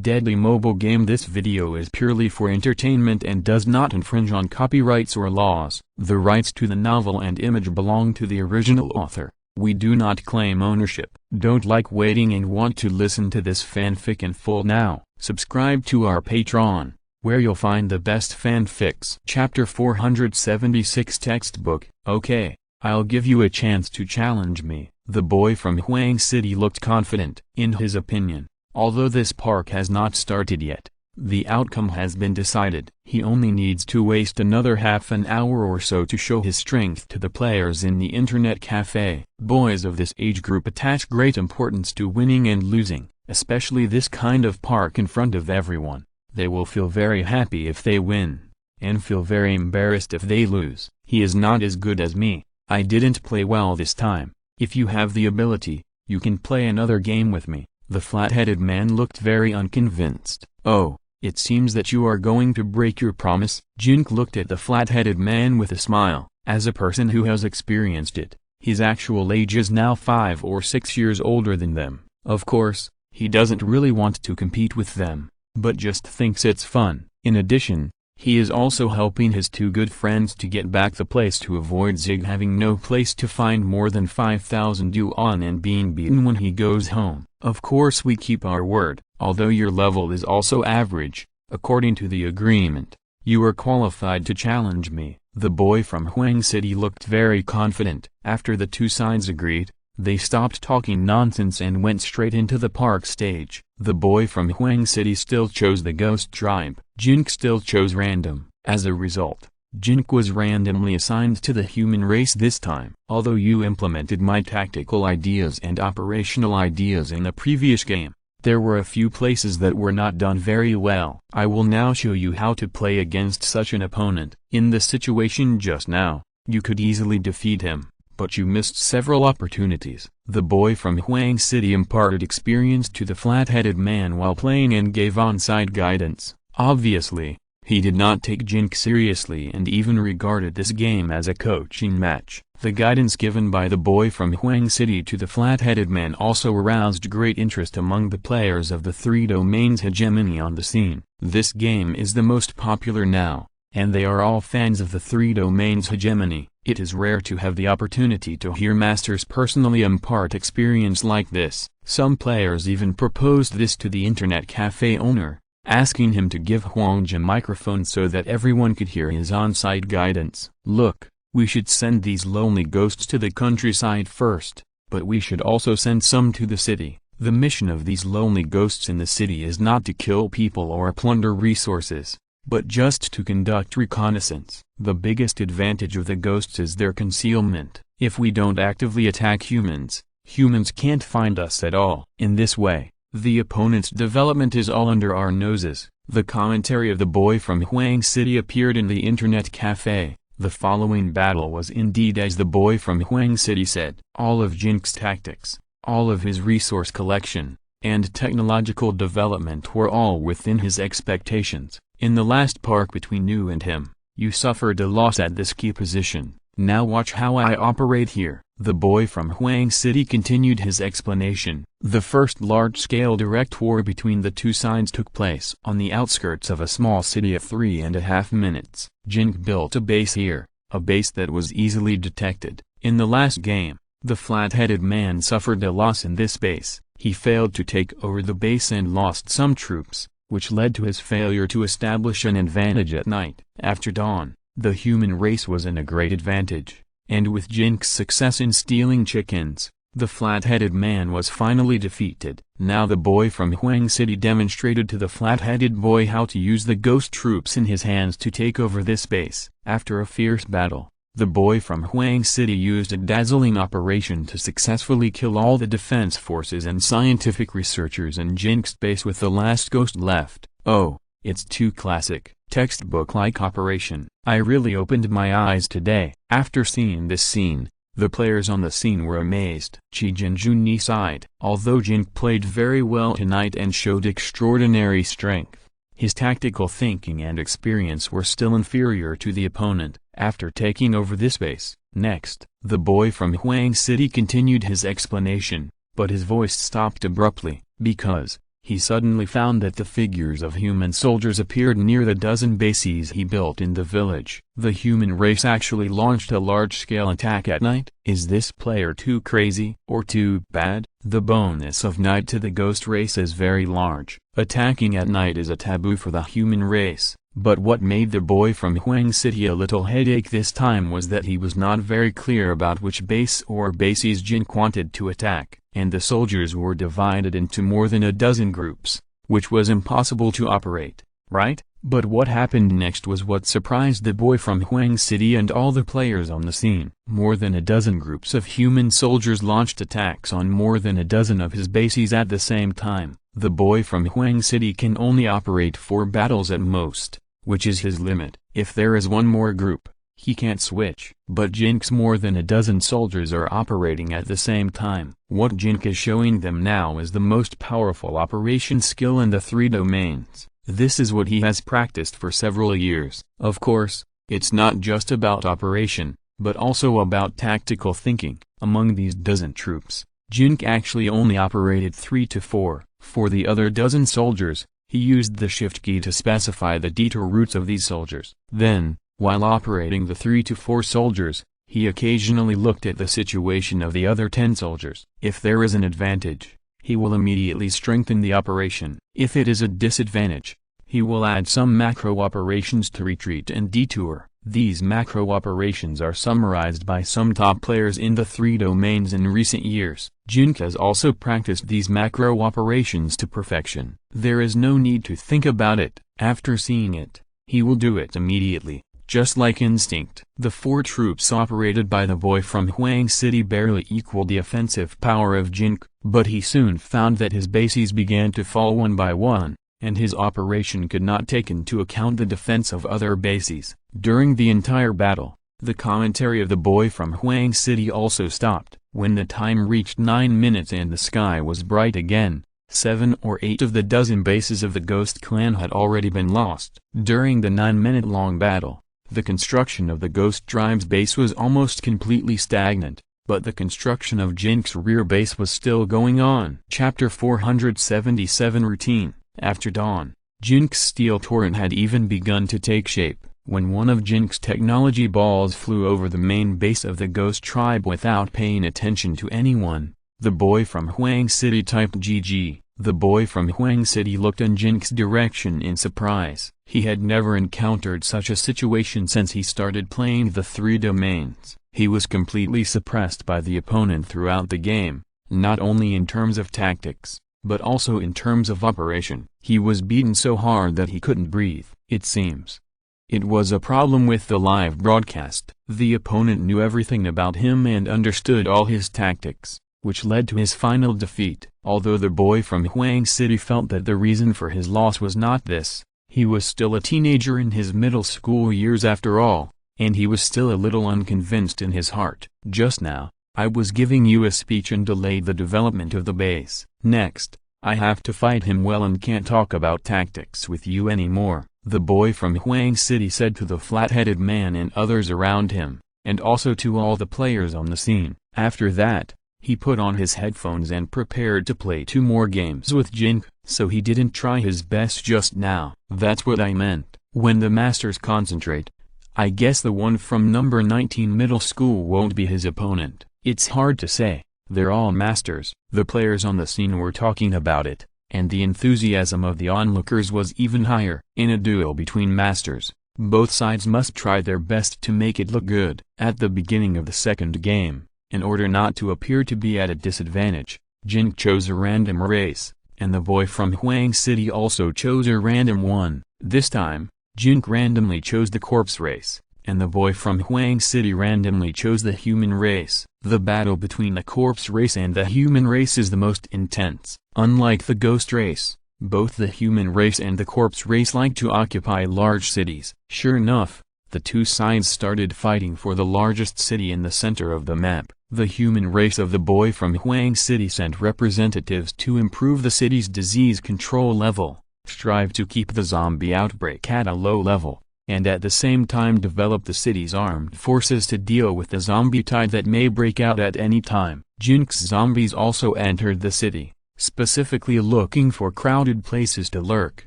deadly mobile game. This video is purely for entertainment and does not infringe on copyrights or laws. The rights to the novel and image belong to the original author. We do not claim ownership. Don't like waiting and want to listen to this fanfic in full now? Subscribe to our Patreon, where you'll find the best fanfics. Chapter 476 Textbook. Okay, I'll give you a chance to challenge me. The boy from Huang City looked confident. In his opinion, although this park has not started yet, the outcome has been decided. He only needs to waste another half an hour or so to show his strength to the players in the internet cafe. Boys of this age group attach great importance to winning and losing, especially this kind of park in front of everyone. They will feel very happy if they win, and feel very embarrassed if they lose. He is not as good as me. I didn't play well this time. If you have the ability, you can play another game with me. The flat-headed man looked very unconvinced. Oh, it seems that you are going to break your promise. Jin Ke looked at the flat-headed man with a smile. As a person who has experienced it, his actual age is now 5 or 6 years older than them. Of course, he doesn't really want to compete with them, but just thinks it's fun. In addition, he is also helping his two good friends to get back the place to avoid Zig having no place to find more than 5,000 yuan and being beaten when he goes home. Of course we keep our word, although your level is also average, according to the agreement. You are qualified to challenge me. The boy from Huang City looked very confident. After the two sides agreed, they stopped talking nonsense and went straight into the park stage. The boy from Huang City still chose the ghost tribe. Jin Ke still chose random. As a result, Jin Ke was randomly assigned to the human race this time. Although you implemented my tactical ideas and operational ideas in the previous game, there were a few places that were not done very well. I will now show you how to play against such an opponent. In the situation just now, you could easily defeat him, but you missed several opportunities. The boy from Huang City imparted experience to the flat-headed man while playing and gave on-side guidance. Obviously, he did not take Jin Ke seriously and even regarded this game as a coaching match. The guidance given by the boy from Huang City to the flat-headed man also aroused great interest among the players of the three domains hegemony on the scene. This game is the most popular now, and they are all fans of the three domains hegemony. It is rare to have the opportunity to hear masters personally impart experience like this. Some players even proposed this to the internet cafe owner, asking him to give Huangji a microphone so that everyone could hear his on-site guidance. Look, we should send these lonely ghosts to the countryside first, but we should also send some to the city. The mission of these lonely ghosts in the city is not to kill people or plunder resources, but just to conduct reconnaissance. The biggest advantage of the ghosts is their concealment. If we don't actively attack humans, humans can't find us at all. In this way, the opponent's development is all under our noses. The commentary of the boy from Huang City appeared in the internet cafe. The following battle was indeed as the boy from Huang City said. All of Jin Ke's tactics, all of his resource collection, and technological development were all within his expectations. In the last park between you and him, you suffered a loss at this key position. Now watch how I operate here. The boy from Huang City continued his explanation. The first large-scale direct war between the two sides took place on the outskirts of a small city at 3.5 minutes. Jin Ke built a base here, a base that was easily detected. In the last game, the flat-headed man suffered a loss in this base. He failed to take over the base and lost some troops, which led to his failure to establish an advantage at night. After dawn, the human race was in a great advantage, and with Jin Ke's success in stealing chickens, the flat-headed man was finally defeated. Now the boy from Huang City demonstrated to the flat-headed boy how to use the ghost troops in his hands to take over this base. After a fierce battle, the boy from Huang City used a dazzling operation to successfully kill all the defense forces and scientific researchers in Jin Ke's base with the last ghost left. Oh, it's too classic, textbook-like operation. I really opened my eyes today. After seeing this scene, the players on the scene were amazed. Qi Jinjuni sighed. Although Jin Ke played very well tonight and showed extraordinary strength, his tactical thinking and experience were still inferior to the opponent. After taking over this base, next, the boy from Huang City continued his explanation, but his voice stopped abruptly, because he suddenly found that the figures of human soldiers appeared near the dozen bases he built in the village. The human race actually launched a large-scale attack at night. Is this player too crazy or too bad? The bonus of night to the ghost race is very large. Attacking at night is a taboo for the human race. But what made the boy from Huang City a little headache this time was that he was not very clear about which base or bases Jin Ke wanted to attack, and the soldiers were divided into more than a dozen groups, which was impossible to operate, right? But what happened next was what surprised the boy from Huang City and all the players on the scene. More than a dozen groups of human soldiers launched attacks on more than a dozen of his bases at the same time. The boy from Huang City can only operate 4 battles at most, which is his limit. If there is one more group, he can't switch. But Jin Ke's more than a dozen soldiers are operating at the same time. What Jin Ke is showing them now is the most powerful operation skill in the 3 domains. This is what he has practiced for several years. Of course, it's not just about operation, but also about tactical thinking. Among these dozen troops, Jin Ke actually only operated 3 to 4. For the other dozen soldiers, he used the shift key to specify the detour routes of these soldiers. Then, while operating the 3 to 4 soldiers, he occasionally looked at the situation of the other 10 soldiers. If there is an advantage, he will immediately strengthen the operation. If it is a disadvantage, he will add some macro operations to retreat and detour. These macro operations are summarized by some top players in the 3 domains in recent years. Jin Ke has also practiced these macro operations to perfection. There is no need to think about it. After seeing it, he will do it immediately, just like instinct. The 4 troops operated by the boy from Huang City barely equaled the offensive power of Jin Ke, but he soon found that his bases began to fall one by one, and his operation could not take into account the defense of other bases. During the entire battle, the commentary of the boy from Huang City also stopped. When the time reached 9 minutes and the sky was bright again, 7 or 8 of the dozen bases of the Ghost Clan had already been lost. During the 9-minute-long battle, the construction of the Ghost Tribe's base was almost completely stagnant, but the construction of Jin Ke's rear base was still going on. Chapter 477 Routine. After dawn, Jin Ke's steel torrent had even begun to take shape, when one of Jin Ke's technology balls flew over the main base of the Ghost Tribe without paying attention to anyone. The boy from Huang City typed GG. The boy from Huang City looked in Jin Ke's direction in surprise. He had never encountered such a situation since he started playing the 3 domains. He was completely suppressed by the opponent throughout the game, not only in terms of tactics, but also in terms of operation. He was beaten so hard that he couldn't breathe. It seems it was a problem with the live broadcast. The opponent knew everything about him and understood all his tactics, which led to his final defeat. Although the boy from Huang City felt that the reason for his loss was not this, he was still a teenager in his middle school years after all, and he was still a little unconvinced in his heart. Just now, I was giving you a speech and delayed the development of the base. Next, I have to fight him well and can't talk about tactics with you anymore, the boy from Huang City said to the flat-headed man and others around him, and also to all the players on the scene. After that, he put on his headphones and prepared to play 2 more games with Jin Ke, so he didn't try his best just now. That's what I meant. When the masters concentrate, I guess the one from number 19 middle school won't be his opponent. It's hard to say. They're all masters. The players on the scene were talking about it, and the enthusiasm of the onlookers was even higher. In a duel between masters, both sides must try their best to make it look good. At the beginning of the second game, in order not to appear to be at a disadvantage, Jin Ke chose a random race, and the boy from Huang City also chose a random one. This time, Jin Ke randomly chose the corpse race, and the boy from Huang City randomly chose the human race. The battle between the corpse race and the human race is the most intense. Unlike the ghost race, both the human race and the corpse race like to occupy large cities. Sure enough, the 2 sides started fighting for the largest city in the center of the map. The human race of the boy from Huang City sent representatives to improve the city's disease control level, strive to keep the zombie outbreak at a low level, and at the same time develop the city's armed forces to deal with the zombie tide that may break out at any time. Jin Ke's zombies also entered the city, specifically looking for crowded places to lurk,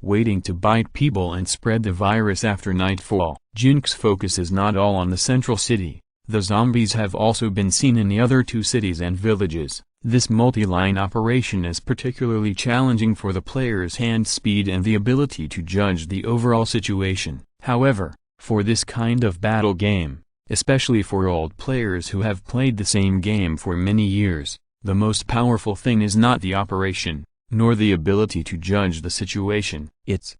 waiting to bite people and spread the virus after nightfall. Jin Ke's focus is not all on the central city. The zombies have also been seen in the other 2 cities and villages. This multi-line operation is particularly challenging for the player's hand speed and the ability to judge the overall situation. However, for this kind of battle game, especially for old players who have played the same game for many years, the most powerful thing is not the operation, nor the ability to judge the situation. It's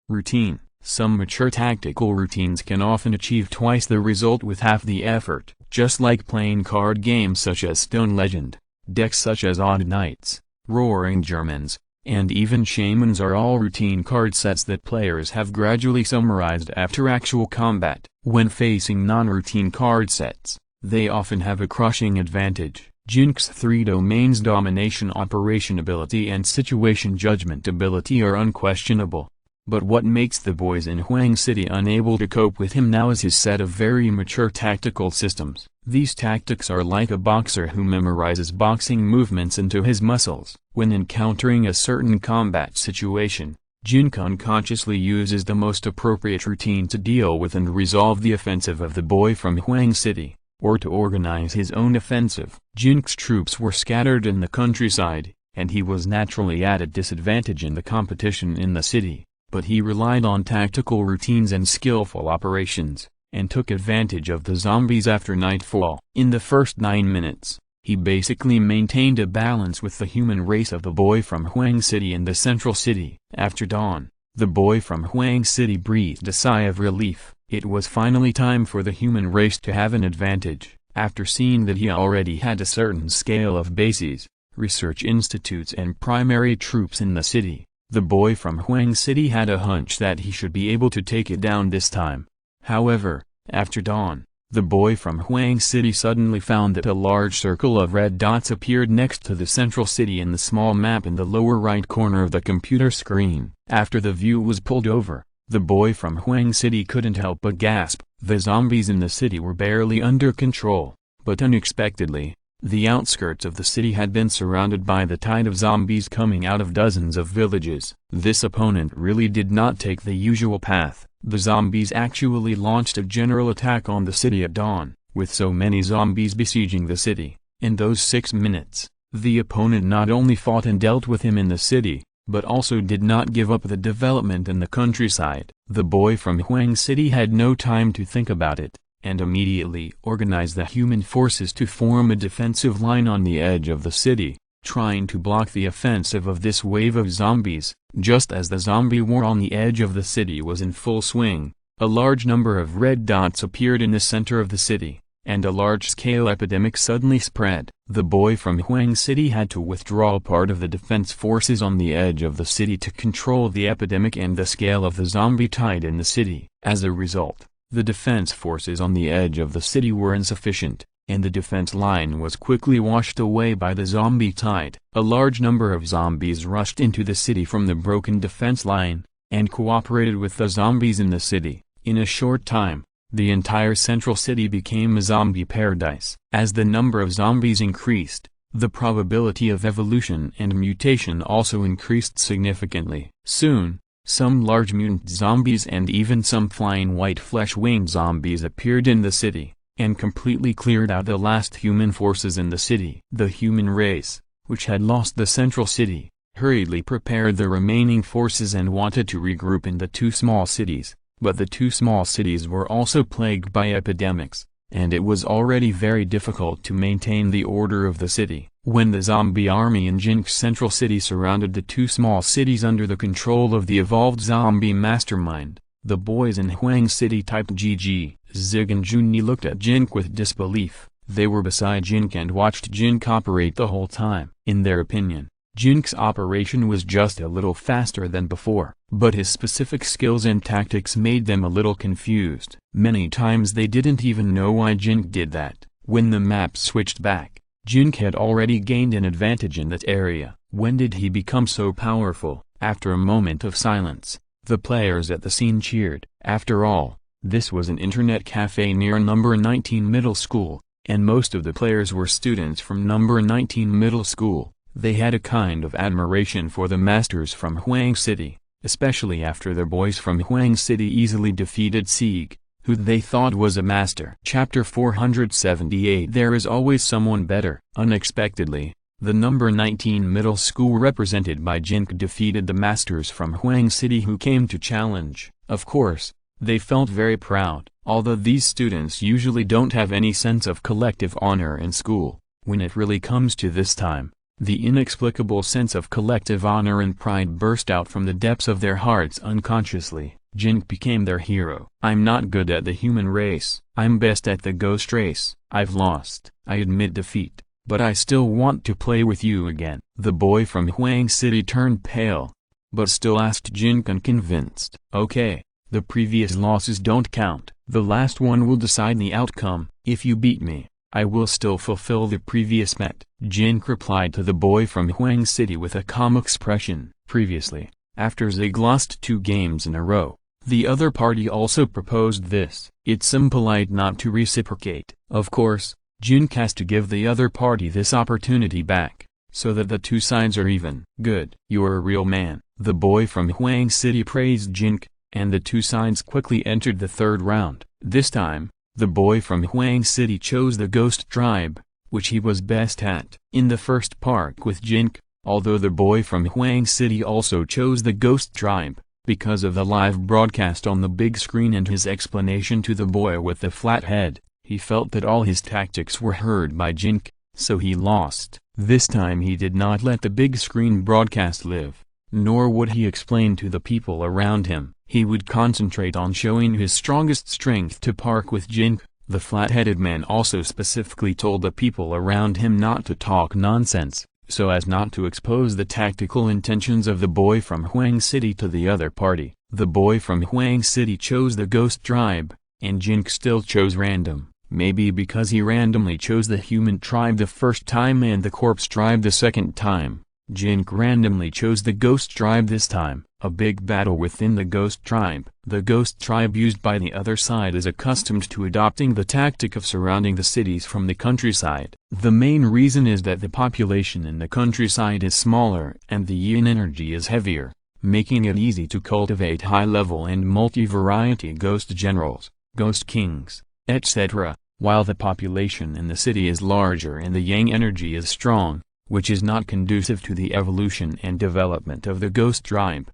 routine. Some mature tactical routines can often achieve twice the result with half the effort. Just like playing card games such as Stone Legend, decks such as Odd Knights, Roaring Germans, and even Shamans are all routine card sets that players have gradually summarized after actual combat. When facing non-routine card sets, they often have a crushing advantage. Jin Ke's 3 domains, domination, operation ability and situation judgment ability, are unquestionable. But what makes the boys in Huang City unable to cope with him now is his set of very mature tactical systems. These tactics are like a boxer who memorizes boxing movements into his muscles. When encountering a certain combat situation, Jin Ke unconsciously uses the most appropriate routine to deal with and resolve the offensive of the boy from Huang City, or to organize his own offensive. Jin Ke's troops were scattered in the countryside, and he was naturally at a disadvantage in the competition in the city. But he relied on tactical routines and skillful operations, and took advantage of the zombies after nightfall. In the first 9 minutes, he basically maintained a balance with the human race of the boy from Huang City and the central city. After dawn, the boy from Huang City breathed a sigh of relief. It was finally time for the human race to have an advantage. After seeing that he already had a certain scale of bases, research institutes and primary troops in the city, the boy from Huang City had a hunch that he should be able to take it down this time. However, after dawn, the boy from Huang City suddenly found that a large circle of red dots appeared next to the central city in the small map in the lower right corner of the computer screen. After the view was pulled over, the boy from Huang City couldn't help but gasp. The zombies in the city were barely under control, but unexpectedly, the outskirts of the city had been surrounded by the tide of zombies coming out of dozens of villages. This opponent really did not take the usual path. The zombies actually launched a general attack on the city at dawn. With so many zombies besieging the city, in those 6 minutes, the opponent not only fought and dealt with him in the city, but also did not give up the development in the countryside. The boy from Huang City had no time to think about it, and immediately organized the human forces to form a defensive line on the edge of the city, trying to block the offensive of this wave of zombies. Just as the zombie war on the edge of the city was in full swing, a large number of red dots appeared in the center of the city, and a large-scale epidemic suddenly spread. The boy from Huang City had to withdraw part of the defense forces on the edge of the city to control the epidemic and the scale of the zombie tide in the city. As a result, the defense forces on the edge of the city were insufficient, and the defense line was quickly washed away by the zombie tide. A large number of zombies rushed into the city from the broken defense line, and cooperated with the zombies in the city. In a short time, the entire central city became a zombie paradise. As the number of zombies increased, the probability of evolution and mutation also increased significantly. Soon, some large mutant zombies and even some flying white flesh-winged zombies appeared in the city, and completely cleared out the last human forces in the city. The human race, which had lost the central city, hurriedly prepared the remaining forces and wanted to regroup in the 2 small cities, but the 2 small cities were also plagued by epidemics, and it was already very difficult to maintain the order of the city. When the zombie army in Jin Ke's central city surrounded the 2 small cities under the control of the evolved zombie mastermind, the boys in Huang City typed GG. Zig and Junyi looked at Jin Ke with disbelief. They were beside Jin Ke and watched Jin Ke operate the whole time. In their opinion, Jin Ke's operation was just a little faster than before, but his specific skills and tactics made them a little confused. Many times they didn't even know why Jin Ke did that. When the map switched back, Jin Ke had already gained an advantage in that area. When did he become so powerful? After a moment of silence, the players at the scene cheered. After all, this was an internet cafe near number 19 middle school, and most of the players were students from number 19 middle school. They had a kind of admiration for the masters from Huang City, especially after their boys from Huang City easily defeated Sieg, who they thought was a master. Chapter 478. There is always someone better. Unexpectedly, the number 19 middle school represented by Jin Ke defeated the masters from Huang City who came to challenge. Of course, they felt very proud. Although these students usually don't have any sense of collective honor in school, when it really comes to this time, the inexplicable sense of collective honor and pride burst out from the depths of their hearts unconsciously. Jin Ke became their hero. I'm not good at the human race. I'm best at the ghost race. I've lost. I admit defeat, but I still want to play with you again. The boy from Huang City turned pale, but still asked Jin Ke convinced. Okay, the previous losses don't count. The last one will decide the outcome. If you beat me, I will still fulfill the previous bet. Jin Ke replied to the boy from Huang City with a calm expression. Previously, after Zig lost 2 games in a row, the other party also proposed this. It's impolite not to reciprocate. Of course, Jin Ke has to give the other party this opportunity back, so that the 2 sides are even. Good. You're a real man. The boy from Huang City praised Jin Ke, and the 2 sides quickly entered the 3rd round. This time, the boy from Huang City chose the ghost tribe, which he was best at. In the first park with Jin Ke, although the boy from Huang City also chose the ghost tribe, because of the live broadcast on the big screen and his explanation to the boy with the flat head, he felt that all his tactics were heard by Jin Ke, so he lost. This time he did not let the big screen broadcast live, nor would he explain to the people around him. He would concentrate on showing his strongest strength to park with Jin Ke. The flat-headed man also specifically told the people around him not to talk nonsense, so as not to expose the tactical intentions of the boy from Huang City to the other party. The boy from Huang City chose the ghost tribe, and Jin Ke still chose random, maybe because he randomly chose the human tribe the first time and the corpse tribe the second time. Jin Ke randomly chose the ghost tribe this time. A big battle within the ghost tribe. The ghost tribe used by the other side is accustomed to adopting the tactic of surrounding the cities from the countryside. The main reason is that the population in the countryside is smaller and the yin energy is heavier, making it easy to cultivate high-level and multi-variety ghost generals, ghost kings, etc., while the population in the city is larger and the yang energy is strong, which is not conducive to the evolution and development of the ghost tribe.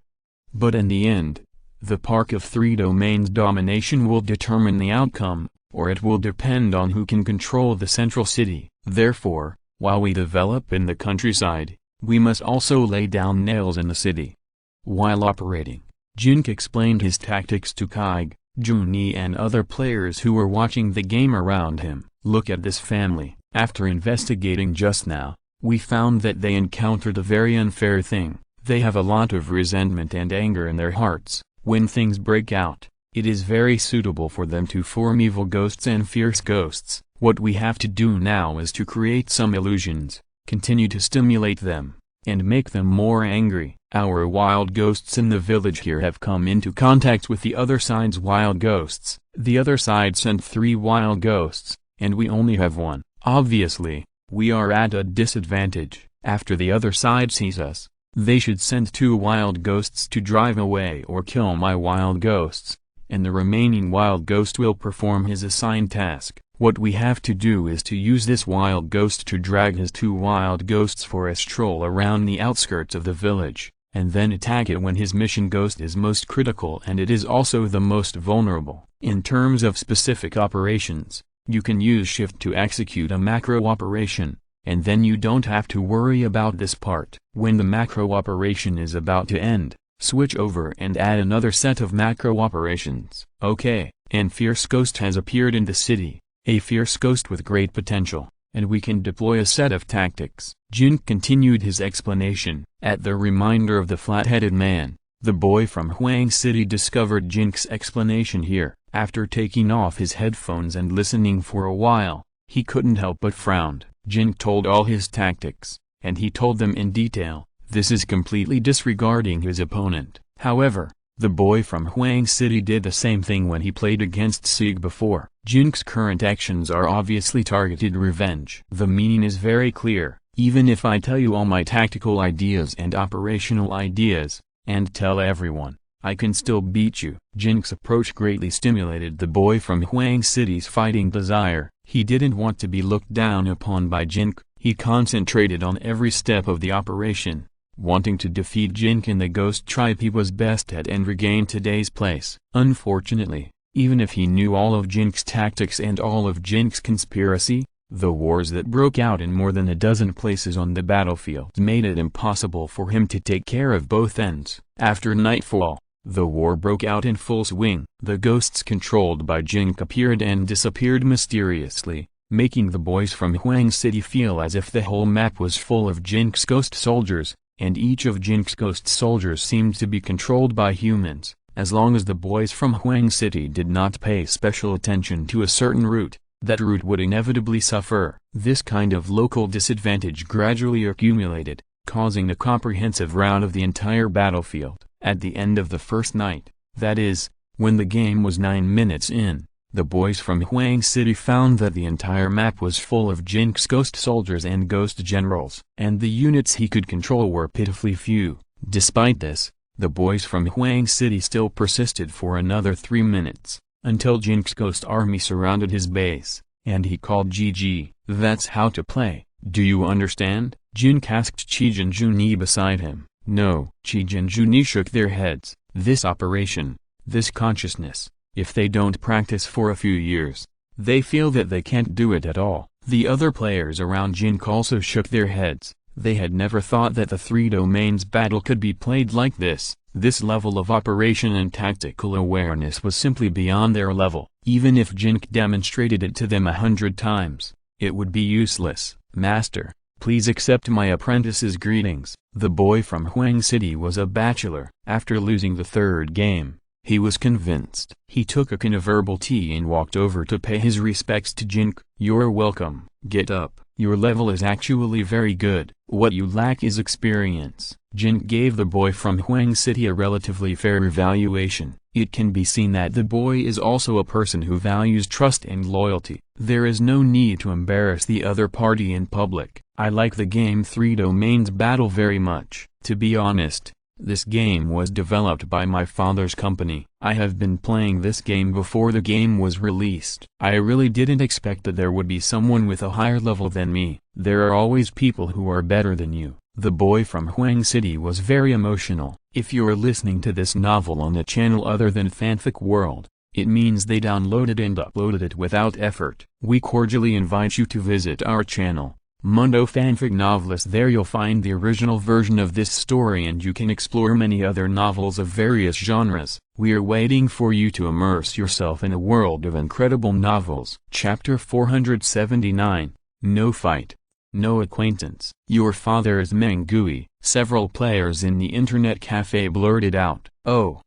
But in the end, the Park of 3 Domains domination will determine the outcome, or it will depend on who can control the central city. Therefore, while we develop in the countryside, we must also lay down nails in the city. While operating, Jin Ke explained his tactics to Kaig, Junyi and other players who were watching the game around him. Look at this family. After investigating just now, we found that they encountered a very unfair thing. They have a lot of resentment and anger in their hearts. When things break out, it is very suitable for them to form evil ghosts and fierce ghosts. What we have to do now is to create some illusions, continue to stimulate them, and make them more angry. Our wild ghosts in the village here have come into contact with the other side's wild ghosts. The other side sent 3 wild ghosts, and we only have 1. Obviously, we are at a disadvantage. After the other side sees us, they should send 2 wild ghosts to drive away or kill my wild ghosts, and the remaining wild ghost will perform his assigned task. What we have to do is to use this wild ghost to drag his 2 wild ghosts for a stroll around the outskirts of the village, and then attack it when his mission ghost is most critical and it is also the most vulnerable. In terms of specific operations, you can use Shift to execute a macro operation, and then you don't have to worry about this part. When the macro operation is about to end, switch over and add another set of macro operations. Okay, and Fierce Ghost has appeared in the city, a fierce ghost with great potential, and we can deploy a set of tactics. Jin continued his explanation. At the reminder of the flat-headed man, the boy from Huang City discovered Jin's explanation here. After taking off his headphones and listening for a while, he couldn't help but frown. Jin told all his tactics, and he told them in detail. This is completely disregarding his opponent. However, the boy from Huang City did the same thing when he played against Sieg before. Jin's current actions are obviously targeted revenge. The meaning is very clear. Even if I tell you all my tactical ideas and operational ideas, and tell everyone, I can still beat you. Jin's approach greatly stimulated the boy from Huang City's fighting desire. He didn't want to be looked down upon by Jin Ke. He concentrated on every step of the operation, wanting to defeat Jin Ke and the ghost tribe he was best at and regain today's place. Unfortunately, even if he knew all of Jin's tactics and all of Jin's conspiracy, the wars that broke out in more than a dozen places on the battlefield made it impossible for him to take care of both ends. After nightfall, the war broke out in full swing. The ghosts controlled by Jin Ke appeared and disappeared mysteriously, making the boys from Huang City feel as if the whole map was full of Jin's ghost soldiers, and each of Jin's ghost soldiers seemed to be controlled by humans. As long as the boys from Huang City did not pay special attention to a certain route, that route would inevitably suffer. This kind of local disadvantage gradually accumulated, causing a comprehensive rout of the entire battlefield. At the end of the first night, that is, when the game was 9 minutes in, the boys from Huang City found that the entire map was full of Jin's ghost soldiers and ghost generals, and the units he could control were pitifully few. Despite this, the boys from Huang City still persisted for another 3 minutes, until Jin's ghost army surrounded his base, and he called GG. That's how to play. Do you understand? Jin Ke asked Qi Jinjuni beside him. No. Qi Jinjuni shook their heads. This operation, this consciousness, if they don't practice for a few years, they feel that they can't do it at all. The other players around Jin Ke also shook their heads. They had never thought that the three domains battle could be played like this. This level of operation and tactical awareness was simply beyond their level. Even if Jin Ke demonstrated it to them 100 times, it would be useless. Master, please accept my apprentice's greetings. The boy from Huang City was a bachelor. After losing the third game, he was convinced. He took a can of herbal tea and walked over to pay his respects to Jin Ke. You're welcome. Get up. Your level is actually very good. What you lack is experience. Jin Ke gave the boy from Huang City a relatively fair evaluation. It can be seen that the boy is also a person who values trust and loyalty. There is no need to embarrass the other party in public. I like the game Three Domains Battle very much. To be honest, this game was developed by my father's company. I have been playing this game before the game was released. I really didn't expect that there would be someone with a higher level than me. There are always people who are better than you. The boy from Huang City was very emotional. If you're listening to this novel on a channel other than Fanfic World, it means they downloaded and uploaded it without effort. We cordially invite you to visit our channel, Mundo Fanfic Novelist. There you'll find the original version of this story and you can explore many other novels of various genres. We are waiting for you to immerse yourself in a world of incredible novels. Chapter 479, No Fight. No acquaintance. Your father is Meng Gui. Several players in the internet cafe blurted out. Oh.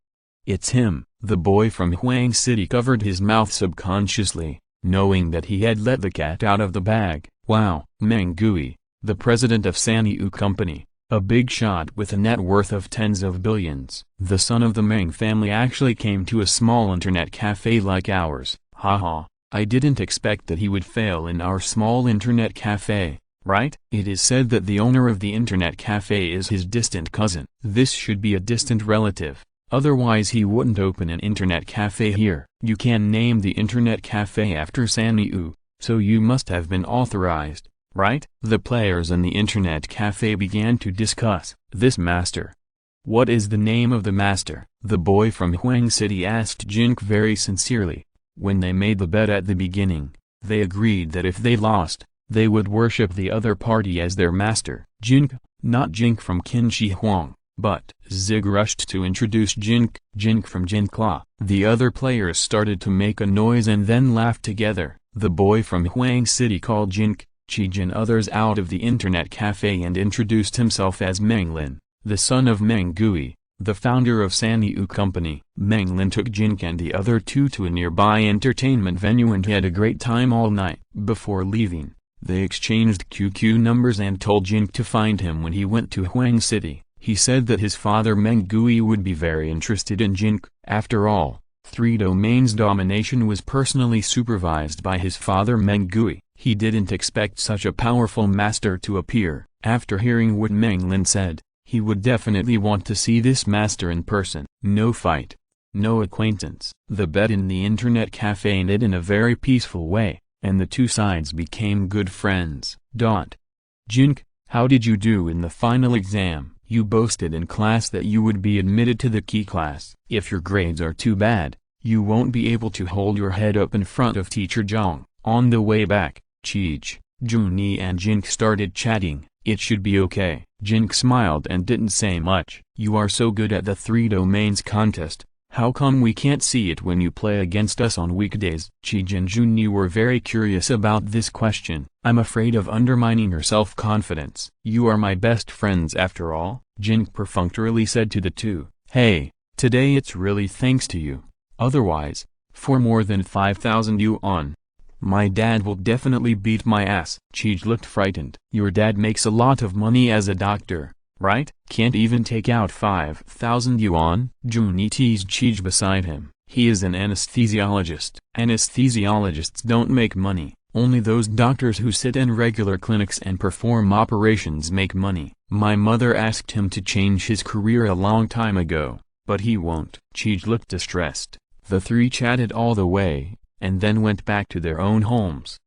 It's him. The boy from Huang City covered his mouth subconsciously, knowing that he had let the cat out of the bag. Wow. Meng Gui, the president of SYNOPSIS Company, a big shot with a net worth of tens of billions. The son of the Meng family actually came to a small internet cafe like ours. Haha. I didn't expect that he would fail in our small internet cafe. Right? It is said that the owner of the internet cafe is his distant cousin. This should be a distant relative, otherwise he wouldn't open an internet cafe here. You can name the internet cafe after SYNOPSIS, so you must have been authorized, right? The players in the internet cafe began to discuss. This master. What is the name of the master? The boy from Huang City asked Jin Ke very sincerely. When they made the bet at the beginning, they agreed that if they lost, they would worship the other party as their master. Jin Ke, not Jin Ke from Qinshi Huang, but Zig rushed to introduce Jin Ke from Jin Ke. The other players started to make a noise and then laughed together. The boy from Huang City called Jin Ke, Qi Jin others out of the internet cafe and introduced himself as Meng Lin, the son of Meng Gui, the founder of SYNOPSIS Company. Meng Lin took Jin Ke and the other two to a nearby entertainment venue and had a great time all night. Before leaving, they exchanged QQ numbers and told Jin Ke to find him when he went to Huang City. He said that his father Meng Gui would be very interested in Jin Ke. After all, Three Domains domination was personally supervised by his father Meng Gui. He didn't expect such a powerful master to appear. After hearing what Manglin said, he would definitely want to see this master in person. No fight. No acquaintance. The bet in the internet cafe ended in a very peaceful way, and the two sides became good friends. Jin Ke, how did you do in the final exam? You boasted in class that you would be admitted to the key class. If your grades are too bad, you won't be able to hold your head up in front of Teacher Zhang. On the way back, Cheech, Junyi and Jin Ke started chatting. It should be okay. Jin Ke smiled and didn't say much. You are so good at the 3 domains contest. How come we can't see it when you play against us on weekdays? Cheech and Junyi were very curious about this question. I'm afraid of undermining your self-confidence. You are my best friends after all, Jin Ke perfunctorily said to the two. Hey, today it's really thanks to you. Otherwise, for more than 5,000 yuan, my dad will definitely beat my ass. Cheech looked frightened. Your dad makes a lot of money as a doctor, right? Can't even take out 5,000 yuan? Junyi teased Cheech beside him. He is an anesthesiologist. Anesthesiologists don't make money. Only those doctors who sit in regular clinics and perform operations make money. My mother asked him to change his career a long time ago, but he won't. Cheech looked distressed. The three chatted all the way, and then went back to their own homes.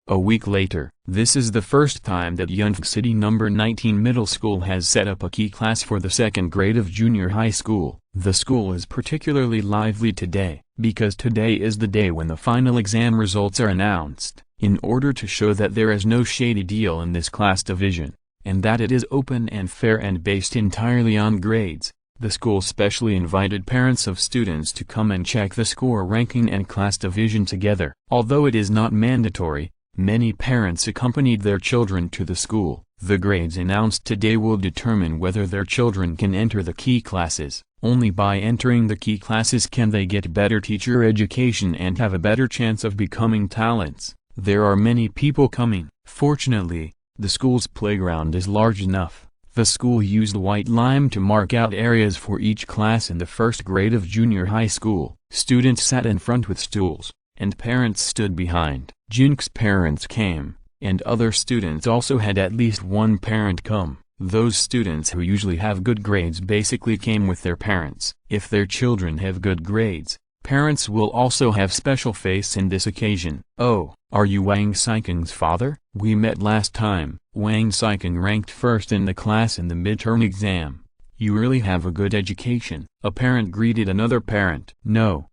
A week later, this is the first time that Yunfeng City No. 19 Middle School has set up a key class for the second grade of junior high school. The school is particularly lively today, because today is the day when the final exam results are announced, in order to show that there is no shady deal in this class division, and that it is open and fair and based entirely on grades. The school specially invited parents of students to come and check the score ranking and class division together. Although it is not mandatory, many parents accompanied their children to the school. The grades announced today will determine whether their children can enter the key classes. Only by entering the key classes can they get better teacher education and have a better chance of becoming talents. There are many people coming. Fortunately, the school's playground is large enough. The school used white lime to mark out areas for each class in the first grade of junior high school. Students sat in front with stools, and parents stood behind. Jin Ke's parents came, and other students also had at least one parent come. Those students who usually have good grades basically came with their parents. If their children have good grades, parents will also have special face in this occasion. Oh, are you Wang Saikeng's father? We met last time. Wang Saikeng ranked first in the class in the midterm exam. You really have a good education. A parent greeted another parent. No,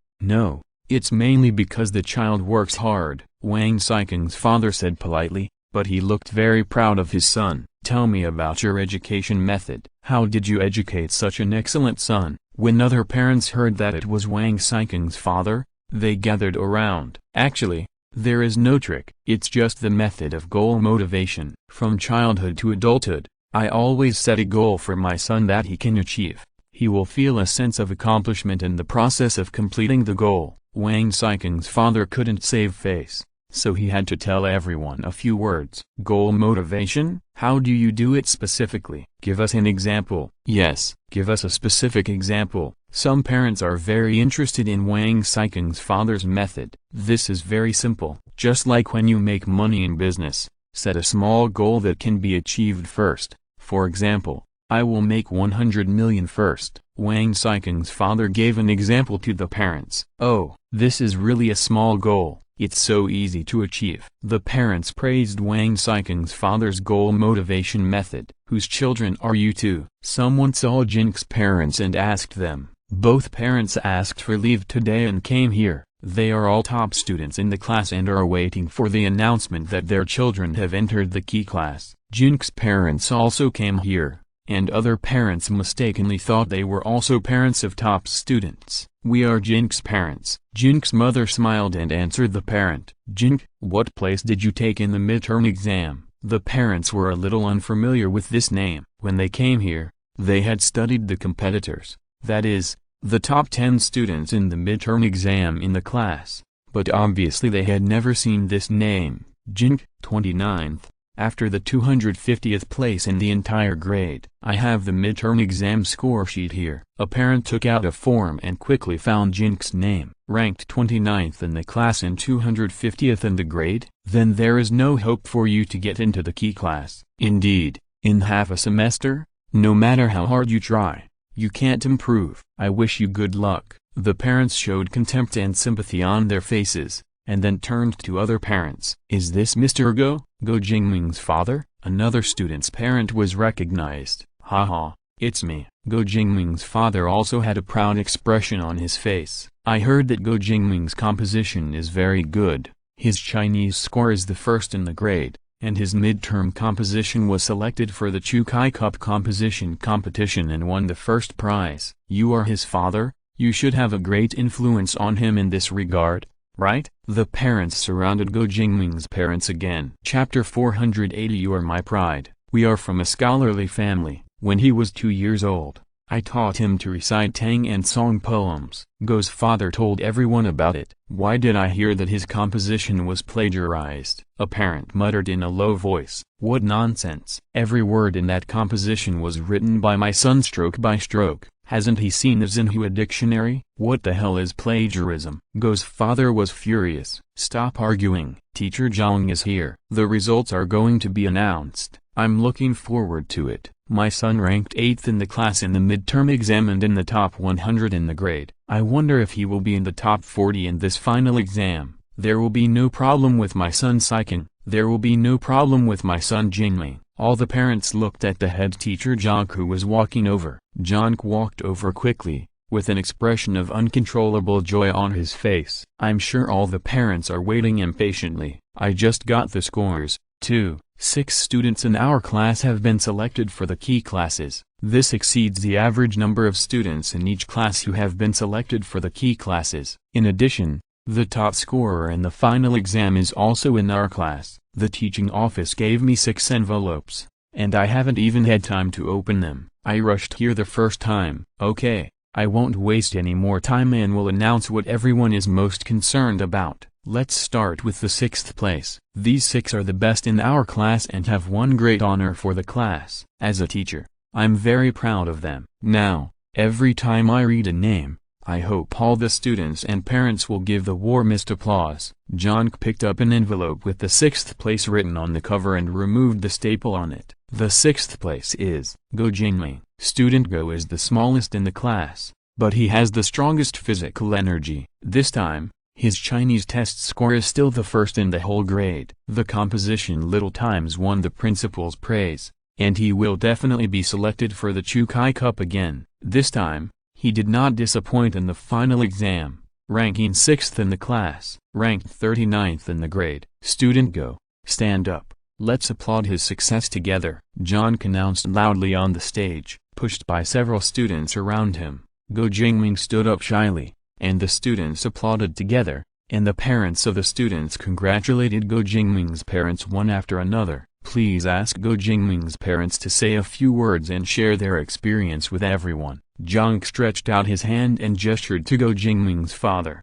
it's mainly because the child works hard, Wang Saikeng's father said politely, but he looked very proud of his son. Tell me about your education method. How did you educate such an excellent son? When other parents heard that it was Wang Saikeng's father, they gathered around. Actually, there is no trick. It's just the method of goal motivation. From childhood to adulthood, I always set a goal for my son that he can achieve. He will feel a sense of accomplishment in the process of completing the goal. Wang Saikeng's father couldn't save face, so he had to tell everyone a few words. Goal motivation? How do you do it specifically? Give us an example. Yes, give us a specific example. Some parents are very interested in Wang Saikeng's father's method. This is very simple. Just like when you make money in business, set a small goal that can be achieved first. For example, I will make 100 million first. Wang Saikeng's father gave an example to the parents. Oh, this is really a small goal. It's so easy to achieve. The parents praised Wang Saikeng's father's goal motivation method. Whose children are you two? Someone saw Jin Ke's parents and asked them. Both parents asked for leave today and came here. They are all top students in the class and are waiting for the announcement that their children have entered the key class. Jin Ke's parents also came here, and other parents mistakenly thought they were also parents of top students. We are Jin Ke's parents. Jin Ke's mother smiled and answered the parent. Jin Ke, what place did you take in the midterm exam? The parents were a little unfamiliar with this name. When they came here, they had studied the competitors, that is, the top 10 students in the midterm exam in the class, but obviously they had never seen this name. Jin Ke, 29th, After the 250th place in the entire grade. I have the midterm exam score sheet here. A parent took out a form and quickly found Jin Ke's name. Ranked 29th in the class and 250th in the grade? Then there is no hope for you to get into the key class. Indeed, in half a semester, no matter how hard you try, you can't improve. I wish you good luck. The parents showed contempt and sympathy on their faces, and then turned to other parents. Is this Mr. Go Jingming's father? Another student's parent was recognized. Haha, it's me. Go Jingming's father also had a proud expression on his face. I heard that Go Jingming's composition is very good. His Chinese score is the first in the grade, and his midterm composition was selected for the Chukai Cup composition competition and won the first prize. You are his father? You should have a great influence on him in this regard, right? The parents surrounded Go Jingming's parents again. Chapter 480. You are my pride. We are from a scholarly family. When he was 2 years old, I taught him to recite Tang and song poems. Go's father told everyone about it. Why did I hear that his composition was plagiarized? A parent muttered in a low voice. What nonsense. Every word in that composition was written by my son stroke by stroke. Hasn't he seen the Xinhua dictionary? What the hell is plagiarism? Go's father was furious. Stop arguing. Teacher Zhang is here. The results are going to be announced. I'm looking forward to it. My son ranked 8th in the class in the midterm exam and in the top 100 in the grade. I wonder if he will be in the top 40 in this final exam. There will be no problem with my son Saiken. There will be no problem with my son Jingming. All the parents looked at the head teacher Zhang, who was walking over. Zhang walked over quickly, with an expression of uncontrollable joy on his face. I'm sure all the parents are waiting impatiently. I just got the scores, too. 6 students in our class have been selected for the key classes. This exceeds the average number of students in each class who have been selected for the key classes. In addition, the top scorer in the final exam is also in our class. The teaching office gave me 6 envelopes, and I haven't even had time to open them. I rushed here the first time. Okay, I won't waste any more time and will announce what everyone is most concerned about. Let's start with the 6th place. These 6 are the best in our class and have won great honor for the class. As a teacher, I'm very proud of them. Now, every time I read a name, I hope all the students and parents will give the warmest applause. Zhang picked up an envelope with the 6th place written on the cover and removed the staple on it. The 6th place is Go Jingming. Student Go is the smallest in the class, but he has the strongest physical energy. This time, his Chinese test score is still the first in the whole grade. The composition little times won the principal's praise, and he will definitely be selected for the Chukai Cup again. This time, he did not disappoint in the final exam, ranking 6th in the class, ranked 39th in the grade. Student Go, stand up. Let's applaud his success together. Zhang announced loudly on the stage, pushed by several students around him. Go Jingming stood up shyly, and the students applauded together, and the parents of the students congratulated Go Jingming's parents one after another. Please ask Go Jingming's parents to say a few words and share their experience with everyone. Zhang stretched out his hand and gestured to Go Jingming's father.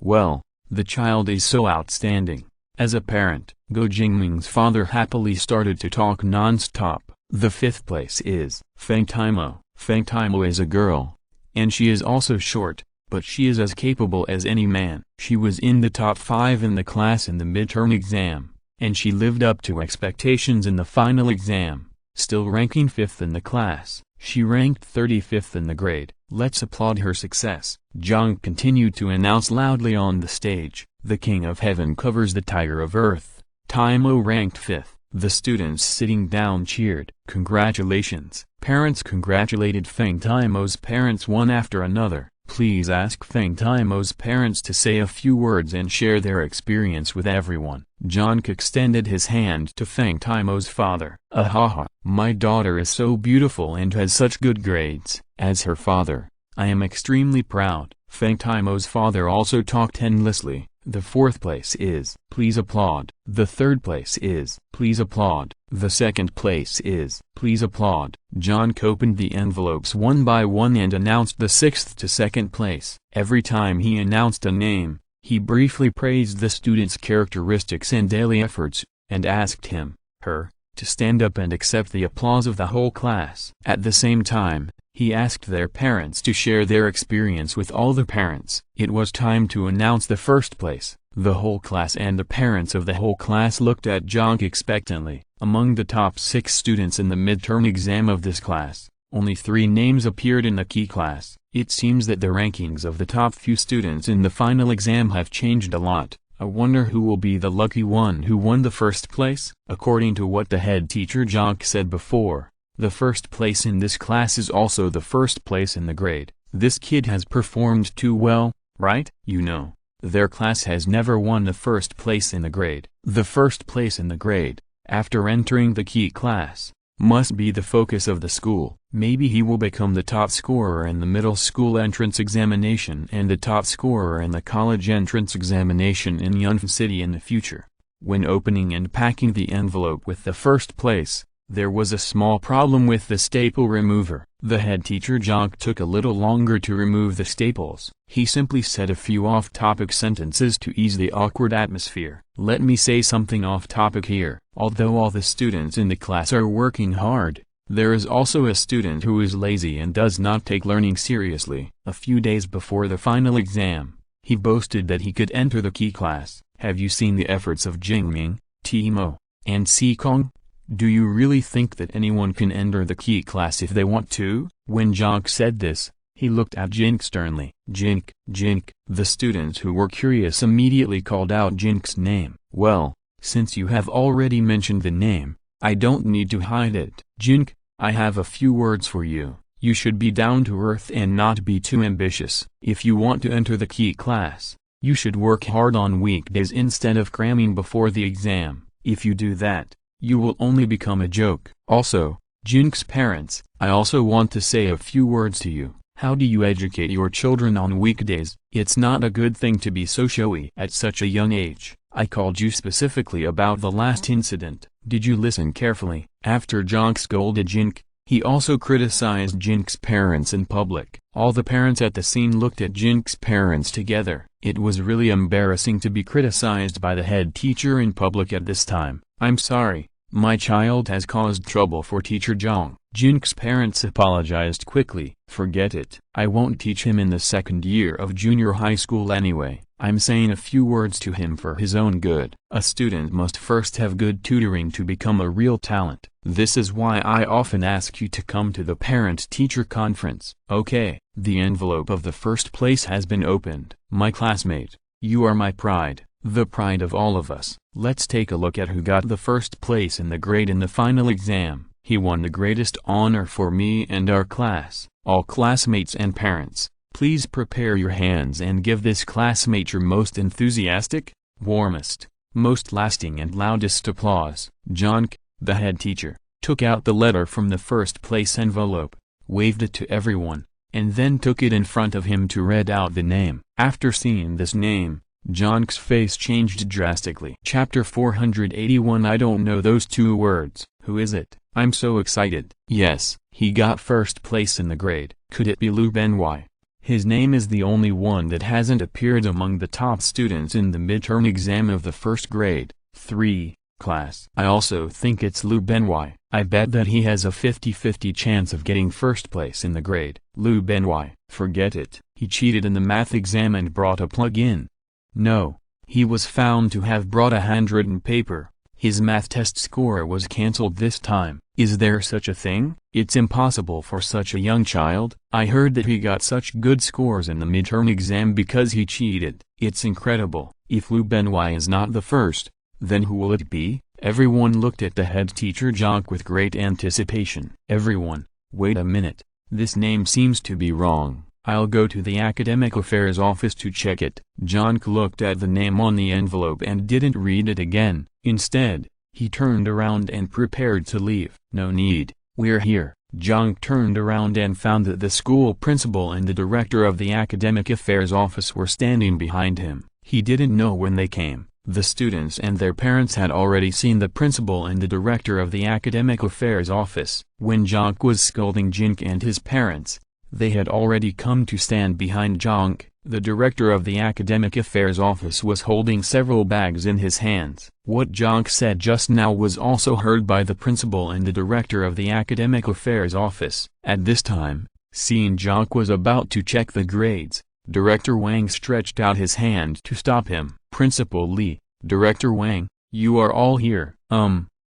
Well, the child is so outstanding. As a parent, Go Jingming's father happily started to talk non-stop. The 5th place is Feng Taimo. Feng Taimo is a girl, and she is also short, but she is as capable as any man. She was in the top 5 in the class in the midterm exam, and she lived up to expectations in the final exam, still ranking 5th in the class. She ranked 35th in the grade. Let's applaud her success. Zhang continued to announce loudly on the stage. The King of Heaven covers the Tiger of Earth. Taimo ranked 5th. The students sitting down cheered. Congratulations. Parents congratulated Feng Taimo's parents one after another. Please ask Feng Taimo's parents to say a few words and share their experience with everyone. Zhang extended his hand to Feng Taimo's father. Ahaha, my daughter is so beautiful and has such good grades. As her father, I am extremely proud. Feng Taimo's father also talked endlessly. The 4th place is, please applaud. The 3rd place is, please applaud. The 2nd place is, please applaud. Zhang opened the envelopes one by one and announced the 6th to 2nd place. Every time he announced a name, he briefly praised the students' characteristics and daily efforts, and asked him, her, to stand up and accept the applause of the whole class. At the same time, he asked their parents to share their experience with all the parents. It was time to announce the first place. The whole class and the parents of the whole class looked at Jin Ke expectantly. Among the top 6 students in the midterm exam of this class, only 3 names appeared in the key class. It seems that the rankings of the top few students in the final exam have changed a lot. I wonder who will be the lucky one who won the first place? According to what the head teacher Jin Ke said before, the first place in this class is also the first place in the grade. This kid has performed too well, right? You know, their class has never won the first place in the grade. The first place in the grade, after entering the key class, must be the focus of the school. Maybe he will become the top scorer in the middle school entrance examination and the top scorer in the college entrance examination in Yunfu City in the future. When opening and packing the envelope with the first place, there was a small problem with the staple remover. The head teacher Jin Ke took a little longer to remove the staples. He simply said a few off-topic sentences to ease the awkward atmosphere. Let me say something off-topic here. Although all the students in the class are working hard, there is also a student who is lazy and does not take learning seriously. A few days before the final exam, he boasted that he could enter the key class. Have you seen the efforts of Jingming, Timo, and Sikong? Do you really think that anyone can enter the key class if they want to? When Jin Ke said this, he looked at Jin Ke sternly. Jin Ke. The students who were curious immediately called out Jin Ke's name. Well, since you have already mentioned the name, I don't need to hide it. Jin Ke, I have a few words for you. You should be down to earth and not be too ambitious. If you want to enter the key class, you should work hard on weekdays instead of cramming before the exam. If you do that, you will only become a joke. Also, Jin Ke's parents, I also want to say a few words to you. How do you educate your children on weekdays? It's not a good thing to be so showy at such a young age. I called you specifically about the last incident. Did you listen carefully? After Jin Ke scolded Jin Ke, he also criticized Jin Ke's parents in public. All the parents at the scene looked at Jin Ke's parents together. It was really embarrassing to be criticized by the head teacher in public at this time. I'm sorry, my child has caused trouble for teacher Jin. Jin Ke's parents apologized quickly. Forget it. I won't teach him in the second year of junior high school anyway. I'm saying a few words to him for his own good. A student must first have good tutoring to become a real talent. This is why I often ask you to come to the parent-teacher conference. Okay, the envelope of the first place has been opened. My classmate, you are my pride, the pride of all of us. Let's take a look at who got the first place in the grade in the final exam. He won the greatest honor for me and our class. All classmates and parents, please prepare your hands and give this classmate your most enthusiastic, warmest, most lasting and loudest applause. Jin Ke, the head teacher, took out the letter from the first place envelope, waved it to everyone, and then took it in front of him to read out the name. After seeing this name, Jin Ke's face changed drastically. Chapter 481. I don't know those 2 words. Who is it? I'm so excited. Yes, he got first place in the grade. Could it be Luo Ye? His name is the only one that hasn't appeared among the top students in the midterm exam of the first grade, 3, class. I also think it's Luo Ye. I bet that he has a 50-50 chance of getting first place in the grade. Luo Ye. Forget it. He cheated in the math exam and brought a plug-in. No, he was found to have brought a handwritten paper. His math test score was cancelled this time. Is there such a thing? It's impossible for such a young child. I heard that he got such good scores in the midterm exam because he cheated. It's incredible. If Luo Ye is not the first, then who will it be? Everyone looked at the head teacher Jin Ke with great anticipation. Everyone, wait a minute. This name seems to be wrong. I'll go to the academic affairs office to check it. Jin Ke looked at the name on the envelope and didn't read it again. Instead, he turned around and prepared to leave. No need, we're here. Jin Ke turned around and found that the school principal and the director of the academic affairs office were standing behind him. He didn't know when they came. The students and their parents had already seen the principal and the director of the academic affairs office. When Jin Ke was scolding Jin Ke and his parents, they had already come to stand behind Jin Ke. The director of the Academic Affairs Office was holding several bags in his hands. What Jin said just now was also heard by the principal and the director of the Academic Affairs Office. At this time, seeing Jin was about to check the grades, Director Wang stretched out his hand to stop him. Principal Li, Director Wang, you are all here.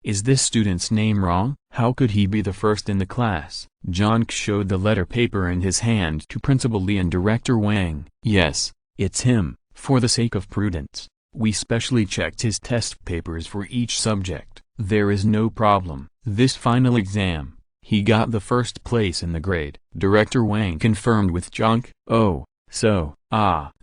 Is this student's name wrong? How could he be the first in the class? Jin showed the letter paper in his hand to Principal Li and Director Wang. Yes, it's him. For the sake of prudence, we specially checked his test papers for each subject. There is no problem. This final exam, he got the first place in the grade. Director Wang confirmed with Jin. Oh, so,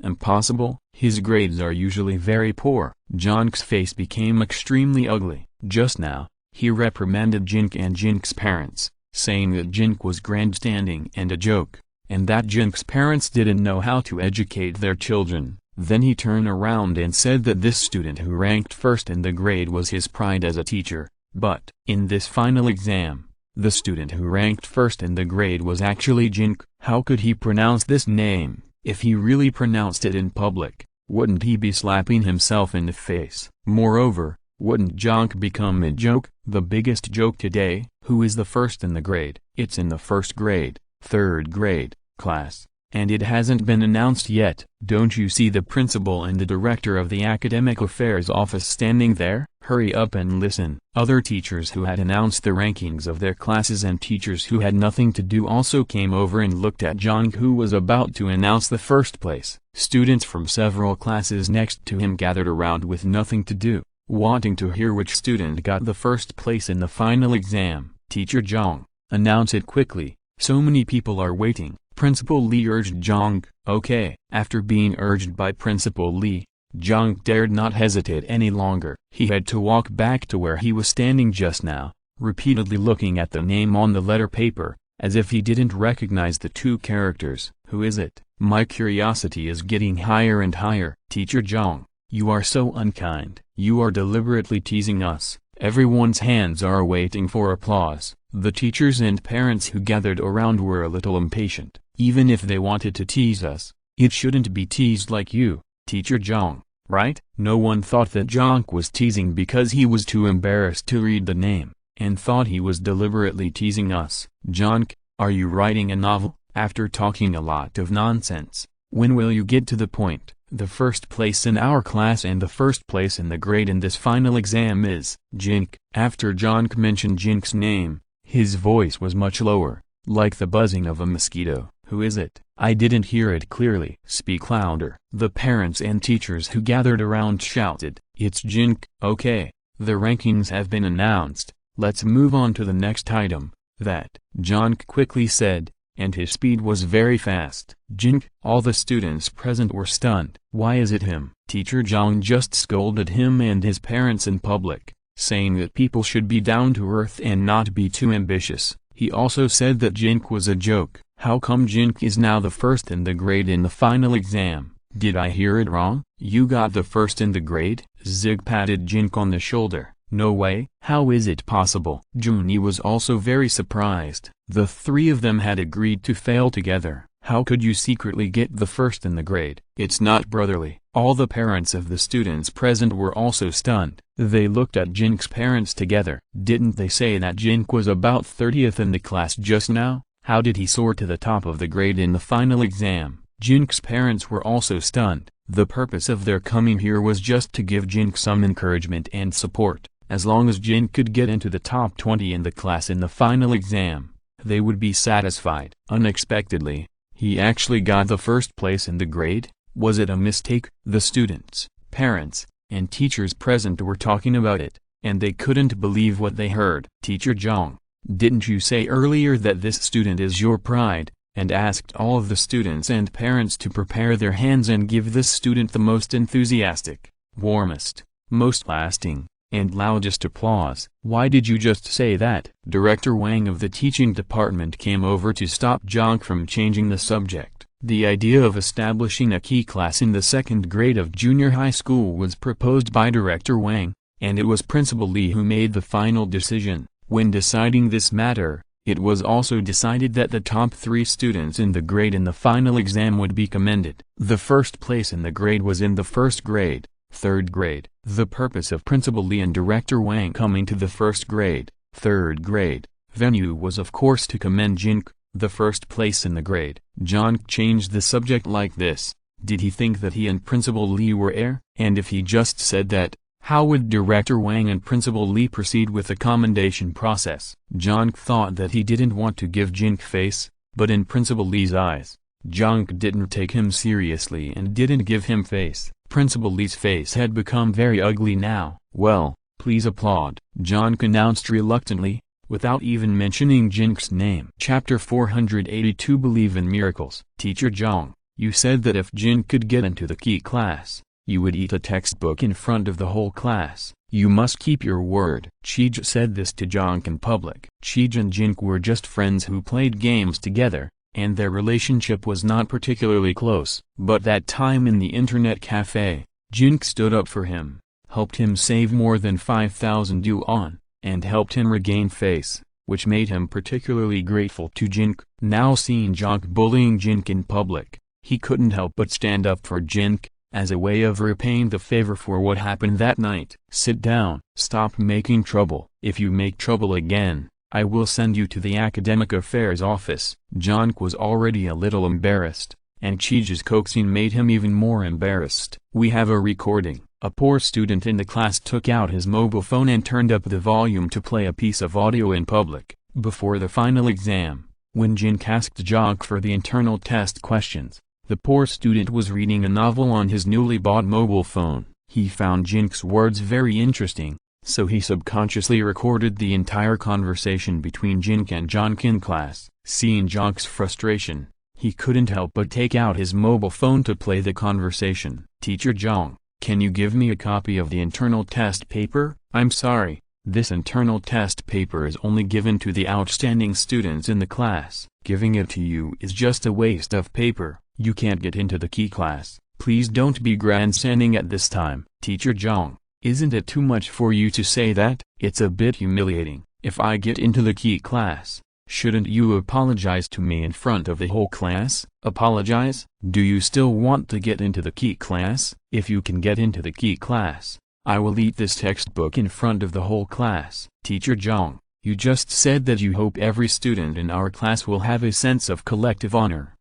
impossible? His grades are usually very poor. Jin's face became extremely ugly. Just now, he reprimanded Jin and Jin's parents, saying that Jin was grandstanding and a joke, and that Jin's parents didn't know how to educate their children. Then he turned around and said that this student who ranked first in the grade was his pride as a teacher, but, in this final exam, the student who ranked first in the grade was actually Jin. How could he pronounce this name? If he really pronounced it in public, wouldn't he be slapping himself in the face? Moreover, wouldn't Jin become a joke? The biggest joke today, who is the first in the grade? It's in the first grade, third grade, class, and it hasn't been announced yet. Don't you see the principal and the director of the Academic Affairs Office standing there? Hurry up and listen. Other teachers who had announced the rankings of their classes and teachers who had nothing to do also came over and looked at Jin, who was about to announce the first place. Students from several classes next to him gathered around with nothing to do, wanting to hear which student got the first place in the final exam. Teacher Jin, announce it quickly, so many people are waiting. Principal Li urged Jin. Okay. After being urged by Principal Li, Jin dared not hesitate any longer. He had to walk back to where he was standing just now, repeatedly looking at the name on the letter paper, as if he didn't recognize the two characters. Who is it? My curiosity is getting higher and higher. Teacher Jin, you are so unkind. You are deliberately teasing us. Everyone's hands are waiting for applause. The teachers and parents who gathered around were a little impatient. Even if they wanted to tease us, it shouldn't be teased like you, Teacher Jin, right? No one thought that Jin was teasing because he was too embarrassed to read the name, and thought he was deliberately teasing us. Jin, are you writing a novel? After talking a lot of nonsense, when will you get to the point? The first place in our class and the first place in the grade in this final exam is Jin. After Jin mentioned Jin's name, his voice was much lower, like the buzzing of a mosquito. Who is it? I didn't hear it clearly. Speak louder. The parents and teachers who gathered around shouted, it's Jin. Okay, the rankings have been announced, let's move on to the next item. That, Jin quickly said, and his speed was very fast. Jin. All the students present were stunned. Why is it him? Teacher Jin just scolded him and his parents in public, saying that people should be down to earth and not be too ambitious. He also said that Jin was a joke. How come Jin is now the first in the grade in the final exam? Did I hear it wrong? You got the first in the grade? Zig patted Jin on the shoulder. No way. How is it possible? Jun was also very surprised. The three of them had agreed to fail together. How could you secretly get the first in the grade? It's not brotherly. All the parents of the students present were also stunned. They looked at Jin's parents together. Didn't they say that Jin was about 30th in the class just now? How did he soar to the top of the grade in the final exam? Jin's parents were also stunned. The purpose of their coming here was just to give Jin some encouragement and support. As long as Jin could get into the top 20 in the class in the final exam, they would be satisfied. Unexpectedly, he actually got the first place in the grade. Was it a mistake? The students, parents, and teachers present were talking about it, and they couldn't believe what they heard. Teacher Jin, didn't you say earlier that this student is your pride, and asked all of the students and parents to prepare their hands and give this student the most enthusiastic, warmest, most lasting, and loudest applause? Why did you just say that? Director Wang of the teaching department came over to stop Jin from changing the subject. The idea of establishing a key class in the second grade of junior high school was proposed by Director Wang, and it was Principal Li who made the final decision. When deciding this matter, It was also decided that the top 3 students in the grade in the final exam would be commended. The first place in the grade was in the first grade, 3rd grade. The purpose of Principal Lee and Director Wang coming to the first grade, 3rd grade, venue was of course to commend Jin Ke, the first place in the grade. Jin Ke changed the subject like this: did he think that he and Principal Lee were heir? And if he just said that, how would Director Wang and Principal Lee proceed with the commendation process? Jin Ke thought that he didn't want to give Jin Ke face, but in Principal Lee's eyes, Jin Ke didn't take him seriously and didn't give him face. Principal Lee's face had become very ugly now. Well, please applaud, Jin Ke announced reluctantly, without even mentioning Jin Ke's name. Chapter 482 Believe in Miracles. Teacher Zhang, you said that if Jin could get into the key class, you would eat a textbook in front of the whole class. You must keep your word. Chij said this to Jin Ke in public. Chij and Jin Ke were just friends who played games together, and their relationship was not particularly close. But that time in the internet cafe, Jin Ke stood up for him, helped him save more than 5,000 yuan, and helped him regain face, which made him particularly grateful to Jin Ke. Now seeing Jin Ke bullying Jin Ke in public, he couldn't help but stand up for Jin Ke, as a way of repaying the favor for what happened that night. Sit down. Stop making trouble. If you make trouble again, I will send you to the academic affairs office. Jin Ke was already a little embarrassed, and Chij's coaxing made him even more embarrassed. We have a recording. A poor student in the class took out his mobile phone and turned up the volume to play a piece of audio in public. Before the final exam, when Jin Ke asked Jin Ke for the internal test questions, the poor student was reading a novel on his newly bought mobile phone. He found Jin Ke's words very interesting, so he subconsciously recorded the entire conversation between Jin Ke and Jin Ke in class. Seeing Jin Ke's frustration, he couldn't help but take out his mobile phone to play the conversation. Teacher Zhang, can you give me a copy of the internal test paper? I'm sorry, this internal test paper is only given to the outstanding students in the class. Giving it to you is just a waste of paper. You can't get into the key class. Please don't be grandstanding at this time. Teacher Zhang, isn't it too much for you to say that? It's a bit humiliating. If I get into the key class, shouldn't you apologize to me in front of the whole class? Apologize? Do you still want to get into the key class? If you can get into the key class, I will eat this textbook in front of the whole class. Teacher Zhang, you just said that you hope every student in our class will have a sense of collective honor.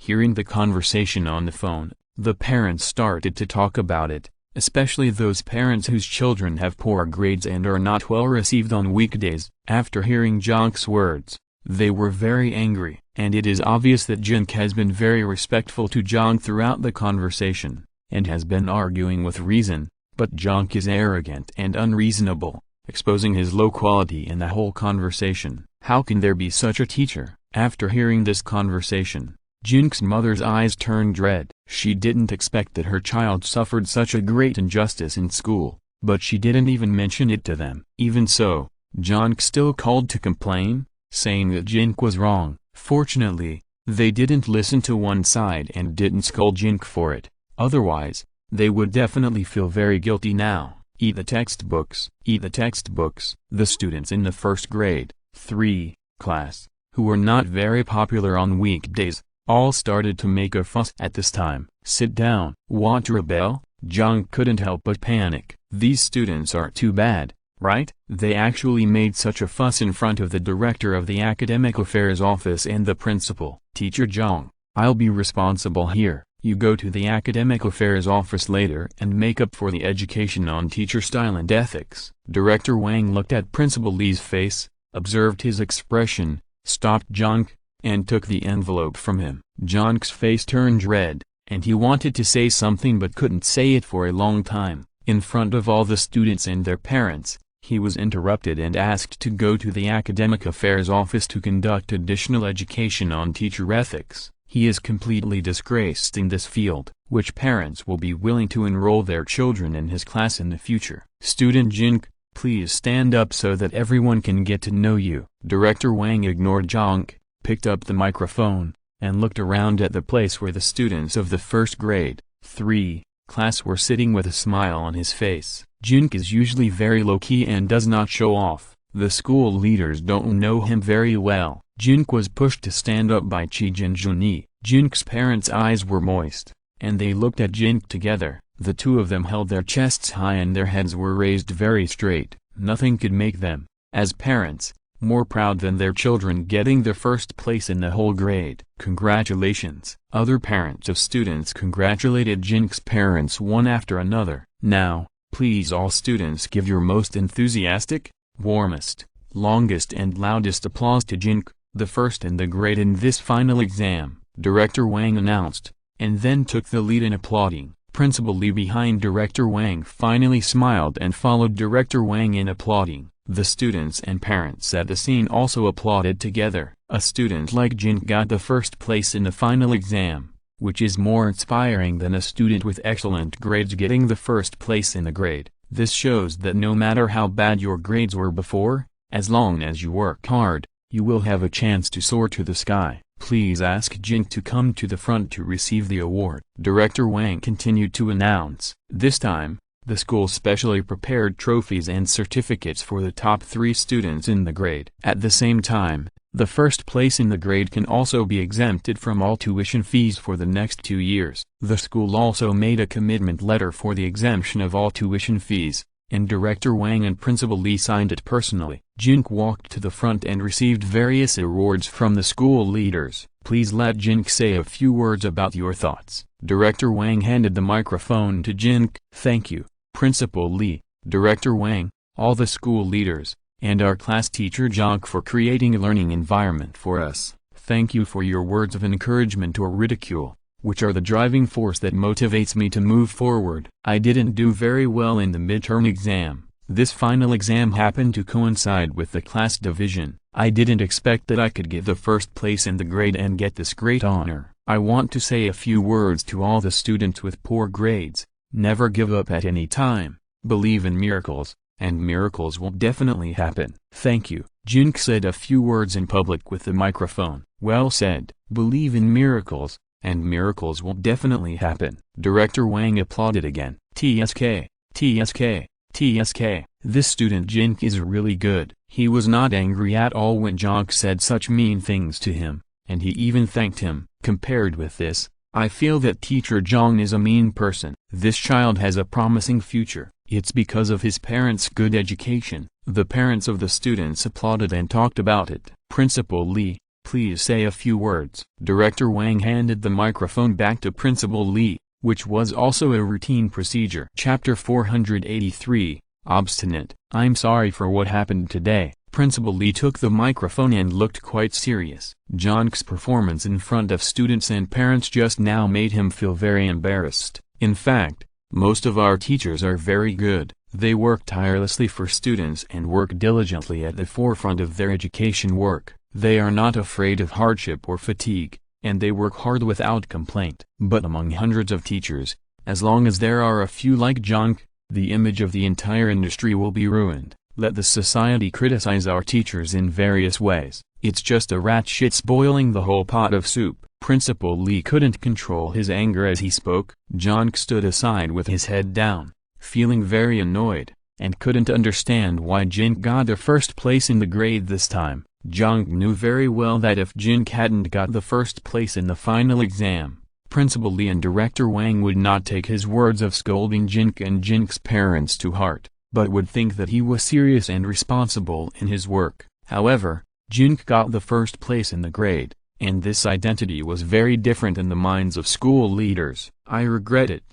Hearing the conversation on the phone, the parents started to talk about it, especially those parents whose children have poor grades and are not well received on weekdays. After hearing Jin Ke's words, they were very angry, and it is obvious that Jin Ke has been very respectful to Jin Ke throughout the conversation, and has been arguing with reason, but Jin Ke is arrogant and unreasonable, exposing his low quality in the whole conversation. How can there be such a teacher? After hearing this conversation, Jin Ke's mother's eyes turned red. She didn't expect that her child suffered such a great injustice in school, but she didn't even mention it to them. Even so, Jin Ke still called to complain, saying that Jin Ke was wrong. Fortunately, they didn't listen to one side and didn't scold Jin Ke for it, otherwise, they would definitely feel very guilty now. Eat the textbooks. Eat the textbooks. The students in the first grade, 3, class, who were not very popular on weekdays, all started to make a fuss at this time. Sit down. Want to rebel? Jin Ke couldn't help but panic. These students are too bad, right? They actually made such a fuss in front of the director of the academic affairs office and the principal. Teacher Zhang, I'll be responsible here. You go to the academic affairs office later and make up for the education on teacher style and ethics. Director Wang looked at Principal Lee's face, observed his expression, stopped Jin Ke, and took the envelope from him. Jin Ke's face turned red, and he wanted to say something but couldn't say it for a long time. In front of all the students and their parents, he was interrupted and asked to go to the academic affairs office to conduct additional education on teacher ethics. He is completely disgraced in this field. Which parents will be willing to enroll their children in his class in the future? Student Jin Ke, please stand up so that everyone can get to know you. Director Wang ignored Jin Ke, picked up the microphone, and looked around at the place where the students of the first grade, 3, class were sitting with a smile on his face. Jin Ke is usually very low-key and does not show off, The school leaders don't know him very well. Jin Ke was pushed to stand up by Jin Ke. Jin Ke's parents' eyes were moist, and they looked at Jin Ke together. The two of them held their chests high and their heads were raised very straight. Nothing could make them, as parents, more proud than their children getting the first place in the whole grade. Congratulations! Other parents of students congratulated Jin Ke's parents one after another. Now, please all students give your most enthusiastic, warmest, longest and loudest applause to Jin Ke, the first in the grade in this final exam, Director Wang announced, and then took the lead in applauding. Principal Lee behind Director Wang finally smiled and followed Director Wang in applauding. The students and parents at the scene also applauded together. A student like Jin Ke got the first place in the final exam, which is more inspiring than a student with excellent grades getting the first place in the grade. This shows that no matter how bad your grades were before, as long as you work hard, you will have a chance to soar to the sky. Please ask Jin Ke to come to the front to receive the award. Director Wang continued to announce. This time, the school specially prepared trophies and certificates for the top 3 students in the grade. At the same time, the first place in the grade can also be exempted from all tuition fees for the next 2 years. The school also made a commitment letter for the exemption of all tuition fees, and Director Wang and Principal Lee signed it personally. Jin Ke walked to the front and received various awards from the school leaders. Please let Jin Ke say a few words about your thoughts. Director Wang handed the microphone to Jin Ke. Thank you, Principal Lee, Director Wang, all the school leaders, and our class teacher Jin Ke for creating a learning environment for us. Thank you for your words of encouragement or ridicule, which are the driving force that motivates me to move forward. I didn't do very well in the midterm exam. This final exam happened to coincide with the class division. I didn't expect that I could get the first place in the grade and get this great honor. I want to say a few words to all the students with poor grades. Never give up at any time. Believe in miracles, and miracles will definitely happen. Thank you. Jin Ke said a few words in public with the microphone. Well said. Believe in miracles, and miracles will definitely happen. Director Wang applauded again. TSK, TSK, TSK. This student Jin Ke is really good. He was not angry at all when Jin Ke said such mean things to him, and he even thanked him. Compared with this, I feel that teacher Zhang is a mean person. This child has a promising future. It's because of his parents' good education. The parents of the students applauded and talked about it. Principal Lee, please say a few words. Director Wang handed the microphone back to Principal Lee, which was also a routine procedure. Chapter 483, Obstinate. I'm sorry for what happened today. Principal Lee took the microphone and looked quite serious. Jin Ke's performance in front of students and parents just now made him feel very embarrassed. In fact, most of our teachers are very good. They work tirelessly for students and work diligently at the forefront of their education work. They are not afraid of hardship or fatigue, and they work hard without complaint. But among hundreds of teachers, as long as there are a few like Jin Ke, the image of the entire industry will be ruined. Let the society criticize our teachers in various ways. It's just a rat shit spoiling the whole pot of soup. Principal Lee couldn't control his anger as he spoke. Jin Ke stood aside with his head down, feeling very annoyed, and couldn't understand why Jin Ke got the first place in the grade this time. Jin Ke knew very well that if Jin Ke hadn't got the first place in the final exam, Principal Lee and Director Wang would not take his words of scolding Jin Ke and Jin Ke's parents to heart, but would think that he was serious and responsible in his work. However, Jin Ke got the first place in the grade, and this identity was very different in the minds of school leaders. I regret it.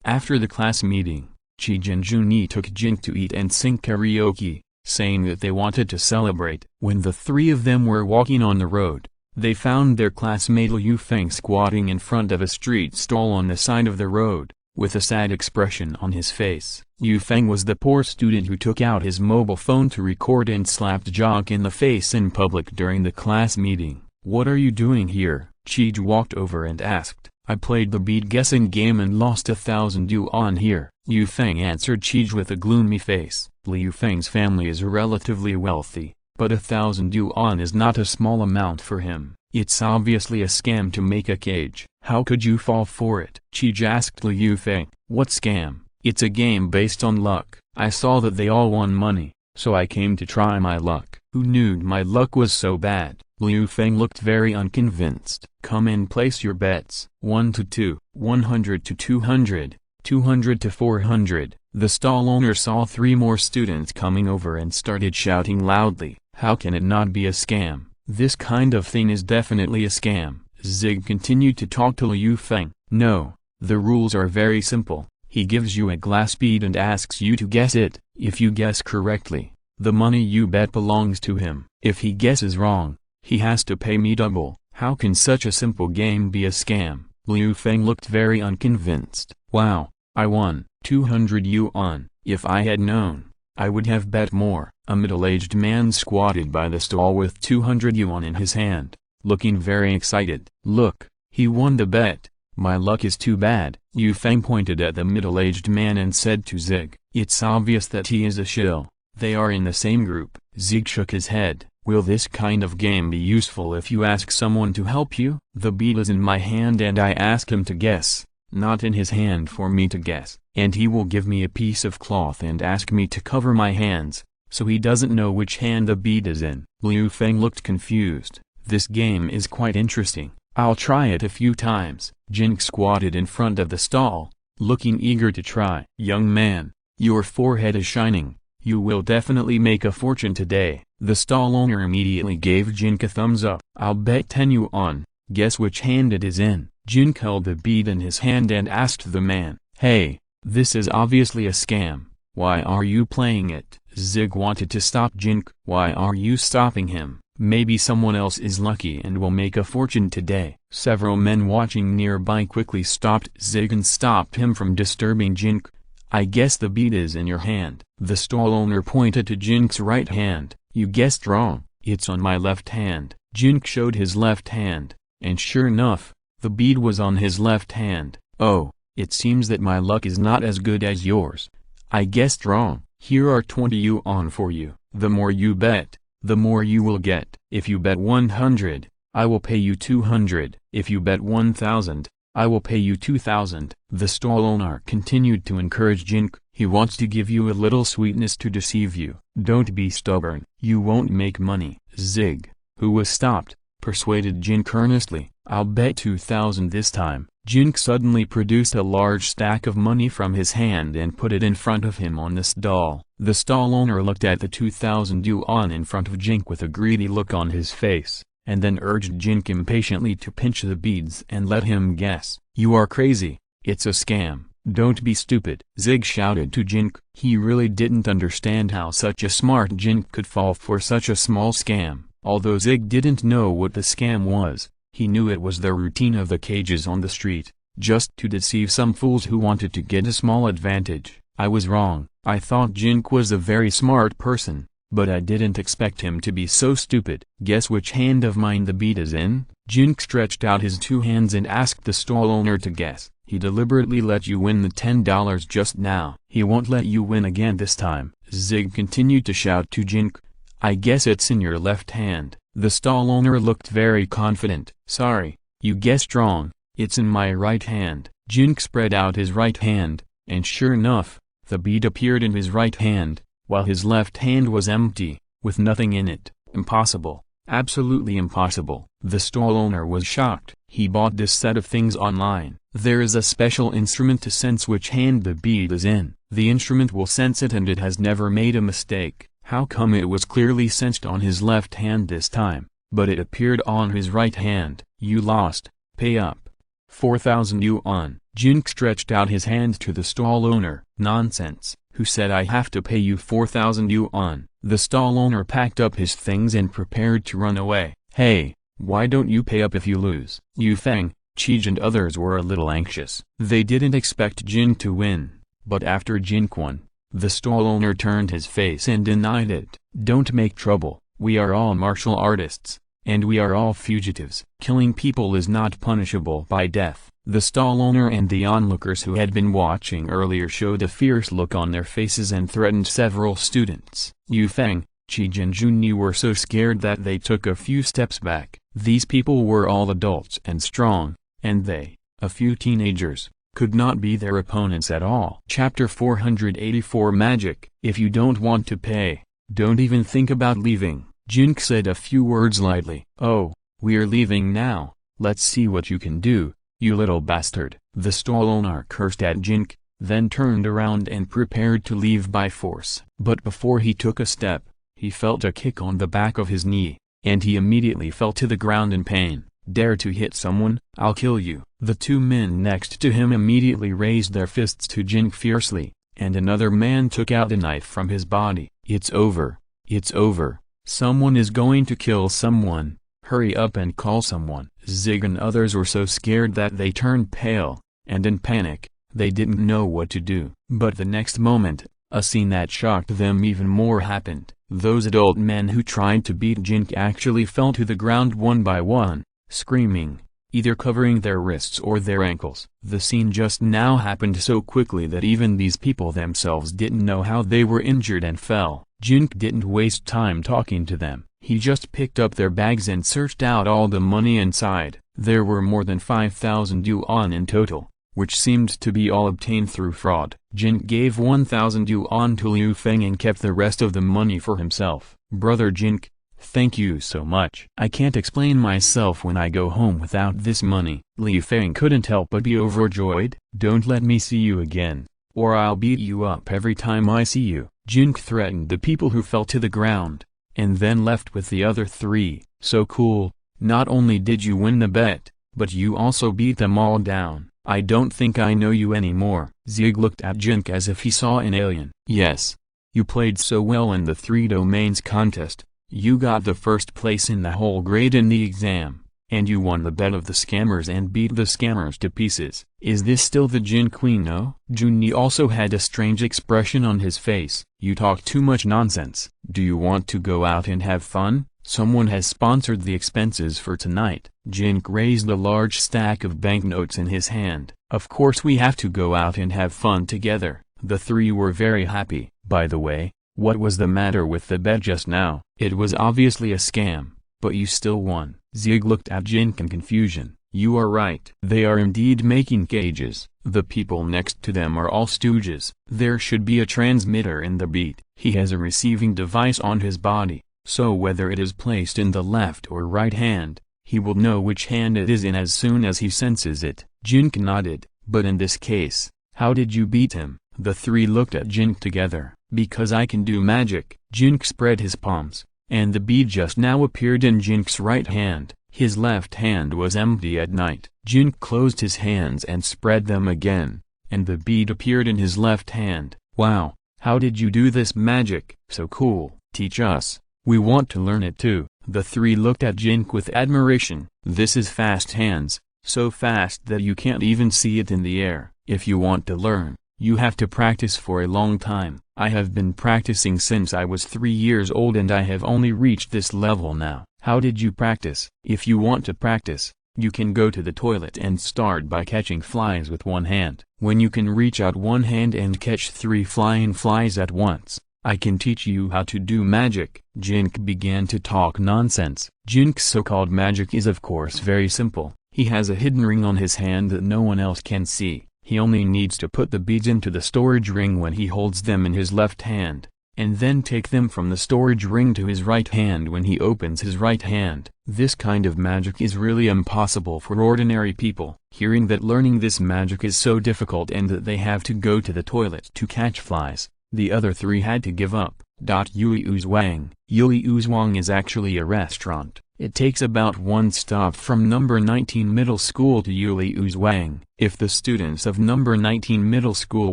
After the class meeting, Jin and Juni took Jin Ke to eat and sing karaoke, saying that they wanted to celebrate. When the three of them were walking on the road, they found their classmate Liu Feng squatting in front of a street stall on the side of the road, with a sad expression on his face. Liu Feng was the poor student who took out his mobile phone to record and slapped Jin Ke in the face in public during the class meeting. What are you doing here? Ji walked over and asked. I played the beat guessing game and lost 1,000 yuan here. Liu Feng answered Ji with a gloomy face. Liu Feng's family is relatively wealthy, but 1,000 yuan is not a small amount for him. It's obviously a scam to make a cage. How could you fall for it? Ji asked Liu Feng. What scam? It's a game based on luck. I saw that they all won money, so I came to try my luck. Who knew my luck was so bad? Liu Feng looked very unconvinced. Come and place your bets. 1 to 2, 100 to 200, 200 to 400. The stall owner saw 3 more students coming over and started shouting loudly, "How can it not be a scam? This kind of thing is definitely a scam." Zig continued to talk to Liu Feng. "No, the rules are very simple. He gives you a glass bead and asks you to guess it. If you guess correctly, the money you bet belongs to him. If he guesses wrong, he has to pay me double." How can such a simple game be a scam? Liu Feng looked very unconvinced. "Wow, I won 200 yuan. If I had known, I would have bet more." A middle-aged man squatted by the stall with 200 yuan in his hand, looking very excited. "Look, he won the bet. My luck is too bad." Liu Feng pointed at the middle-aged man and said to Zig, "It's obvious that he is a shill. They are in the same group." Zig shook his head. "Will this kind of game be useful if you ask someone to help you? The bead is in my hand and I ask him to guess, not in his hand for me to guess. And he will give me a piece of cloth and ask me to cover my hands, so he doesn't know which hand the bead is in." Liu Feng looked confused. "This game is quite interesting. I'll try it a few times." Jin Ke squatted in front of the stall, looking eager to try. "Young man, your forehead is shining. You will definitely make a fortune today." The stall owner immediately gave Jin Ke a thumbs up. "I'll bet 10 yuan. Guess which hand it is in." Jin Ke held the bead in his hand and asked the man, "Hey, this is obviously a scam. Why are you playing it?" Zig wanted to stop Jin Ke. "Why are you stopping him? Maybe someone else is lucky and will make a fortune today." Several men watching nearby quickly stopped Zig and stopped him from disturbing Jin Ke. "I guess the bead is in your hand." The stall owner pointed to Jin Ke's right hand. "You guessed wrong. It's on my left hand." Jin Ke showed his left hand, and sure enough, the bead was on his left hand. "Oh, it seems that my luck is not as good as yours. I guessed wrong. Here are 20 yuan for you. The more you bet, the more you will get. If you bet 100, I will pay you 200. If you bet 1,000, I will pay you 2,000. The stall owner continued to encourage Jin Ke. "He wants to give you a little sweetness to deceive you. Don't be stubborn. You won't make money." Zig, who was stopped, persuaded Jin Ke earnestly. "I'll bet 2,000 this time." Jin Ke suddenly produced a large stack of money from his hand and put it in front of him on the stall. The stall owner looked at the 2,000 yuan in front of Jin Ke with a greedy look on his face, and then urged Jin Ke impatiently to pinch the beads and let him guess. "You are crazy. It's a scam. Don't be stupid." Zig shouted to Jin Ke. He really didn't understand how such a smart Jin Ke could fall for such a small scam. Although Zig didn't know what the scam was, he knew it was the routine of the cages on the street, just to deceive some fools who wanted to get a small advantage. "I was wrong. I thought Jin Ke was a very smart person, but I didn't expect him to be so stupid." "Guess which hand of mine the bead is in?" Jin Ke stretched out his 2 hands and asked the stall owner to guess. "He deliberately let you win the $10 just now. He won't let you win again this time." Zig continued to shout to Jin Ke, "I guess it's in your left hand." The stall owner looked very confident. "Sorry, you guessed wrong. It's in my right hand." Jin Ke spread out his right hand, and sure enough, the bead appeared in his right hand, while his left hand was empty, with nothing in it. "Impossible. Absolutely impossible." The stall owner was shocked. He bought this set of things online. There is a special instrument to sense which hand the bead is in. The instrument will sense it and it has never made a mistake. How come it was clearly sensed on his left hand this time, but it appeared on his right hand? "You lost. Pay up. 4,000 yuan. Jin Ke stretched out his hand to the stall owner. "Nonsense. Who said I have to pay you 4,000 yuan? The stall owner packed up his things and prepared to run away. "Hey, why don't you pay up if you lose?" Liu Feng, Qi and others were a little anxious. They didn't expect Jin to win, but after Jin won, the stall owner turned his face and denied it. "Don't make trouble. We are all martial artists, and we are all fugitives. Killing people is not punishable by death." The stall owner and the onlookers who had been watching earlier showed a fierce look on their faces and threatened several students. Liu Feng, Qi and Junyi were so scared that they took a few steps back. These people were all adults and strong, and they, a few teenagers, could not be their opponents at all. Chapter 484 Magic. If you don't want to pay, Don't even think about leaving. Jin Ke said a few words lightly. Oh, we're leaving now. Let's see what you can do, you little bastard. The stall owner cursed at Jin Ke, then turned around and prepared to leave by force. But before he took a step, he felt a kick on the back of his knee, and he immediately fell to the ground in pain. Dare to hit someone, I'll kill you. The two men next to him immediately raised their fists to Jin Ke fiercely, and another man took out a knife from his body. It's over. It's over. Someone is going to kill someone. Hurry up and call someone. Zig and others were so scared that they turned pale, and in panic, they didn't know what to do. But the next moment, a scene that shocked them even more happened. Those adult men who tried to beat Jin Ke actually fell to the ground one by one, screaming, either covering their wrists or their ankles. The scene just now happened so quickly that even these people themselves didn't know how they were injured and fell. Jin Ke didn't waste time talking to them. He just picked up their bags and searched out all the money inside. There were more than 5,000 yuan in total, which seemed to be all obtained through fraud. Jin Ke gave 1,000 yuan to Liu Feng and kept the rest of the money for himself. Brother Jin Ke, thank you so much. I can't explain myself when I go home without this money. Liu Feng couldn't help but be overjoyed. Don't let me see you again, or I'll beat you up every time I see you. Jin Ke threatened the people who fell to the ground, and then left with the other three. So cool, not only did you win the bet, but you also beat them all down. I don't think I know you anymore. Zig looked at Jin Ke as if he saw an alien. Yes. You played so well in the 3 domains contest. You got the first place in the whole grade in the exam, and you won the bet of the scammers and beat the scammers to pieces. Is this still the Jin Ke we know? Junyi also had a strange expression on his face. You talk too much nonsense. Do you want to go out and have fun? Someone has sponsored the expenses for tonight. Jin Ke raised a large stack of banknotes in his hand. Of course we have to go out and have fun together. The three were very happy. By the way, what was the matter with the bet just now? It was obviously a scam, but you still won. Zig looked at Jin Ke in confusion. You are right. They are indeed making cages. The people next to them are all stooges. There should be a transmitter in the beat. He has a receiving device on his body, so whether it is placed in the left or right hand, he will know which hand it is in as soon as he senses it. Jin Ke nodded. But in this case, how did you beat him? The three looked at Jin Ke together. Because I can do magic. Jin Ke spread his palms, and the bead just now appeared in Jin Ke's right hand. His left hand was empty at night. Jin Ke closed his hands and spread them again, and the bead appeared in his left hand. Wow, how did you do this magic? So cool. Teach us. We want to learn it too. The three looked at Jin Ke with admiration. This is fast hands, so fast that you can't even see it in the air. If you want to learn, you have to practice for a long time. I have been practicing since I was 3 years old and I have only reached this level now. How did you practice? If you want to practice, you can go to the toilet and start by catching flies with one hand. When you can reach out one hand and catch 3 flying flies at once, I can teach you how to do magic. Jin Ke began to talk nonsense. Jin Ke's so-called magic is of course very simple. He has a hidden ring on his hand that no one else can see. He only needs to put the beads into the storage ring when he holds them in his left hand, and then take them from the storage ring to his right hand when he opens his right hand. This kind of magic is really impossible for ordinary people. Hearing that learning this magic is so difficult and that they have to go to the toilet to catch flies, the other three had to give up. Yuliu's Wang. Yuliu's Wang is actually a restaurant. It takes about 1 stop from number 19 middle school to Yuliu's Wang. If the students of number 19 middle school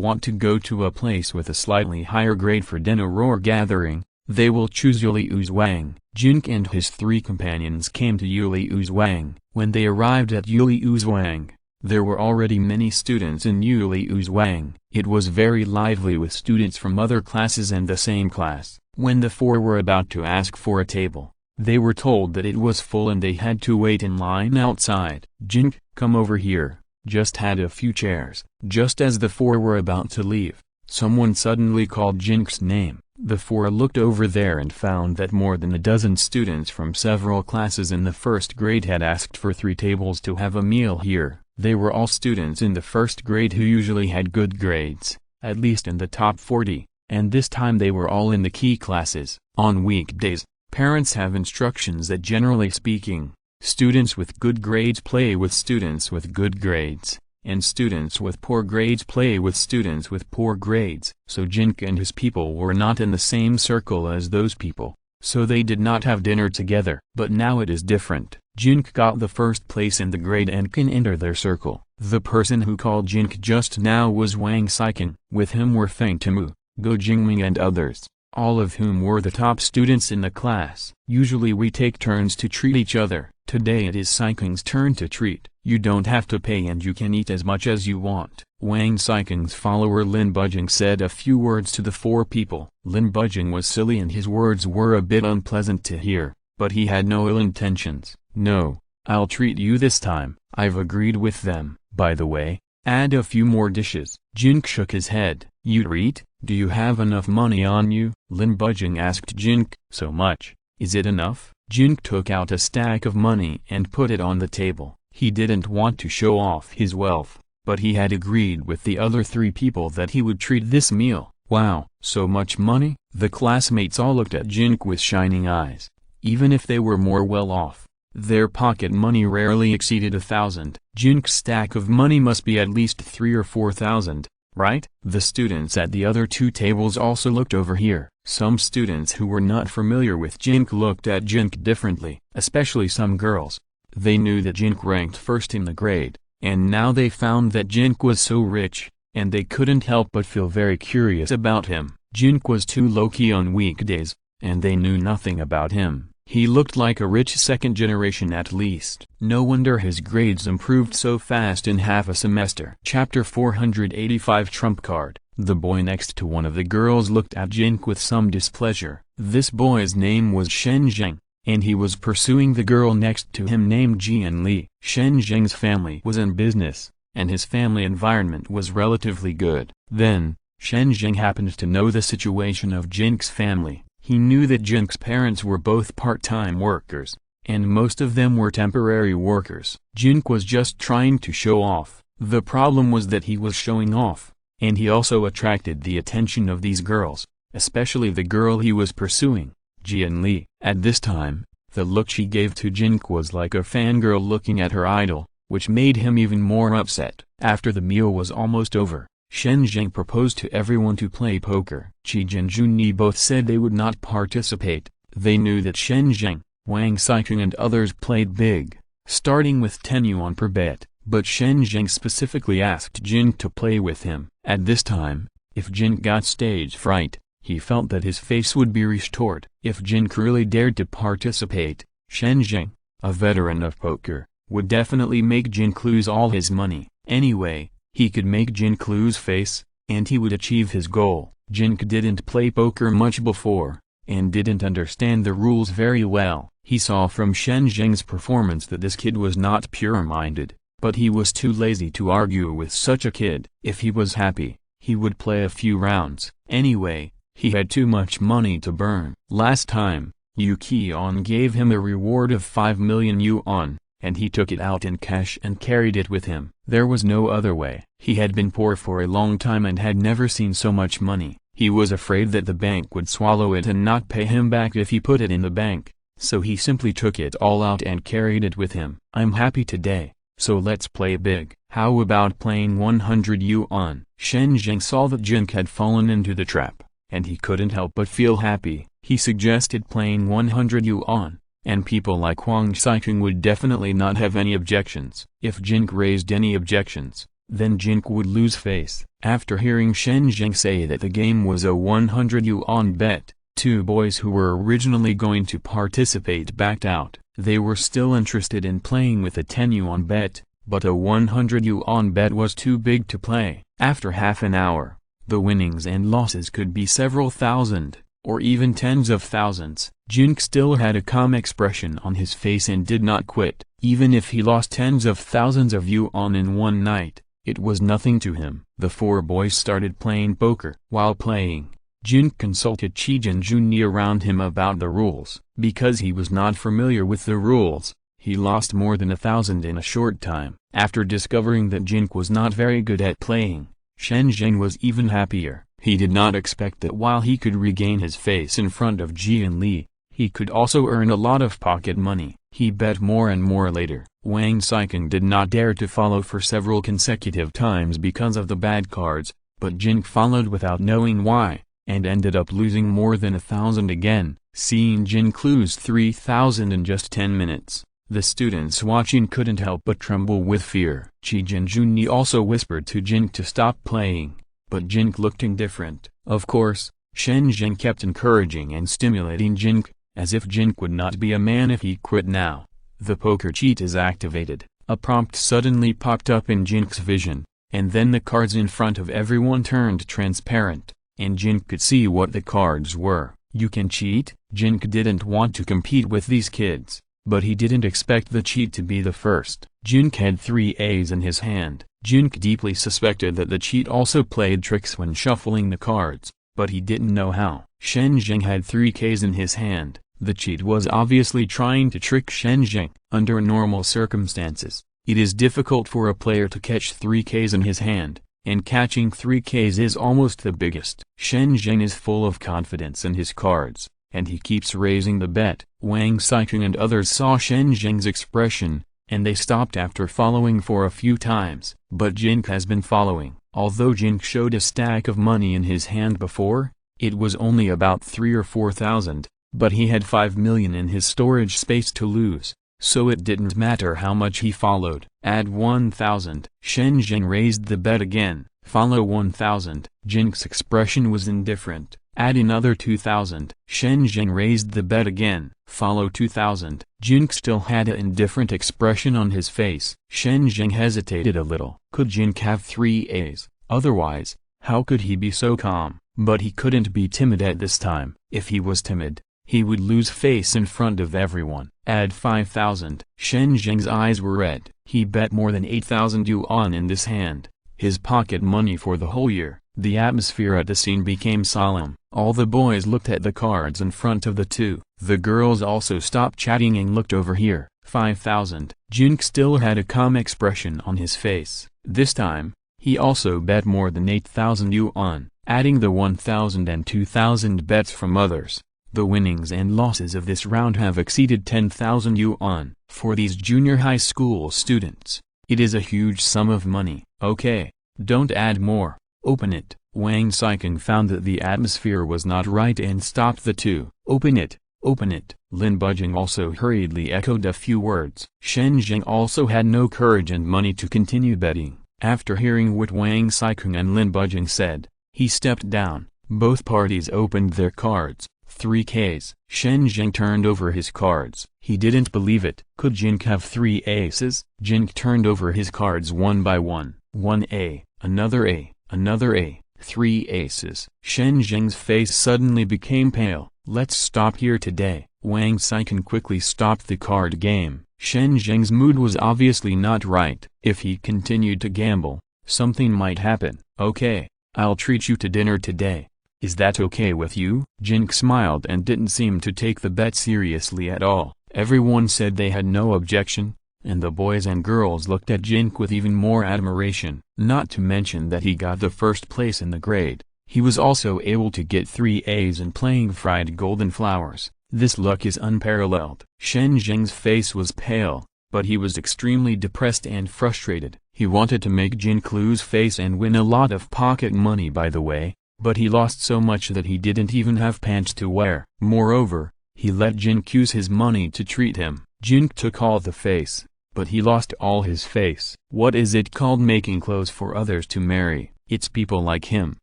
want to go to a place with a slightly higher grade for dinner or gathering, they will choose Yuliu's Wang. Jin Ke and his 3 companions came to Yuliu's Wang. When they arrived at Yuliu's Wang, there were already many students in Yuliu's Wang. It was very lively with students from other classes and the same class. When the 4 were about to ask for a table, they were told that it was full and they had to wait in line outside. Jin Ke, come over here, just had a few chairs. Just as the 4 were about to leave, someone suddenly called Jin Ke's name. The 4 looked over there and found that more than a dozen students from several classes in the first grade had asked for 3 tables to have a meal here. They were all students in the first grade who usually had good grades, at least in the top 40. and this time they were all in the key classes. On weekdays, parents have instructions that generally speaking, students with good grades play with students with good grades, and students with poor grades play with students with poor grades. So Jin Ke and his people were not in the same circle as those people, so they did not have dinner together. But now it is different. Jin Ke got the first place in the grade and can enter their circle. The person who called Jin Ke just now was Wang Xiking. With him were Feng Temu, Go Jingming and others, all of whom were the top students in the class. Usually we take turns to treat each other. Today it is Xiking's turn to treat. You don't have to pay and you can eat as much as you want. Wang Xiking's follower Lin Bujing said a few words to the four people. Lin Bujing was silly and his words were a bit unpleasant to hear, but he had no ill intentions. No, I'll treat you this time. I've agreed with them. By the way, add a few more dishes. Jin Ke shook his head. You'd eat? Do you have enough money on you? Lin Bujing asked Jin Ke. So much. Is it enough? Jin Ke took out a stack of money and put it on the table. He didn't want to show off his wealth, but he had agreed with the other three people that he would treat this meal. Wow, so much money? The classmates all looked at Jin Ke with shining eyes. Even if they were more well off, their pocket money rarely exceeded 1,000. Jin Ke's stack of money must be at least 3,000 or 4,000, right? The students at the other two tables also looked over here. Some students who were not familiar with Jin Ke looked at Jin Ke differently, especially some girls. They knew that Jin Ke ranked first in the grade, and now they found that Jin Ke was so rich, and they couldn't help but feel very curious about him. Jin Ke was too low-key on weekdays, and they knew nothing about him. He looked like a rich second generation at least. No wonder his grades improved so fast in half a semester. Chapter 485 Trump Card. The boy next to one of the girls looked at Jin Ke with some displeasure. This boy's name was Shen Zheng, and he was pursuing the girl next to him named Jian Li. Shen Zheng's family was in business, and his family environment was relatively good. Then, Shen Zheng happened to know the situation of Jin Ke's family. He knew that Jin Ke's parents were both part-time workers, and most of them were temporary workers. Jin Ke was just trying to show off. The problem was that he was showing off, and he also attracted the attention of these girls, especially the girl he was pursuing, Jian Li. At this time, the look she gave to Jin Ke was like a fangirl looking at her idol, which made him even more upset. After the meal was almost over, Shen Zheng proposed to everyone to play poker. Qi and Junyi both said they would not participate. They knew that Shen Zheng, Wang Xiking and others played big, starting with 10 yuan per bet, but Shen Zheng specifically asked Jin Ke to play with him. At this time, if Jin Ke got stage fright, he felt that his face would be restored. If Jin Ke really dared to participate, Shen Zheng, a veteran of poker, would definitely make Jin Ke lose all his money. Anyway, he could make Jin Ke lose face, and he would achieve his goal. Jin Ke didn't play poker much before, and didn't understand the rules very well. He saw from Shen Zheng's performance that this kid was not pure-minded, but he was too lazy to argue with such a kid. If he was happy, he would play a few rounds. Anyway, he had too much money to burn. Last time, Yu Qian gave him a reward of 5 million yuan, and he took it out in cash and carried it with him. There was no other way. He had been poor for a long time and had never seen so much money. He was afraid that the bank would swallow it and not pay him back if he put it in the bank, so he simply took it all out and carried it with him. I'm happy today, so let's play big. How about playing 100 yuan? Shen Zheng saw that Jin Ke had fallen into the trap, and he couldn't help but feel happy. He suggested playing 100 yuan, and people like Wang Xiking would definitely not have any objections. If Jin Ke raised any objections, then Jin Ke would lose face. After hearing Shen Zheng say that the game was a 100 yuan bet, two boys who were originally going to participate backed out. They were still interested in playing with a 10 yuan bet, but a 100 yuan bet was too big to play. After half an hour, the winnings and losses could be several thousand, or even tens of thousands. Jin Ke still had a calm expression on his face and did not quit. Even if he lost tens of thousands of yuan in one night, it was nothing to him. The four boys started playing poker. While playing, Jin Ke consulted Qi and Junyi around him about the rules. Because he was not familiar with the rules, he lost more than 1,000 in a short time. After discovering that Jin Ke was not very good at playing, Shen Zheng was even happier. He did not expect that while he could regain his face in front of Jin Ke, he could also earn a lot of pocket money. He bet more and more later. Wang Saiking did not dare to follow for several consecutive times because of the bad cards, but Jin Ke followed without knowing why, and ended up losing more than 1,000 again. Seeing Jin Ke lose 3,000 in just 10 minutes, the students watching couldn't help but tremble with fear. Qi Jinjunyi also whispered to Jin Ke to stop playing, but Jin Ke looked indifferent. Of course, Shen Zheng kept encouraging and stimulating Jin Ke, as if Jin Ke would not be a man if he quit now. The poker cheat is activated. A prompt suddenly popped up in Jin Ke's vision, and then the cards in front of everyone turned transparent, and Jin Ke could see what the cards were. You can cheat? Jin Ke didn't want to compete with these kids, but he didn't expect the cheat to be the first. Jin Ke had 3 A's in his hand. Jin Ke deeply suspected that the cheat also played tricks when shuffling the cards, but he didn't know how. Shen Zheng had 3 K's in his hand. The cheat was obviously trying to trick Shen Zheng. Under normal circumstances, it is difficult for a player to catch 3 K's in his hand, and catching 3 K's is almost the biggest. Shen Zheng is full of confidence in his cards, and he keeps raising the bet. Wang Saiking and others saw Shen Zheng's expression, and they stopped after following for a few times. But Jin Ke has been following. Although Jin Ke showed a stack of money in his hand before, it was only about 3,000 or 4,000, but he had 5 million in his storage space to lose, so it didn't matter how much he followed. Add 1,000. Shen Zheng raised the bet again. Follow 1,000. Jin Ke's expression was indifferent. Add another 2,000. Shen Zheng raised the bet again. Follow 2,000. Jin Ke still had an indifferent expression on his face. Shen Zheng hesitated a little. Could Jin Ke have 3 A's? Otherwise, how could he be so calm? But he couldn't be timid at this time. If he was timid, he would lose face in front of everyone. Add 5,000. Shen Zheng's eyes were red. He bet more than 8,000 yuan in this hand, his pocket money for the whole year. The atmosphere at the scene became solemn. All the boys looked at the cards in front of the two. The girls also stopped chatting and looked over here. 5,000. Jin Ke still had a calm expression on his face. This time, he also bet more than 8,000 yuan, adding the 1,000 and 2,000 bets from others. The winnings and losses of this round have exceeded 10,000 yuan. For these junior high school students, it is a huge sum of money. Okay, don't add more. Open it. Wang Saiking found that the atmosphere was not right and stopped the two. Open it, open it. Lin Bujing also hurriedly echoed a few words. Shen Zheng also had no courage and money to continue betting. After hearing what Wang Saiking and Lin Bujing said, he stepped down. Both parties opened their cards. 3 K's. Shen Zheng turned over his cards. He didn't believe it. Could Jin Ke have 3 aces? Jin Ke turned over his cards one by one. 1 A, another A, another A, 3 aces. Shen Zheng's face suddenly became pale. Let's stop here today. Wang Saiking quickly stopped the card game. Shen Zheng's mood was obviously not right. If he continued to gamble, something might happen. Okay, I'll treat you to dinner today. Is that okay with you? Jin Ke smiled and didn't seem to take the bet seriously at all. Everyone said they had no objection, and the boys and girls looked at Jin Ke with even more admiration. Not to mention that he got the first place in the grade. He was also able to get 3 A's in playing fried golden flowers. This luck is unparalleled. Shen Zheng's face was pale, but he was extremely depressed and frustrated. He wanted to make Jin Ke lose face and win a lot of pocket money by the way, but he lost so much that he didn't even have pants to wear. Moreover, he let Jin Ke use his money to treat him. Jin Ke took all the face, but he lost all his face. What is it called making clothes for others to marry? It's people like him.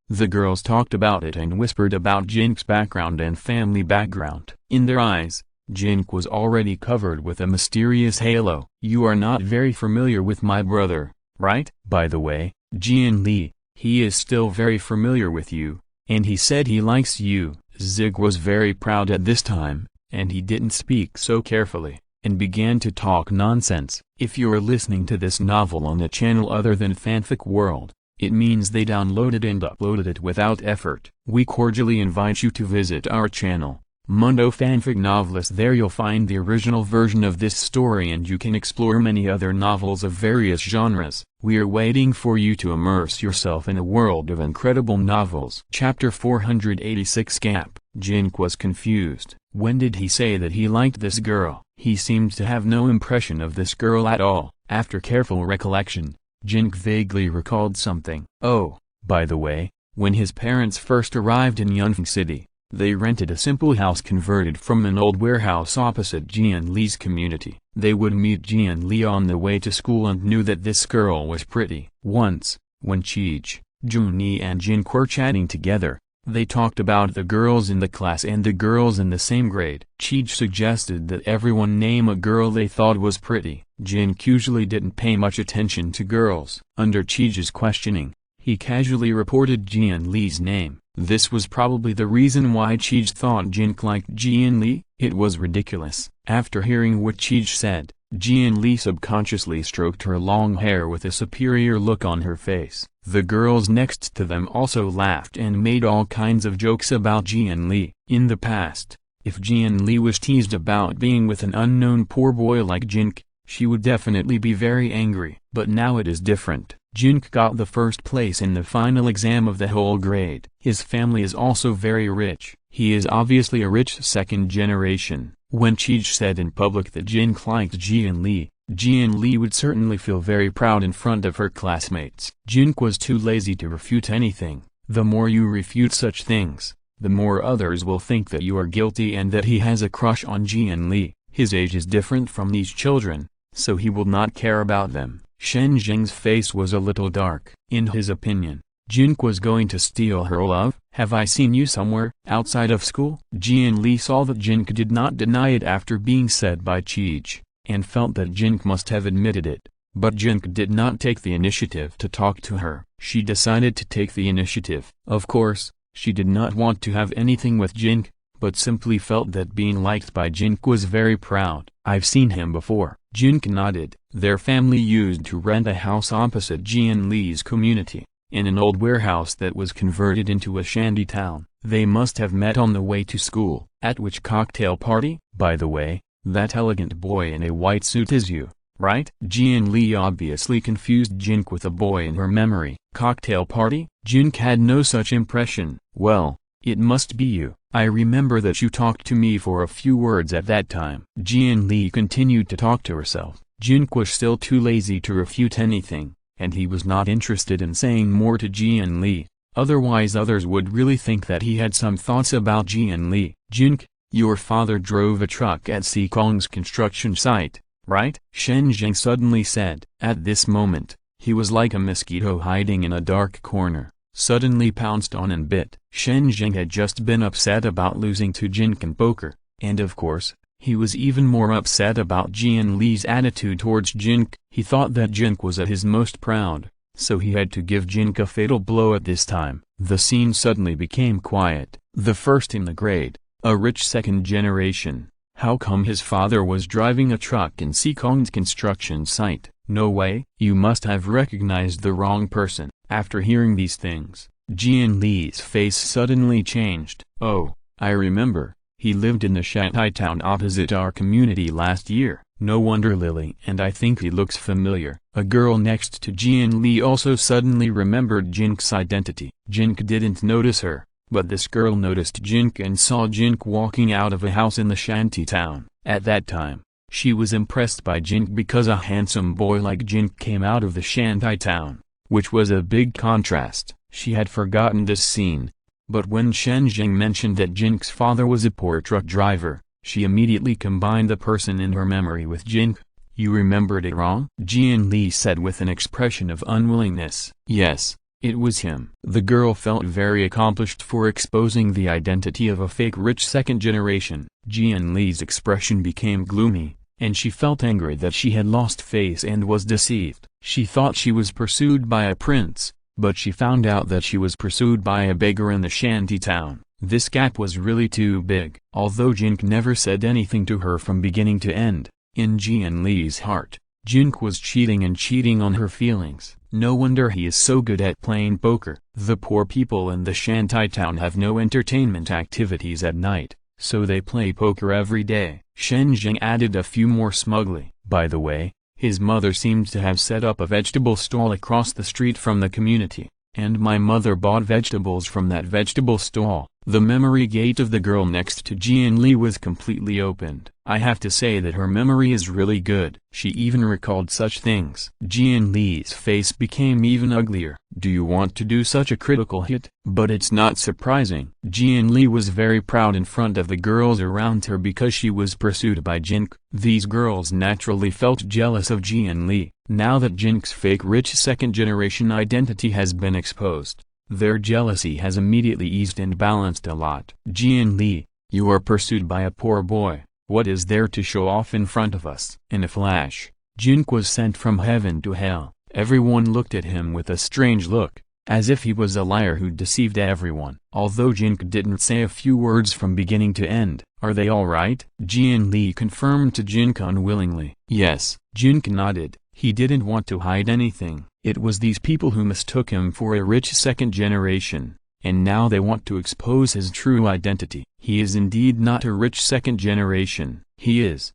The girls talked about it and whispered about Jin Ke's background and family background. In their eyes, Jin Ke was already covered with a mysterious halo. You are not very familiar with my brother, right? By the way, Jin Ke, he is still very familiar with you, and he said he likes you. Zig was very proud at this time, and he didn't speak so carefully, and began to talk nonsense. If you're listening to this novel on a channel other than Fanfic World, it means they downloaded and uploaded it without effort. We cordially invite you to visit our channel. Mundo Fanfic Novelist. There you'll find the original version of this story, and you can explore many other novels of various genres. We are waiting for you to immerse yourself in a world of incredible novels. Chapter 486 Gap. Jin Ke was confused. When did he say that he liked this girl? He seemed to have no impression of this girl at all. After careful recollection, Jin Ke vaguely recalled something. Oh, by the way, when his parents first arrived in Yunfeng City, they rented a simple house converted from an old warehouse opposite Jian Li's community. They would meet Jian Li on the way to school and knew that this girl was pretty. Once, when Cheech, Junyi and Jin Ke were chatting together, they talked about the girls in the class and the girls in the same grade. Cheech suggested that everyone name a girl they thought was pretty. Jin Ke usually didn't pay much attention to girls. Under Cheech's questioning, he casually reported Jian Li's name. This was probably the reason why Cheech thought Jin Ke liked Jian Li. It was ridiculous. After hearing what Cheech said, Jian Li subconsciously stroked her long hair with a superior look on her face. The girls next to them also laughed and made all kinds of jokes about Jian Li. In the past, if Jian Li was teased about being with an unknown poor boy like Jin Ke, she would definitely be very angry. But now it is different. Jin Ke got the first place in the final exam of the whole grade. His family is also very rich. He is obviously a rich second generation. When Cheech said in public that Jin Ke liked Jian Li would certainly feel very proud in front of her classmates. Jin Ke was too lazy to refute anything. The more you refute such things, the more others will think that you are guilty and that he has a crush on Jian Li. His age is different from these children, so he will not care about them. Shen Zheng's face was a little dark. In his opinion, Jin Ke was going to steal her love. Have I seen you somewhere, outside of school? Jian Li saw that Jin Ke did not deny it after being said by Cheech, and felt that Jin Ke must have admitted it. But Jin Ke did not take the initiative to talk to her. She decided to take the initiative. Of course, she did not want to have anything with Jin Ke, but simply felt that being liked by Jin Ke was very proud. I've seen him before. Jin Ke nodded. Their family used to rent a house opposite Jian Li's community, in an old warehouse that was converted into a shanty town. They must have met on the way to school. At which cocktail party? By the way, that elegant boy in a white suit is you, right? Jian Li obviously confused Jin Ke with a boy in her memory. Cocktail party? Jin Ke had no such impression. Well, it must be you. I remember that you talked to me for a few words at that time. Jian Li continued to talk to herself. Jin Ke was still too lazy to refute anything, and he was not interested in saying more to Jian Li. Otherwise others would really think that he had some thoughts about Jian Li. Jin Ke, your father drove a truck at Sikong's construction site, right? Shen Zheng suddenly said. At this moment, he was like a mosquito hiding in a dark corner, suddenly pounced on and bit. Shen Zheng had just been upset about losing to Jin Ke in poker, and of course, he was even more upset about Jian Li's attitude towards Jin Ke. He thought that Jin Ke was at his most proud, so he had to give Jin Ke a fatal blow at this time. The scene suddenly became quiet. The first in the grade, a rich second generation. How come his father was driving a truck in Sikong's construction site? No way. You must have recognized the wrong person. After hearing these things, Jian Li's face suddenly changed. Oh, I remember. He lived in the shanty town opposite our community last year. No wonder Lily and I think he looks familiar. A girl next to Jian Li also suddenly remembered Jin Ke's identity. Jin Ke didn't notice her, but this girl noticed Jin Ke and saw Jin Ke walking out of a house in the shanty town. At that time, she was impressed by Jin Ke because a handsome boy like Jin Ke came out of the shanty town, which was a big contrast. She had forgotten this scene, but when Shen Zheng mentioned that Jin Ke's father was a poor truck driver, she immediately combined the person in her memory with Jin Ke. You remembered it wrong? Jian Li said with an expression of unwillingness. Yes, it was him. The girl felt very accomplished for exposing the identity of a fake rich second generation. Jian Li's expression became gloomy, and she felt angry that she had lost face and was deceived. She thought she was pursued by a prince, but she found out that she was pursued by a beggar in the shanty town. This gap was really too big. Although Jin Ke never said anything to her from beginning to end, in Jian Li's heart, Jin Ke was cheating and cheating on her feelings. No wonder he is so good at playing poker. The poor people in the shanty town have no entertainment activities at night, so they play poker every day. Shenjing added a few more smugly. By the way, his mother seemed to have set up a vegetable stall across the street from the community, and my mother bought vegetables from that vegetable stall. The memory gate of the girl next to Jin Lee was completely opened. I have to say that her memory is really good. She even recalled such things. Jin Lee's face became even uglier. Do you want to do such a critical hit? But it's not surprising. Jin Lee was very proud in front of the girls around her because she was pursued by Jin Ke. These girls naturally felt jealous of Jin Lee. Now that Jin Ke's fake rich second-generation identity has been exposed, their jealousy has immediately eased and balanced a lot. Jin Lee, you are pursued by a poor boy. What is there to show off in front of us? In a flash, Jin Ke was sent from heaven to hell. Everyone looked at him with a strange look, as if he was a liar who deceived everyone. Although Jin Ke didn't say a few words from beginning to end. Are they all right? Jin Lee confirmed to Jin Ke unwillingly. Yes. Jin Ke nodded. He didn't want to hide anything. It was these people who mistook him for a rich second generation, and now they want to expose his true identity. He is indeed not a rich second generation. He is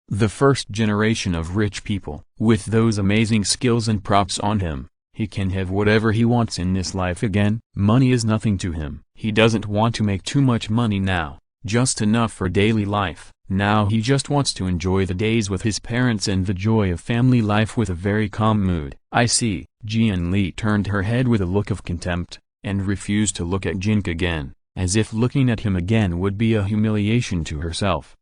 the first generation of rich people. With those amazing skills and props on him, he can have whatever he wants in this life again. Money is nothing to him. He doesn't want to make too much money now, just enough for daily life. Now he just wants to enjoy the days with his parents and the joy of family life with a very calm mood. I see. Jin Lee turned her head with a look of contempt, and refused to look at Jin Ke again, as if looking at him again would be a humiliation to herself.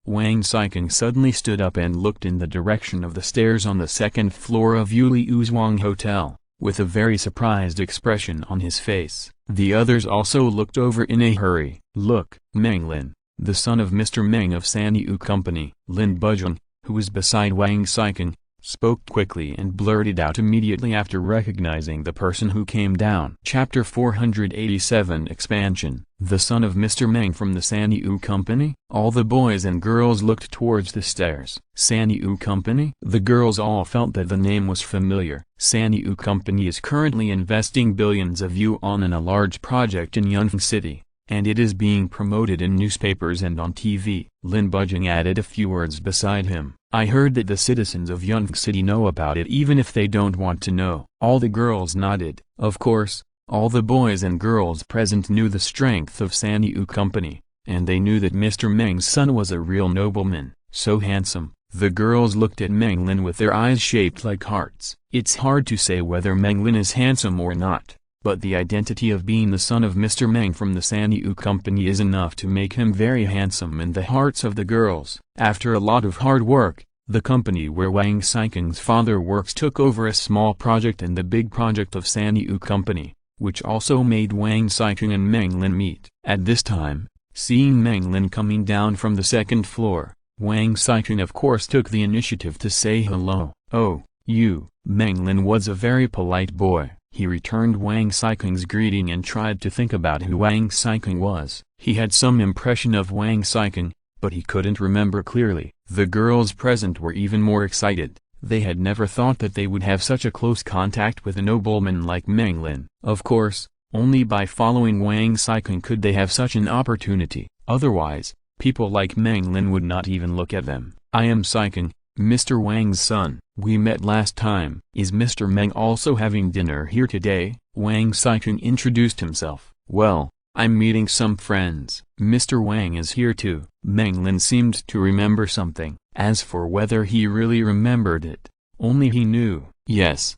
Wang Saiking suddenly stood up and looked in the direction of the stairs on the second floor of Yuli Uzhuang Hotel, with a very surprised expression on his face. The others also looked over in a hurry. Look, Meng Lin, the son of Mr. Meng of Sanyu Company. Lin Buzhong, who was beside Wang Saiking, spoke quickly and blurted out immediately after recognizing the person who came down. Chapter 487 Expansion. The son of Mr. Meng from the Sanyu Company? All the boys and girls looked towards the stairs. Sanyu Company? The girls all felt that the name was familiar. Sanyu Company is currently investing billions of yuan in a large project in Yunfeng City, and it is being promoted in newspapers and on TV. Lin Buzhong added a few words beside him. I heard that the citizens of Yunfeng City know about it even if they don't want to know. All the girls nodded. Of course, all the boys and girls present knew the strength of Sanyu Company, and they knew that Mr. Meng's son was a real nobleman, so handsome. The girls looked at Meng Lin with their eyes shaped like hearts. It's hard to say whether Meng Lin is handsome or not, but the identity of being the son of Mr. Meng from the Sanyu Company is enough to make him very handsome in the hearts of the girls. After a lot of hard work, the company where Wang Saiking's father works took over a small project in the big project of Sanyu Company, which also made Wang Saiking and Meng Lin meet. At this time, seeing Meng Lin coming down from the second floor, Wang Saiking of course took the initiative to say hello. Oh, you. Meng Lin was a very polite boy. He returned Wang Saiking's greeting and tried to think about who Wang Saiking was. He had some impression of Wang Saiking, but he couldn't remember clearly. The girls present were even more excited. They had never thought that they would have such a close contact with a nobleman like Meng Lin. Of course, only by following Wang Saiking could they have such an opportunity. Otherwise, people like Meng Lin would not even look at them. I am Saiking, Mr. Wang's son. We met last time. Is Mr. Meng also having dinner here today? Wang Saiking introduced himself. Well, I'm meeting some friends. Mr. Wang is here too. Meng Lin seemed to remember something. As for whether he really remembered it, only he knew. Yes,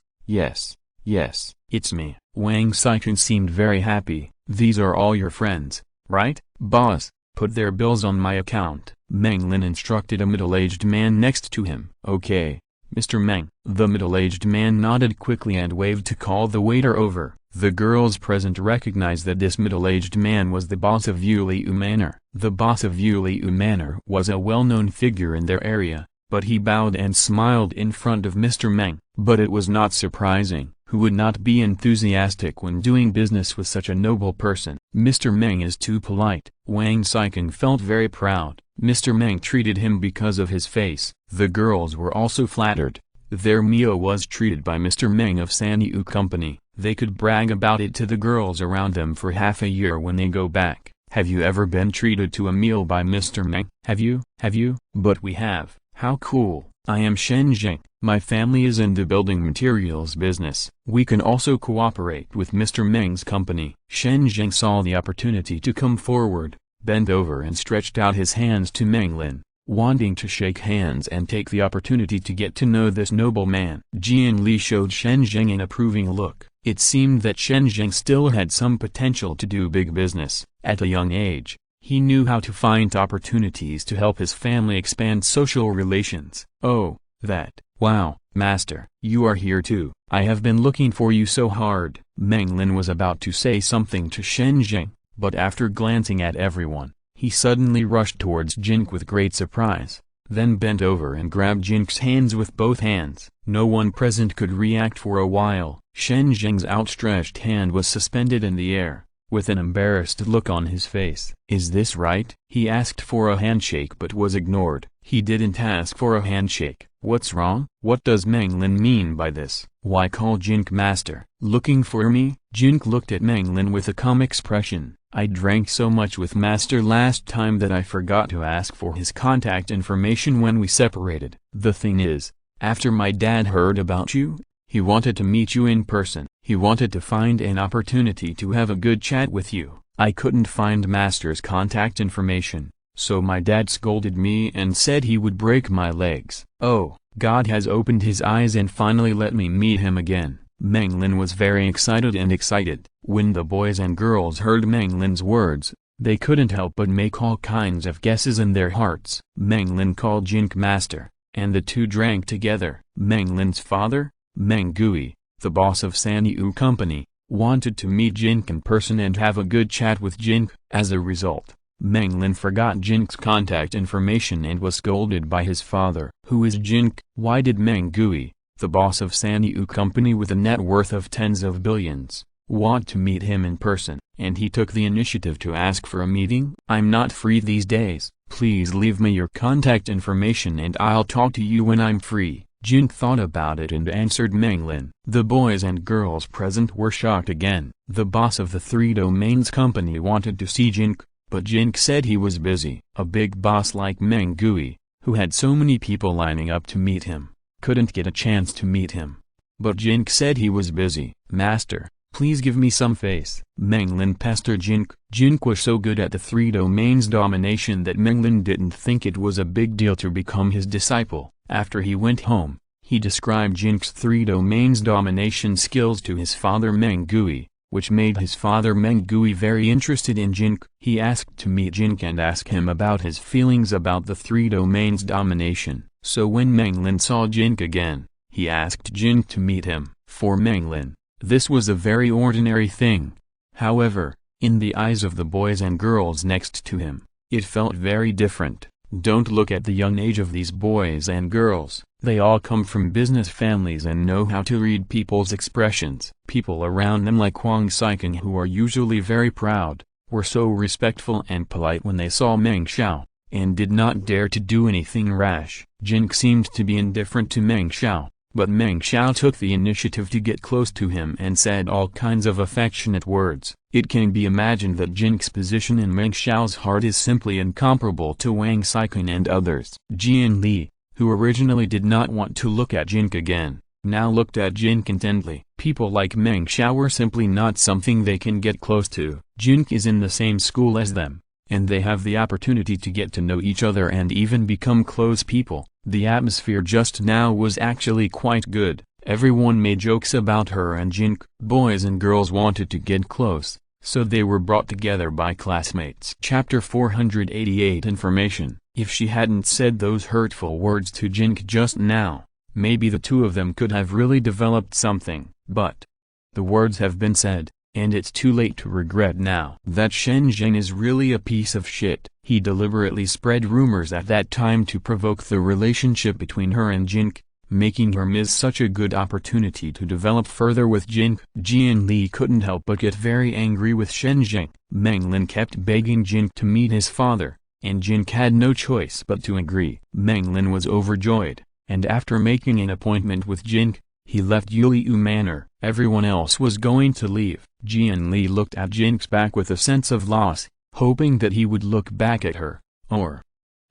it's me. Wang Saiking seemed very happy. These are all your friends, right? Boss, put their bills on my account. Meng Lin instructed a middle-aged man next to him. Okay, Mr. Meng. The middle-aged man nodded quickly and waved to call the waiter over. The girls present recognized that this middle-aged man was the boss of Yuliu Manor. The boss of Yuliu Manor was a well-known figure in their area, but he bowed and smiled in front of Mr. Meng. But it was not surprising. Who would not be enthusiastic when doing business with such a noble person? Mr. Meng is too polite. Wang Saiking felt very proud. Mr. Meng treated him because of his face. The girls were also flattered. Their Mio was treated by Mr. Meng of Sanyu Company. They could brag about it to the girls around them for half a year when they go back. Have you ever been treated to a meal by Mr. Meng? Have you? But we have. How cool. I am Shen Jing. My family is in the building materials business. We can also cooperate with Mr. Meng's company. Shen Jing saw the opportunity to come forward, bent over and stretched out his hands to Meng Lin, wanting to shake hands and take the opportunity to get to know this noble man. Jian Li showed Shen Jing an approving look. It seemed that Shen Jing still had some potential to do big business. At a young age, he knew how to find opportunities to help his family expand social relations. Oh, that. Wow, master, you are here too. I have been looking for you so hard. Meng Lin was about to say something to Shen Jing, but after glancing at everyone, he suddenly rushed towards Jin Ke with great surprise, then bent over and grabbed Jin Ke's hands with both hands. No one present could react for a while. Shen Jing's outstretched hand was suspended in the air, with an embarrassed look on his face. Is this right? He asked for a handshake but was ignored. He didn't ask for a handshake. What's wrong? What does Meng Lin mean by this? Why call Jin Ke master? Looking for me? Jin Ke looked at Meng Lin with a calm expression. I drank so much with master last time that I forgot to ask for his contact information when we separated. The thing is, after my dad heard about you, he wanted to meet you in person. He wanted to find an opportunity to have a good chat with you. I couldn't find master's contact information, so my dad scolded me and said he would break my legs. Oh, God has opened his eyes and finally let me meet him again. Meng Lin was very excited. When the boys and girls heard Meng Lin's words, they couldn't help but make all kinds of guesses in their hearts. Meng Lin called Jin Ke master, and the two drank together. Meng Lin's father, Meng Gui, the boss of SYNOPSIS company, wanted to meet Jin Ke in person and have a good chat with Jin Ke. As a result, Meng Lin forgot Jin Ke's contact information and was scolded by his father. Who is Jin Ke? Why did Meng Gui, the boss of SYNOPSIS company with a net worth of tens of billions, want to meet him in person? And he took the initiative to ask for a meeting? I'm not free these days. Please leave me your contact information and I'll talk to you when I'm free. Jin Ke thought about it and answered Meng Lin. The boys and girls present were shocked again. The boss of the Three Domains company wanted to see Jin Ke, but Jin Ke said he was busy. A big boss like Meng Gui, who had so many people lining up to meet him, couldn't get a chance to meet him. But Jin Ke said he was busy. Master, please give me some face. Meng Lin pestered Jin Ke. Jin Ke was so good at the Three Domains domination that Meng Lin didn't think it was a big deal to become his disciple. After he went home, he described Jin Ke's Three Domains domination skills to his father Meng Gui, which made his father Meng Gui very interested in Jin Ke. He asked to meet Jin Ke and ask him about his feelings about the Three Domains domination. So when Meng Lin saw Jin Ke again, he asked Jin Ke to meet him. For Meng Lin, this was a very ordinary thing. However, in the eyes of the boys and girls next to him, it felt very different. Don't look at the young age of these boys and girls. They all come from business families and know how to read people's expressions. People around them like Huang Xiqing, who are usually very proud, were so respectful and polite when they saw Meng Xiao, and did not dare to do anything rash. Jin Ke seemed to be indifferent to Meng Xiao, but Meng Xiao took the initiative to get close to him and said all kinds of affectionate words. It can be imagined that Jin Ke's position in Meng Xiao's heart is simply incomparable to Wang Xiqing and others. Jian Li, who originally did not want to look at Jin Ke again, now looked at Jin Ke intently. People like Meng Xiao were simply not something they can get close to. Jin Ke is in the same school as them, and they have the opportunity to get to know each other and even become close people. The atmosphere just now was actually quite good. Everyone made jokes about her and Jin Ke. Boys and girls wanted to get close, so they were brought together by classmates. Chapter 488 Information. If she hadn't said those hurtful words to Jin Ke just now, maybe the two of them could have really developed something. But the words have been said, and it's too late to regret now. That Shen Jing is really a piece of shit. He deliberately spread rumors at that time to provoke the relationship between her and Jin Ke, making her miss such a good opportunity to develop further with Jin Ke. Jian Li couldn't help but get very angry with Shen Jing. Meng Lin kept begging Jin Ke to meet his father, and Jin Ke had no choice but to agree. Meng Lin was overjoyed, and after making an appointment with Jin Ke, he left Yuliu Manor. Everyone else was going to leave. Jian Li looked at Jin Ke's back with a sense of loss. hoping that he would look back at her, or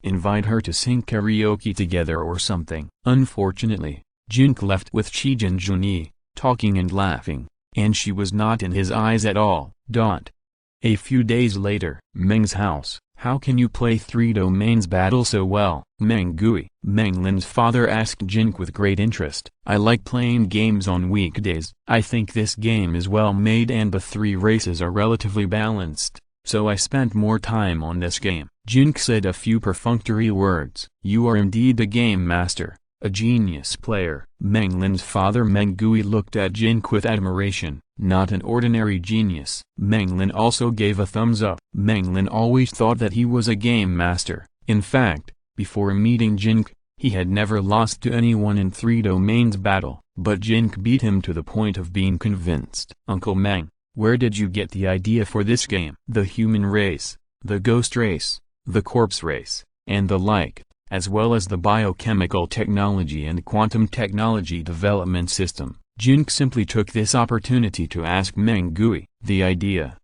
invite her to sing karaoke together or something. Unfortunately, Jin Ke left with Shi talking and laughing, and she was not in his eyes at all. A few days later, Meng's house. How can you play 3 domains battle so well? Meng Lin's father asked Jin Ke with great interest. I like playing games on weekdays. I think this game is well made and the 3 races are relatively balanced, so I spent more time on this game. Jin Ke said a few perfunctory words. You are indeed a game master, a genius player. Meng Lin's father Meng Gui looked at Jin Ke with admiration. Not an ordinary genius. Meng Lin also gave a thumbs up. Meng Lin always thought that he was a game master. In fact, before meeting Jin Ke, he had never lost to anyone in 3 domains battle, but Jin Ke beat him to the point of being convinced. Uncle Meng, where did you get the idea for this game? The human race, the ghost race, the corpse race, and the like, as well as the biochemical technology and quantum technology development system. Jin Ke simply took this opportunity to ask Meng Gui. The idea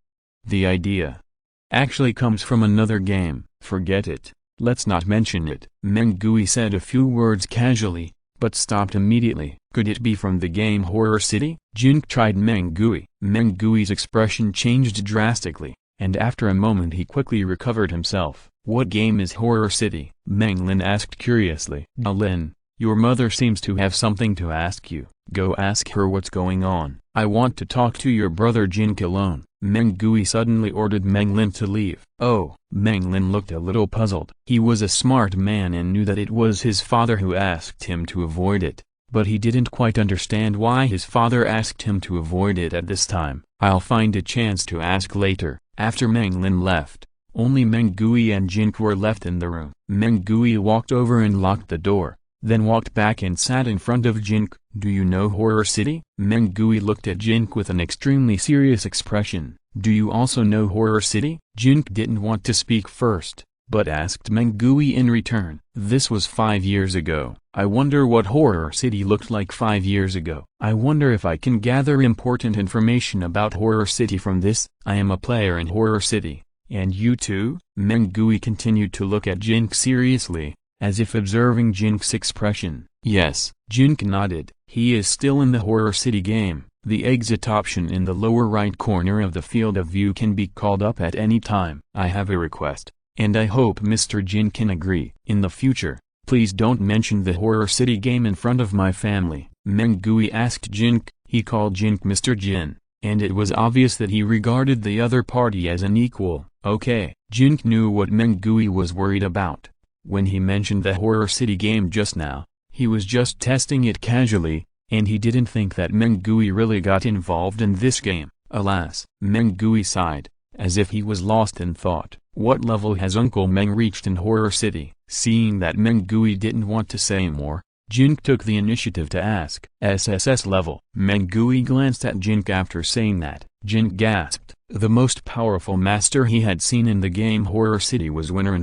actually comes from another game. Forget it. Let's not mention it. Meng Gui said a few words casually, but stopped immediately. Could it be from the game Horror City? Jin Ke tried Meng Gui. Meng Gui's expression changed drastically, and after a moment he quickly recovered himself. What game is Horror City? Meng Lin asked curiously. Lin, your mother seems to have something to ask you. Go ask her what's going on. I want to talk to your brother Jin Ke alone. Meng Gui suddenly ordered Meng Lin to leave. Oh, Meng Lin looked a little puzzled. He was a smart man and knew that it was his father who asked him to avoid it, but he didn't quite understand why his father asked him to avoid it at this time. I'll find a chance to ask later. After Meng Lin left, only Meng Gui and Jin Ke were left in the room. Meng Gui walked over and locked the door, then walked back and sat in front of Jin Ke. Do you know Horror City? Meng Gui looked at Jin Ke with an extremely serious expression. Do you also know Horror City? Jin Ke didn't want to speak first, but asked Meng Gui in return. This was 5 years ago. I wonder what Horror City looked like 5 years ago. I wonder if I can gather important information about Horror City from this. I am a player in Horror City. And you too? Meng Gui continued to look at Jin Ke seriously, as if observing Jin Ke's expression. Yes. Jin Ke nodded. He is still in the Horror City game. The exit option in the lower right corner of the field of view can be called up at any time. I have a request, and I hope Mr. Jin can agree. In the future, please don't mention the Horror City game in front of my family. Meng Gui asked Jin Ke. He called Jin Ke Mr. Jin, and it was obvious that he regarded the other party as an equal. Okay. Jin Ke knew what Meng Gui was worried about. When he mentioned the Horror City game just now, he was just testing it casually, and he didn't think that Meng Gui really got involved in this game. Alas, Meng Gui sighed, as if he was lost in thought. What level has Uncle Meng reached in Horror City? Seeing that Meng Gui didn't want to say more, Jin Ke took the initiative to ask. SSS level. Meng Gui glanced at Jin Ke after saying that. Jin gasped. The most powerful master he had seen in the game Horror City was Winner,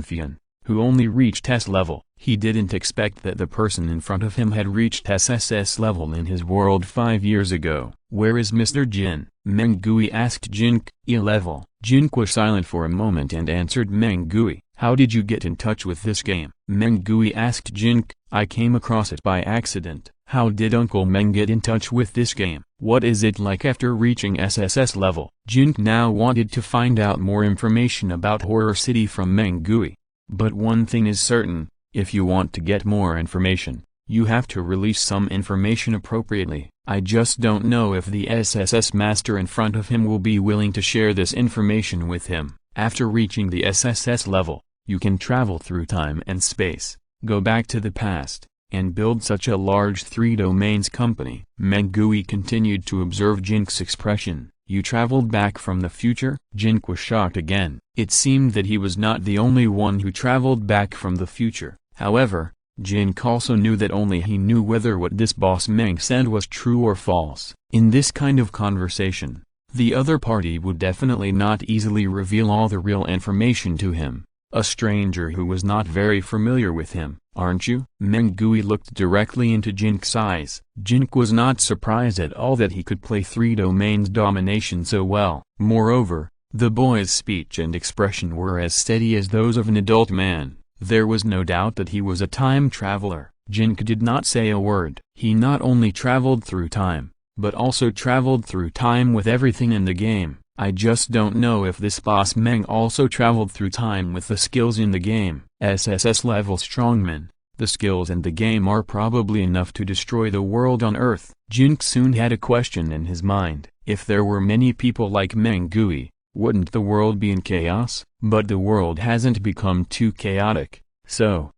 who only reached S level. He didn't expect that the person in front of him had reached SSS level in his world 5 years ago. Where is Mr. Jin? Meng Gui asked Jin Ke. E level. Jin Ke was silent for a moment and answered Meng Gui. How did you get in touch with this game? Meng Gui asked Jin Ke. I came across it by accident. How did Uncle Meng get in touch with this game? What is it like after reaching SSS level? Jin Ke now wanted to find out more information about Horror City from Meng Gui. But one thing is certain, if you want to get more information, you have to release some information appropriately. I just don't know if the SSS master in front of him will be willing to share this information with him. After reaching the SSS level, you can travel through time and space, go back to the past, and build such a large 3 domains company. Meng Gui continued to observe Jin Ke's expression. You traveled back from the future? Jin Ke was shocked again. It seemed that he was not the only one who traveled back from the future. However, Jin Ke also knew that only he knew whether what this boss Meng said was true or false. In this kind of conversation, the other party would definitely not easily reveal all the real information to him, a stranger who was not very familiar with him. Aren't you? Meng Gui looked directly into Jin Ke's eyes. Jin Ke was not surprised at all that he could play 3 domains domination so well. Moreover, The boy's speech and expression were as steady as those of an adult man. There was no doubt that he was a time traveler. Jin Ke did not say a word. He not only traveled through time, but also traveled through time with everything in the game. I just don't know if this boss Meng also traveled through time with the skills in the game. SSS level strongman. The skills in the game are probably enough to destroy the world on Earth. Jin Ke soon had a question in his mind. If there were many people like Meng Gui, wouldn't the world be in chaos? But the world hasn't become too chaotic, so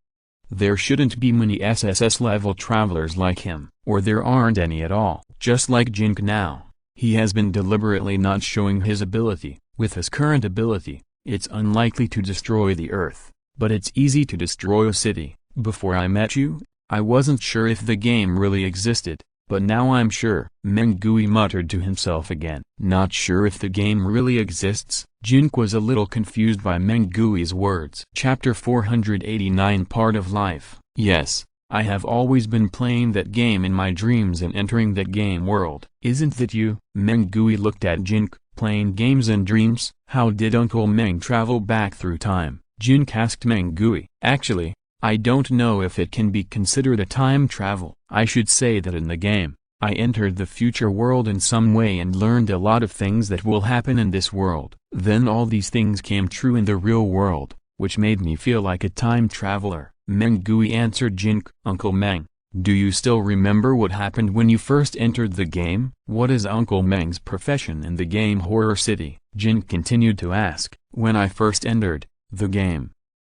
there shouldn't be many SSS level travelers like him, or there aren't any at all. Just like Jin Ke now, he has been deliberately not showing his ability. With his current ability, it's unlikely to destroy the Earth, but it's easy to destroy a city. Before I met you, I wasn't sure if the game really existed, but now I'm sure. Meng Gui muttered to himself again. Not sure if the game really exists? Jin Ke was a little confused by Meng Gui's words. Chapter 489 Part of Life. Yes, I have always been playing that game in my dreams and entering that game world. Isn't that you? Meng Gui looked at Jin Ke. Playing games and dreams? How did Uncle Meng travel back through time? Jin Ke asked Meng Gui. Actually, I don't know if it can be considered a time travel. I should say that in the game, I entered the future world in some way and learned a lot of things that will happen in this world. Then all these things came true in the real world, which made me feel like a time traveler. Meng Gui answered Jin Ke. Uncle Meng, do you still remember what happened when you first entered the game? What is Uncle Meng's profession in the game Horror City? Jin Ke continued to ask. When I first entered, the game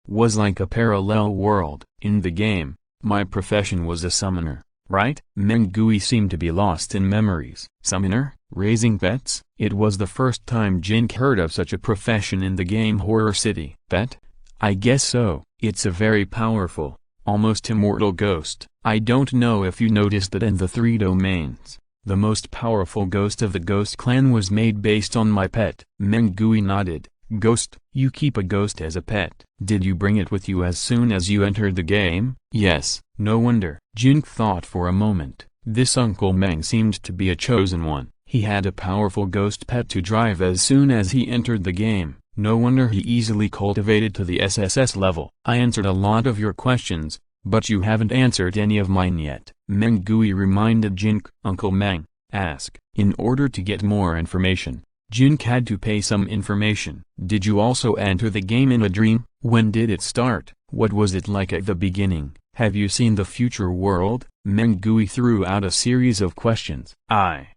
was like a parallel world. In the game, my profession was a summoner, right? Meng Gui seemed to be lost in memories. Summoner? Raising pets? It was the first time Jin Ke heard of such a profession in the game Horror City. Pet? I guess so. It's a very powerful, almost immortal ghost. I don't know if you noticed that in the 3 domains, the most powerful ghost of the Ghost Clan was made based on my pet. Meng Gui nodded. Ghost? You keep a ghost as a pet. Did you bring it with you as soon as you entered the game? Yes. No wonder. Jin Ke thought for a moment. This Uncle Meng seemed to be a chosen one. He had a powerful ghost pet to drive as soon as he entered the game. No wonder he easily cultivated to the SSS level. I answered a lot of your questions, but you haven't answered any of mine yet. Meng Gui reminded Jin Ke. Uncle Meng, ask. In order to get more information, Jin Ke had to pay some information. Did you also enter the game in a dream? When did it start? What was it like at the beginning? Have you seen the future world? Meng Gui threw out a series of questions. I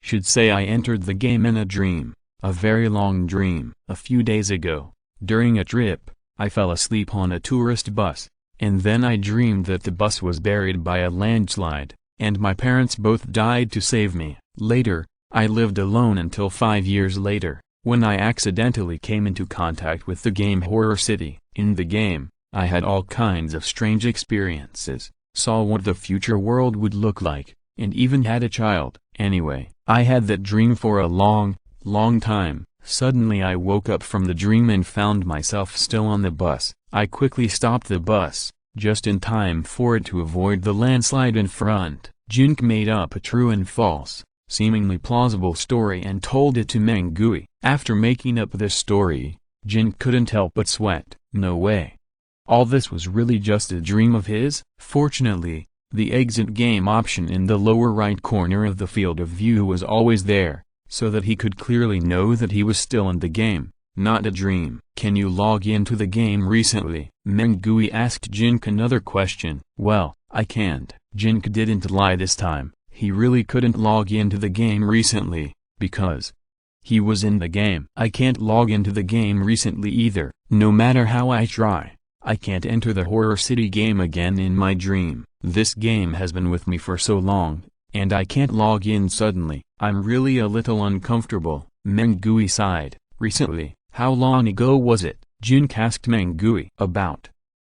should say I entered the game in a dream. A very long dream. A few days ago, during a trip, I fell asleep on a tourist bus, and then I dreamed that the bus was buried by a landslide, and my parents both died to save me. Later, I lived alone until 5 years later, when I accidentally came into contact with the game Horror City. In the game, I had all kinds of strange experiences, saw what the future world would look like, and even had a child. Anyway, I had that dream for a long time. Suddenly I woke up from the dream and found myself still on the bus. I quickly stopped the bus, just in time for it to avoid the landslide in front. Jin Ke made up a true and false, seemingly plausible story and told it to Meng Gui. After making up this story, Jin couldn't help but sweat. No way. All this was really just a dream of his? Fortunately, the exit game option in the lower right corner of the field of view was always there, so that he could clearly know that he was still in the game, not a dream. Can you log into the game recently? Meng Gui asked Jin Ke another question. Well, I can't. Jin Ke didn't lie this time. He really couldn't log into the game recently, because he was in the game. I can't log into the game recently either. No matter how I try, I can't enter the Horror City game again in my dream. This game has been with me for so long, and I can't log in suddenly. I'm really a little uncomfortable. Meng Gui sighed. Recently? How long ago was it? Jin Ke asked Meng Gui. About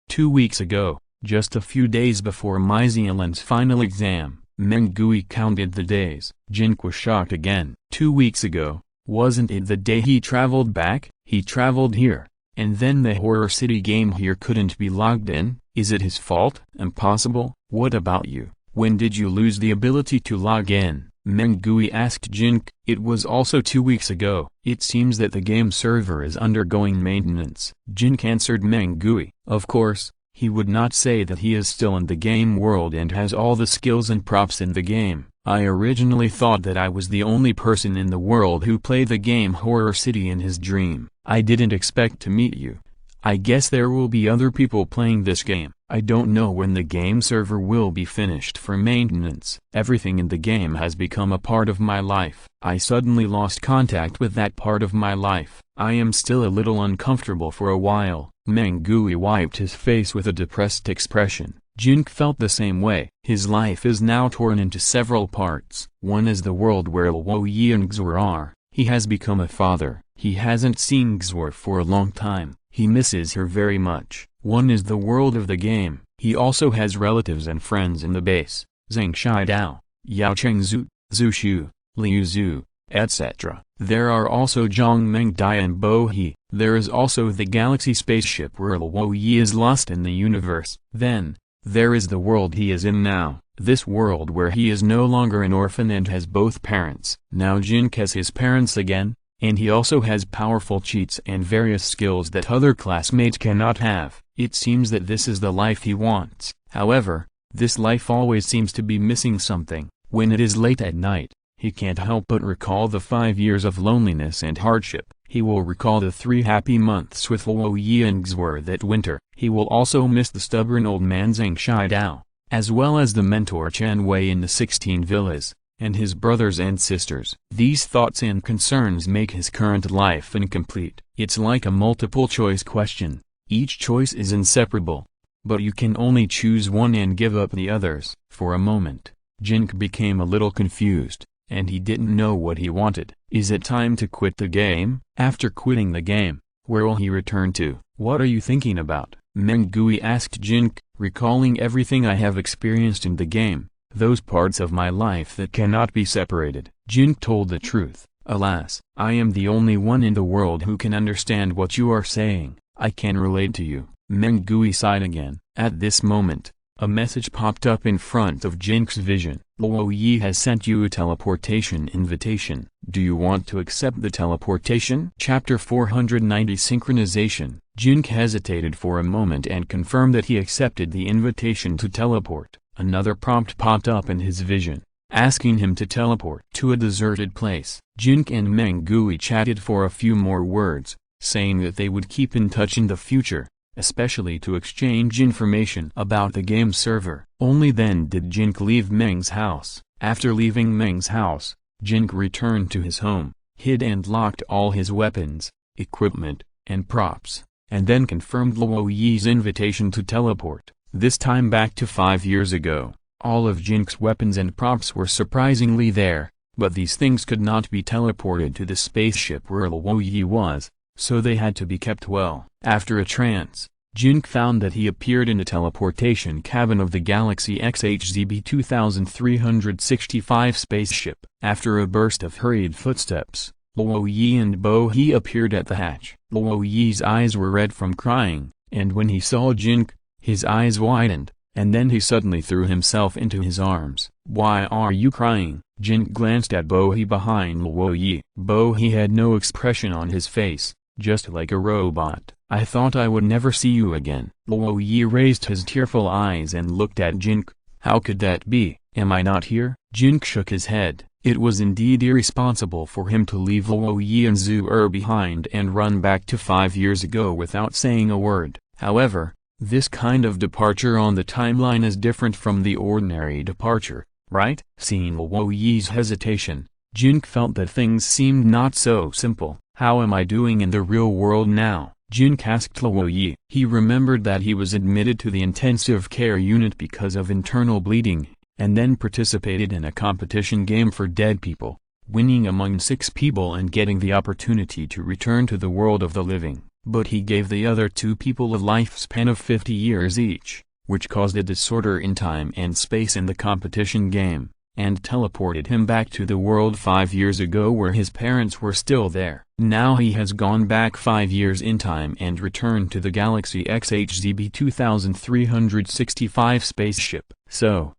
2 weeks ago, just a few days before my Zealand's final exam. Meng Gui counted the days. Jin Ke was shocked again. 2 weeks ago, wasn't it the day he traveled back? He traveled here, and then the Horror City game here couldn't be logged in? Is it his fault? Impossible. What about you? When did you lose the ability to log in? Mengui asked Jin Ke. It was also 2 weeks ago. It seems that the game server is undergoing maintenance. Jin Ke answered Mengui. Of course, he would not say that he is still in the game world and has all the skills and props in the game. I originally thought that I was the only person in the world who played the game Horror City in his dream. I didn't expect to meet you. I guess there will be other people playing this game. I don't know when the game server will be finished for maintenance. Everything in the game has become a part of my life. I suddenly lost contact with that part of my life. I am still a little uncomfortable for a while. Mengui wiped his face with a depressed expression. Jin Ke felt the same way. His life is now torn into several parts. One is the world where Luo Ye and Xue'er are. He has become a father. He hasn't seen Xue'er for a long time. He misses her very much. One is the world of the game. He also has relatives and friends in the base. Zhang Shidao, Yao Chengzu, Zhu Shu, Liu Zhu, etc. There are also Zhang Mengdai and Bo He. There is also the galaxy spaceship where Luo Ye is lost in the universe. Then, there is the world he is in now. This world where he is no longer an orphan and has both parents. Now Jin Ke has his parents again, and he also has powerful cheats and various skills that other classmates cannot have. It seems that this is the life he wants. However, this life always seems to be missing something. When it is late at night, he can't help but recall the 5 years of loneliness and hardship. He will recall the 3 happy months with Luo Ye and Xue'er that winter. He will also miss the stubborn old man Zhang Shidao, as well as the mentor Chen Wei in the 16 villas, and his brothers and sisters. These thoughts and concerns make his current life incomplete. It's like a multiple-choice question. Each choice is inseparable, but you can only choose one and give up the others. For a moment, Jin Ke became a little confused, and he didn't know what he wanted. Is it time to quit the game? After quitting the game, where will he return to? What are you thinking about? Mengui asked Jin Ke, recalling everything I have experienced in the game, those parts of my life that cannot be separated. Jin Ke told the truth. Alas, I am the only one in the world who can understand what you are saying. I can relate to you. Mengui sighed again. At this moment, a message popped up in front of Jin Ke's vision. Luo Ye has sent you a teleportation invitation. Do you want to accept the teleportation? Chapter 490 Synchronization. Jin Ke hesitated for a moment and confirmed that he accepted the invitation to teleport. Another prompt popped up in his vision, asking him to teleport to a deserted place. Jin Ke and Mengui chatted for a few more words, saying that they would keep in touch in the future, especially to exchange information about the game server. Only then did Jin Ke leave Meng's house. After leaving Meng's house, Jin Ke returned to his home, hid and locked all his weapons, equipment, and props, and then confirmed Luo Ye's invitation to teleport, this time back to 5 years ago. All of Jin Ke's weapons and props were surprisingly there, but these things could not be teleported to the spaceship where Luo Ye was, so they had to be kept well. After a trance, Jin Ke found that he appeared in the teleportation cabin of the Galaxy XHZB 2365 spaceship. After a burst of hurried footsteps, Luo Ye and Bo He appeared at the hatch. Luo Ye's eyes were red from crying, and when he saw Jin Ke, his eyes widened, and then he suddenly threw himself into his arms. Why are you crying? Jin Ke glanced at Bo He behind Luo Ye. Bo He had no expression on his face, just like a robot. I thought I would never see you again. Luo Ye raised his tearful eyes and looked at Jin Ke. How could that be? Am I not here? Jin Ke shook his head. It was indeed irresponsible for him to leave Luo Ye and Xue'er behind and run back to 5 years ago without saying a word. However, this kind of departure on the timeline is different from the ordinary departure, right? Seeing Luo Ye's hesitation, Jin Ke felt that things seemed not so simple. How am I doing in the real world now? Jin Ke asked Luo Ye. He remembered that he was admitted to the intensive care unit because of internal bleeding, and then participated in a competition game for dead people, winning among 6 people and getting the opportunity to return to the world of the living. But he gave the other 2 people a lifespan of 50 years each, which caused a disorder in time and space in the competition game, and teleported him back to the world 5 years ago where his parents were still there. Now he has gone back 5 years in time and returned to the Galaxy XHZB 2365 spaceship. So,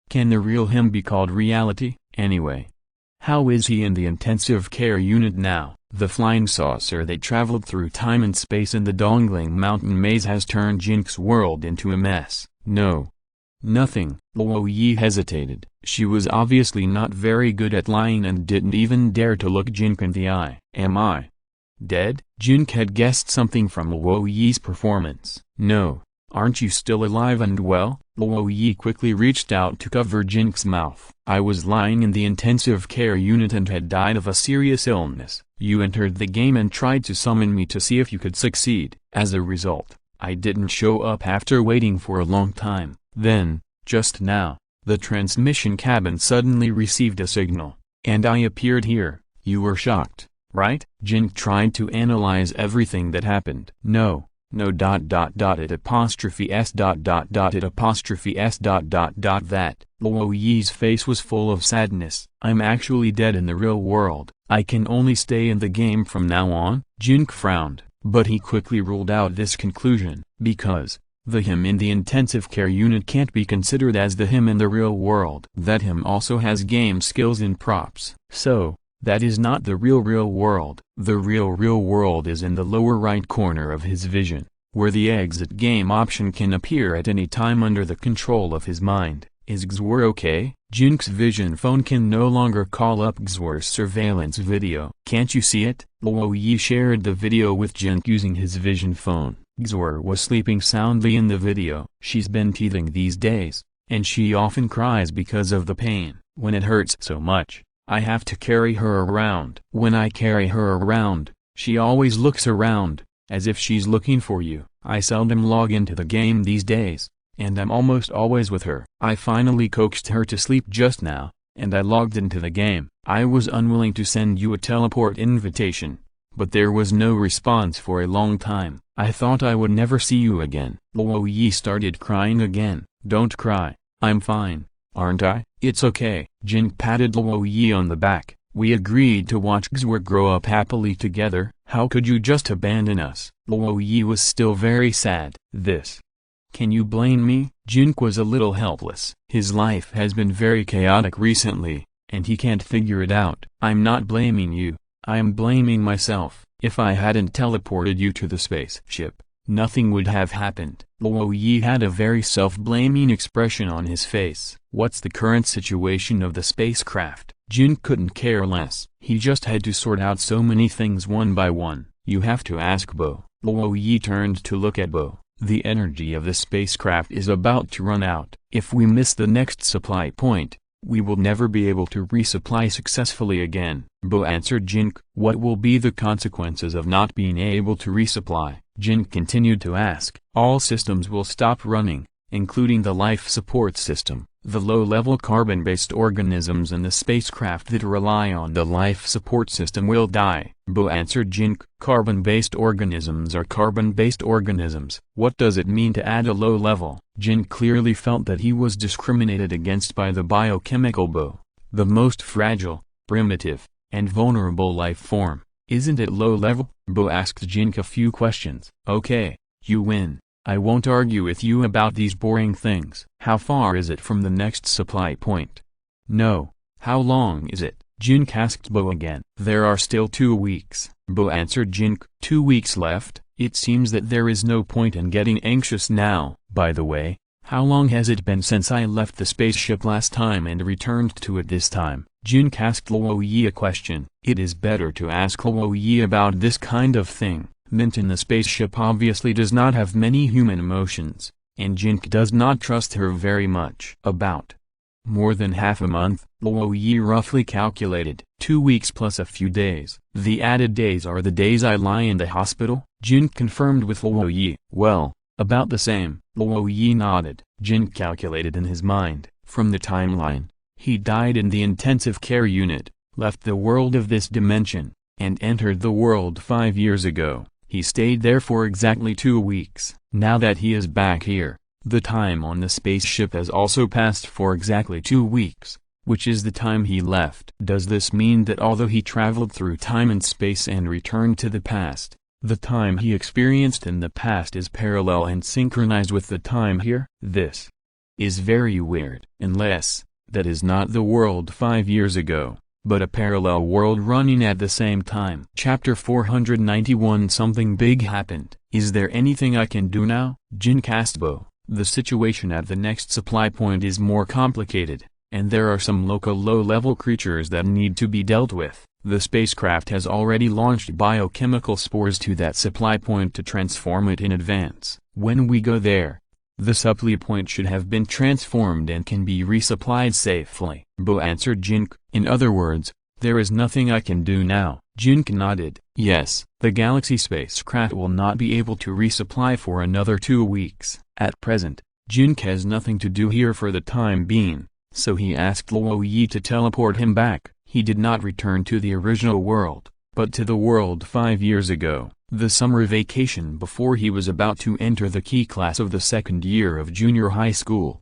can the real him be called reality? Anyway, How is he in the intensive care unit now? The flying saucer that traveled through time and space in the Dongling mountain maze has turned Jinke's world into a mess. No. Nothing. Luo Ye hesitated. She was obviously not very good at lying and didn't even dare to look Jinke in the eye. Am I dead? Jinke had guessed something from Luo Ye's performance. No. Aren't you still alive and well? Luo Ye quickly reached out to cover Jinke's mouth. I was lying in the intensive care unit and had died of a serious illness. You entered the game and tried to summon me to see if you could succeed. As a result, I didn't show up after waiting for a long time. Then, just now, the transmission cabin suddenly received a signal, and I appeared here. You were shocked, right? Jinke tried to analyze everything that happened. No. No it apostrophe s it apostrophe s that. Luo Ye's face was full of sadness. I'm actually dead in the real world. I can only stay in the game from now on? Jinke frowned, but he quickly ruled out this conclusion, because the him in the intensive care unit can't be considered as the him in the real world. That him also has game skills and props. So, that is not the real world. The real world is in the lower right corner of his vision, where the exit game option can appear at any time under the control of his mind. Is Xue'er okay? Jinke's vision phone can no longer call up Xue'er's surveillance video. Can't you see it? Luo Ye shared the video with Jinke using his vision phone. Xue'er was sleeping soundly in the video. She's been teething these days, and she often cries because of the pain. When it hurts so much, I have to carry her around. When I carry her around, she always looks around, as if she's looking for you. I seldom log into the game these days, and I'm almost always with her. I finally coaxed her to sleep just now, and I logged into the game. I was unwilling to send you a teleport invitation, but there was no response for a long time. I thought I would never see you again. Luo Ye started crying again. Don't cry. I'm fine. Aren't I? It's okay. Jinke patted Luo Ye on the back. We agreed to watch Xue'er grow up happily together. How could you just abandon us? Luo Ye was still very sad. This. Can you blame me? Jinke was a little helpless. His life has been very chaotic recently, and he can't figure it out. I'm not blaming you. I am blaming myself. If I hadn't teleported you to the spaceship, nothing would have happened. Luo Ye had a very self-blaming expression on his face. What's the current situation of the spacecraft? Jinke couldn't care less. He just had to sort out so many things one by one. You have to ask Bo. Luo Ye turned to look at Bo. The energy of the spacecraft is about to run out. If we miss the next supply point, we will never be able to resupply successfully again. Bo answered Jinke. What will be the consequences of not being able to resupply? Jinke continued to ask. All systems will stop running, including the life support system. The low-level carbon-based organisms in the spacecraft that rely on the life support system will die. Bo answered Jinke. Carbon-based organisms are carbon-based organisms. What does it mean to add a low level? Jinke clearly felt that he was discriminated against by the biochemical Bo, the most fragile, primitive, and vulnerable life form. Isn't it low level? Bo asked Jinke a few questions. Okay, you win. I won't argue with you about these boring things. How far is it from the next supply point? No. How long is it? Jinke asked Bo again. There are still 2 weeks. Bo answered Jinke. 2 weeks left? It seems that there is no point in getting anxious now. By the way, how long has it been since I left the spaceship last time and returned to it this time? Jinke asked Luo Ye a question. It is better to ask Luo Ye about this kind of thing. Mint in the spaceship obviously does not have many human emotions, and Jinke does not trust her very much. About more than half a month, Luo Ye roughly calculated. 2 weeks plus a few days. The added days are the days I lie in the hospital? Jinke confirmed with Luo Ye. Well, about the same. Luo Ye nodded. Jinke calculated in his mind. From the timeline, he died in the intensive care unit, left the world of this dimension, and entered the world 5 years ago. He stayed there for exactly 2 weeks. Now that he is back here, the time on the spaceship has also passed for exactly 2 weeks, which is the time he left. Does this mean that although he traveled through time and space and returned to the past, the time he experienced in the past is parallel and synchronized with the time here? This is very weird. Unless, that is not the world 5 years ago, but a parallel world running at the same time. Chapter 491. Something big happened. Is there anything I can do now? Jin Ke. The situation at the next supply point is more complicated, and there are some local low-level creatures that need to be dealt with. The spacecraft has already launched biochemical spores to that supply point to transform it in advance. When we go there, the supply point should have been transformed and can be resupplied safely. Bo answered Jin Ke. In other words, there is nothing I can do now. Jin Ke nodded. Yes, the Galaxy spacecraft will not be able to resupply for another 2 weeks. At present, Jin Ke has nothing to do here for the time being, so he asked Luo Ye to teleport him back. He did not return to the original world, but to the world 5 years ago, the summer vacation before he was about to enter the key class of the second year of junior high school.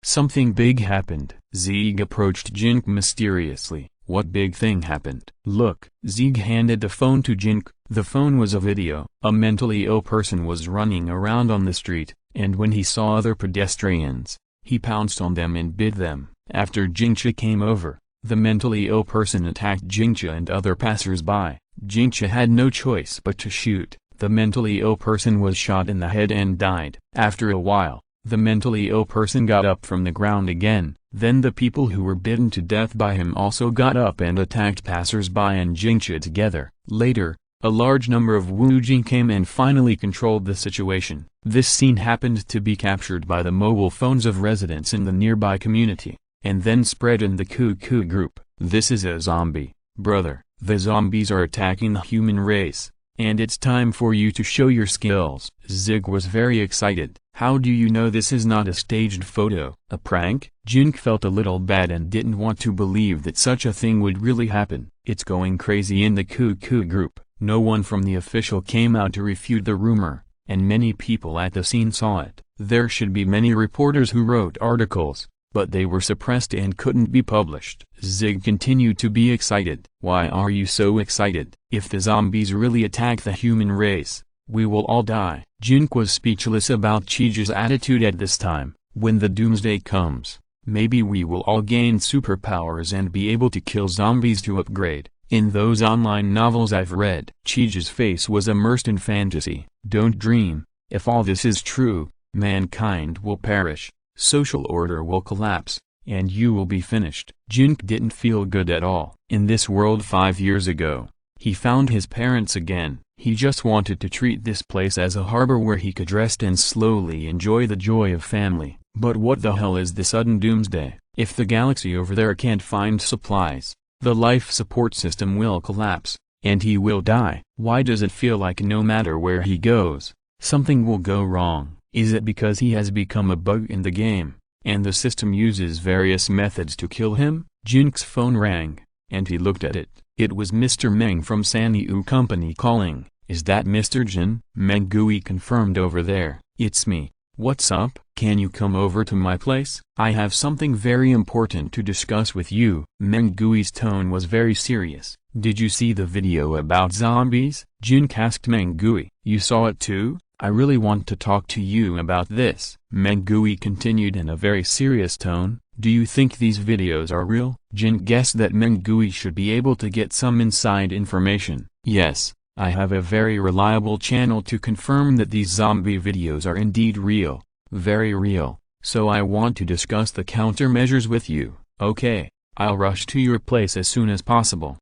Something big happened. Zig approached Jin Ke mysteriously. What big thing happened? Look. Zig handed the phone to Jin Ke. The phone was a video. A mentally ill person was running around on the street, and when he saw other pedestrians, he pounced on them and bit them. After Jin Ke came over, the mentally ill person attacked Jin Ke and other passers-by. Jin Ke had no choice but to shoot. The mentally ill person was shot in the head and died. After a while, the mentally ill person got up from the ground again. Then the people who were bitten to death by him also got up and attacked passers-by and Jin Ke together. Later, a large number of Wujing came and finally controlled the situation. This scene happened to be captured by the mobile phones of residents in the nearby community, and then spread in the Cuckoo group. This is a zombie, brother. The zombies are attacking the human race, and it's time for you to show your skills. Zig was very excited. How do you know this is not a staged photo? A prank? Jin Ke felt a little bad and didn't want to believe that such a thing would really happen. It's going crazy in the Cuckoo group. No one from the official came out to refute the rumor, and many people at the scene saw it. There should be many reporters who wrote articles, but they were suppressed and couldn't be published. Zig continued to be excited. Why are you so excited? If the zombies really attack the human race, we will all die. Jin Ke was speechless about Chiji's attitude at this time. When the doomsday comes, maybe we will all gain superpowers and be able to kill zombies to upgrade. In those online novels I've read, Chiji's face was immersed in fantasy. Don't dream. If all this is true, mankind will perish, social order will collapse, and you will be finished. Jin Ke didn't feel good at all. In this world 5 years ago, he found his parents again. He just wanted to treat this place as a harbor where he could rest and slowly enjoy the joy of family. But what the hell is the sudden doomsday? If the galaxy over there can't find supplies, the life support system will collapse, and he will die. Why does it feel like no matter where he goes, something will go wrong? Is it because he has become a bug in the game, and the system uses various methods to kill him? Jin Ke's phone rang, and he looked at it. It was Mr. Meng from Sanyu Company calling. Is that Mr. Jin? Meng Gui confirmed over there. It's me. What's up? Can you come over to my place? I have something very important to discuss with you. Meng Gui's tone was very serious. Did you see the video about zombies? Jin Ke asked Meng Gui. You saw it too? I really want to talk to you about this. Meng Gui continued in a very serious tone. Do you think these videos are real? Jin guessed that Meng Gui should be able to get some inside information. Yes, I have a very reliable channel to confirm that these zombie videos are indeed real. Very real. So I want to discuss the countermeasures with you. Okay, I'll rush to your place as soon as possible.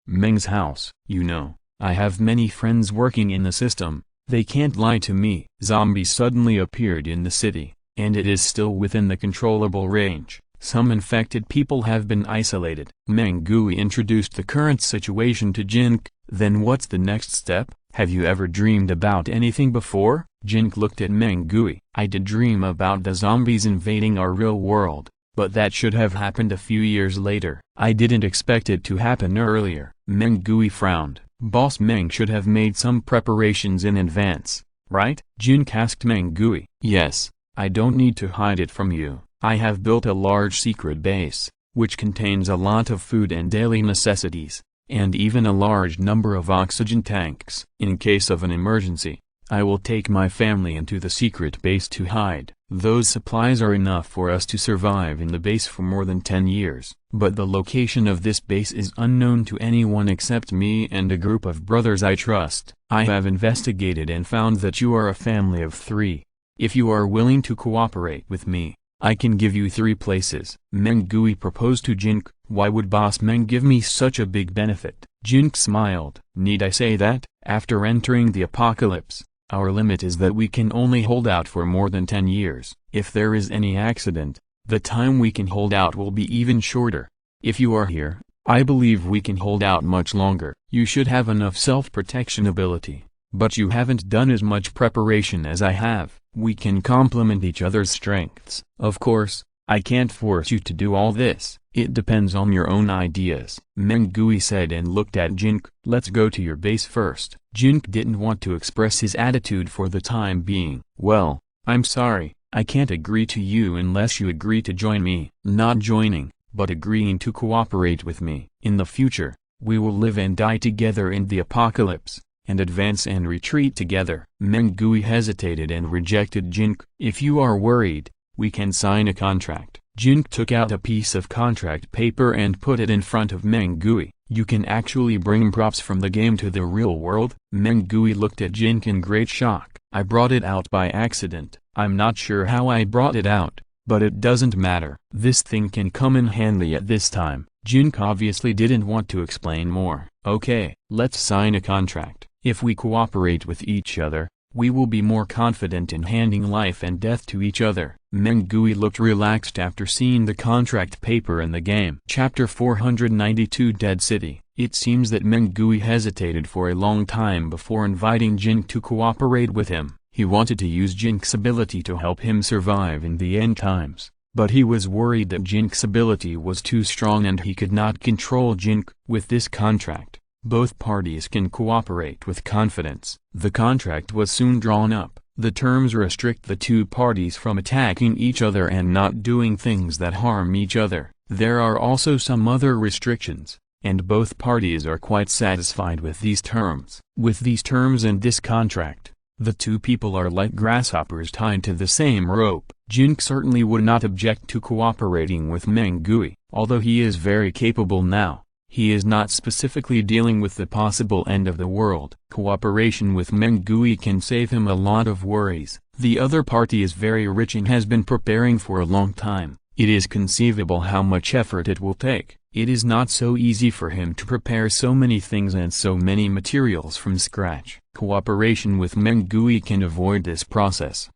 Meng's house. You know, I have many friends working in the system. They can't lie to me. Zombies suddenly appeared in the city, and it is still within the controllable range. Some infected people have been isolated. Meng Gui introduced the current situation to Jin Ke. Then what's the next step? Have you ever dreamed about anything before? Jin Ke looked at Meng Gui. I did dream about the zombies invading our real world, but that should have happened a few years later. I didn't expect it to happen earlier. Meng Gui frowned. Boss Meng should have made some preparations in advance, right? Jin Ke asked Meng Gui. Yes, I don't need to hide it from you. I have built a large secret base, which contains a lot of food and daily necessities, and even a large number of oxygen tanks. In case of an emergency, I will take my family into the secret base to hide. Those supplies are enough for us to survive in the base for more than 10 years. But the location of this base is unknown to anyone except me and a group of brothers I trust. I have investigated and found that you are a family of 3. If you are willing to cooperate with me, I can give you 3 places. Meng Gui proposed to Jin Ke. Why would Boss Meng give me such a big benefit? Jin Ke smiled. Need I say that? After entering the apocalypse, our limit is that we can only hold out for more than 10 years. If there is any accident, the time we can hold out will be even shorter. If you are here, I believe we can hold out much longer. You should have enough self-protection ability, but you haven't done as much preparation as I have. We can complement each other's strengths. Of course, I can't force you to do all this. It depends on your own ideas. Meng Gui said and looked at Jin Ke. Let's go to your base first. Jin Ke didn't want to express his attitude for the time being. Well, I'm sorry, I can't agree to you unless you agree to join me. Not joining, but agreeing to cooperate with me. In the future, we will live and die together in the apocalypse, and advance and retreat together. Meng Gui hesitated and rejected Jin Ke. If you are worried, we can sign a contract. Jin Ke took out a piece of contract paper and put it in front of Meng Gui. You can actually bring props from the game to the real world? Meng Gui looked at Jin Ke in great shock. I brought it out by accident. I'm not sure how I brought it out, but it doesn't matter. This thing can come in handy at this time. Jin Ke obviously didn't want to explain more. Okay, let's sign a contract. If we cooperate with each other, we will be more confident in handing life and death to each other. Meng Gui looked relaxed after seeing the contract paper in the game. Chapter 492 Dead City. It seems that Meng Gui hesitated for a long time before inviting Jin Ke to cooperate with him. He wanted to use Jin Ke's ability to help him survive in the end times, but he was worried that Jin Ke's ability was too strong and he could not control Jin Ke. With this contract, both parties can cooperate with confidence. The contract was soon drawn up. The terms restrict the 2 parties from attacking each other and not doing things that harm each other. There are also some other restrictions, and both parties are quite satisfied with these terms. With these terms and this contract, the 2 people are like grasshoppers tied to the same rope. Jin Ke certainly would not object to cooperating with Meng Gui. Although he is very capable now, he is not specifically dealing with the possible end of the world. Cooperation with Meng Gui can save him a lot of worries. The other party is very rich and has been preparing for a long time. It is conceivable how much effort it will take. It is not so easy for him to prepare so many things and so many materials from scratch. Cooperation with Meng Gui can avoid this process.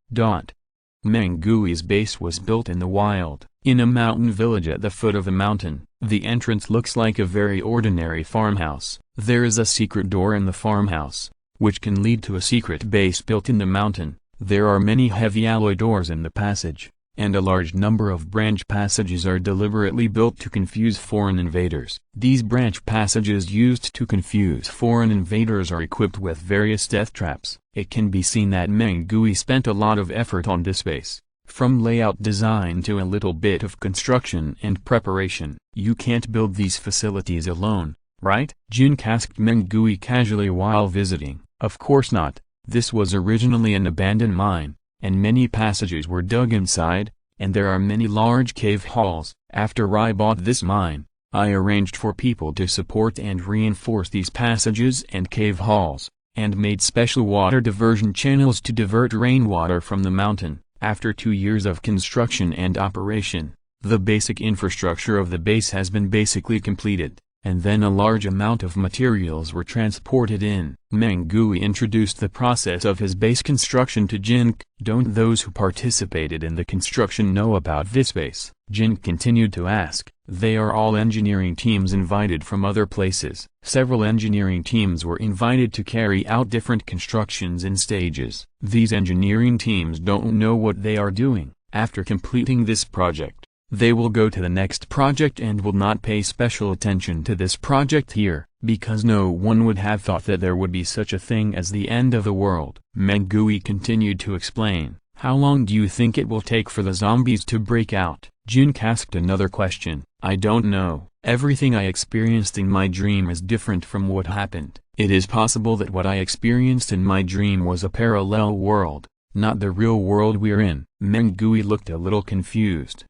Meng Gui's base was built in the wild, in a mountain village at the foot of a mountain. The entrance looks like a very ordinary farmhouse. There is a secret door in the farmhouse, which can lead to a secret base built in the mountain. There are many heavy alloy doors in the passage, and a large number of branch passages are deliberately built to confuse foreign invaders. These branch passages used to confuse foreign invaders are equipped with various death traps. It can be seen that Meng Gui spent a lot of effort on this base, from layout design to a little bit of construction and preparation. You can't build these facilities alone, right? Jin Ke asked Meng Gui casually while visiting. Of course not. This was originally an abandoned mine, and many passages were dug inside, and there are many large cave halls. After I bought this mine, I arranged for people to support and reinforce these passages and cave halls, and made special water diversion channels to divert rainwater from the mountain. After 2 years of construction and operation, the basic infrastructure of the base has been basically completed, and then a large amount of materials were transported in. Meng Gui introduced the process of his base construction to Jin Ke. Don't those who participated in the construction know about this base? Jin Ke continued to ask. They are all engineering teams invited from other places. Several engineering teams were invited to carry out different constructions in stages. These engineering teams don't know what they are doing. After completing this project, they will go to the next project and will not pay special attention to this project here, because no one would have thought that there would be such a thing as the end of the world. Meng Gui continued to explain. How long do you think it will take for the zombies to break out? Jin Ke asked another question. I don't know. Everything I experienced in my dream is different from what happened. It is possible that what I experienced in my dream was a parallel world. not the real world we're in. Mengui looked a little confused.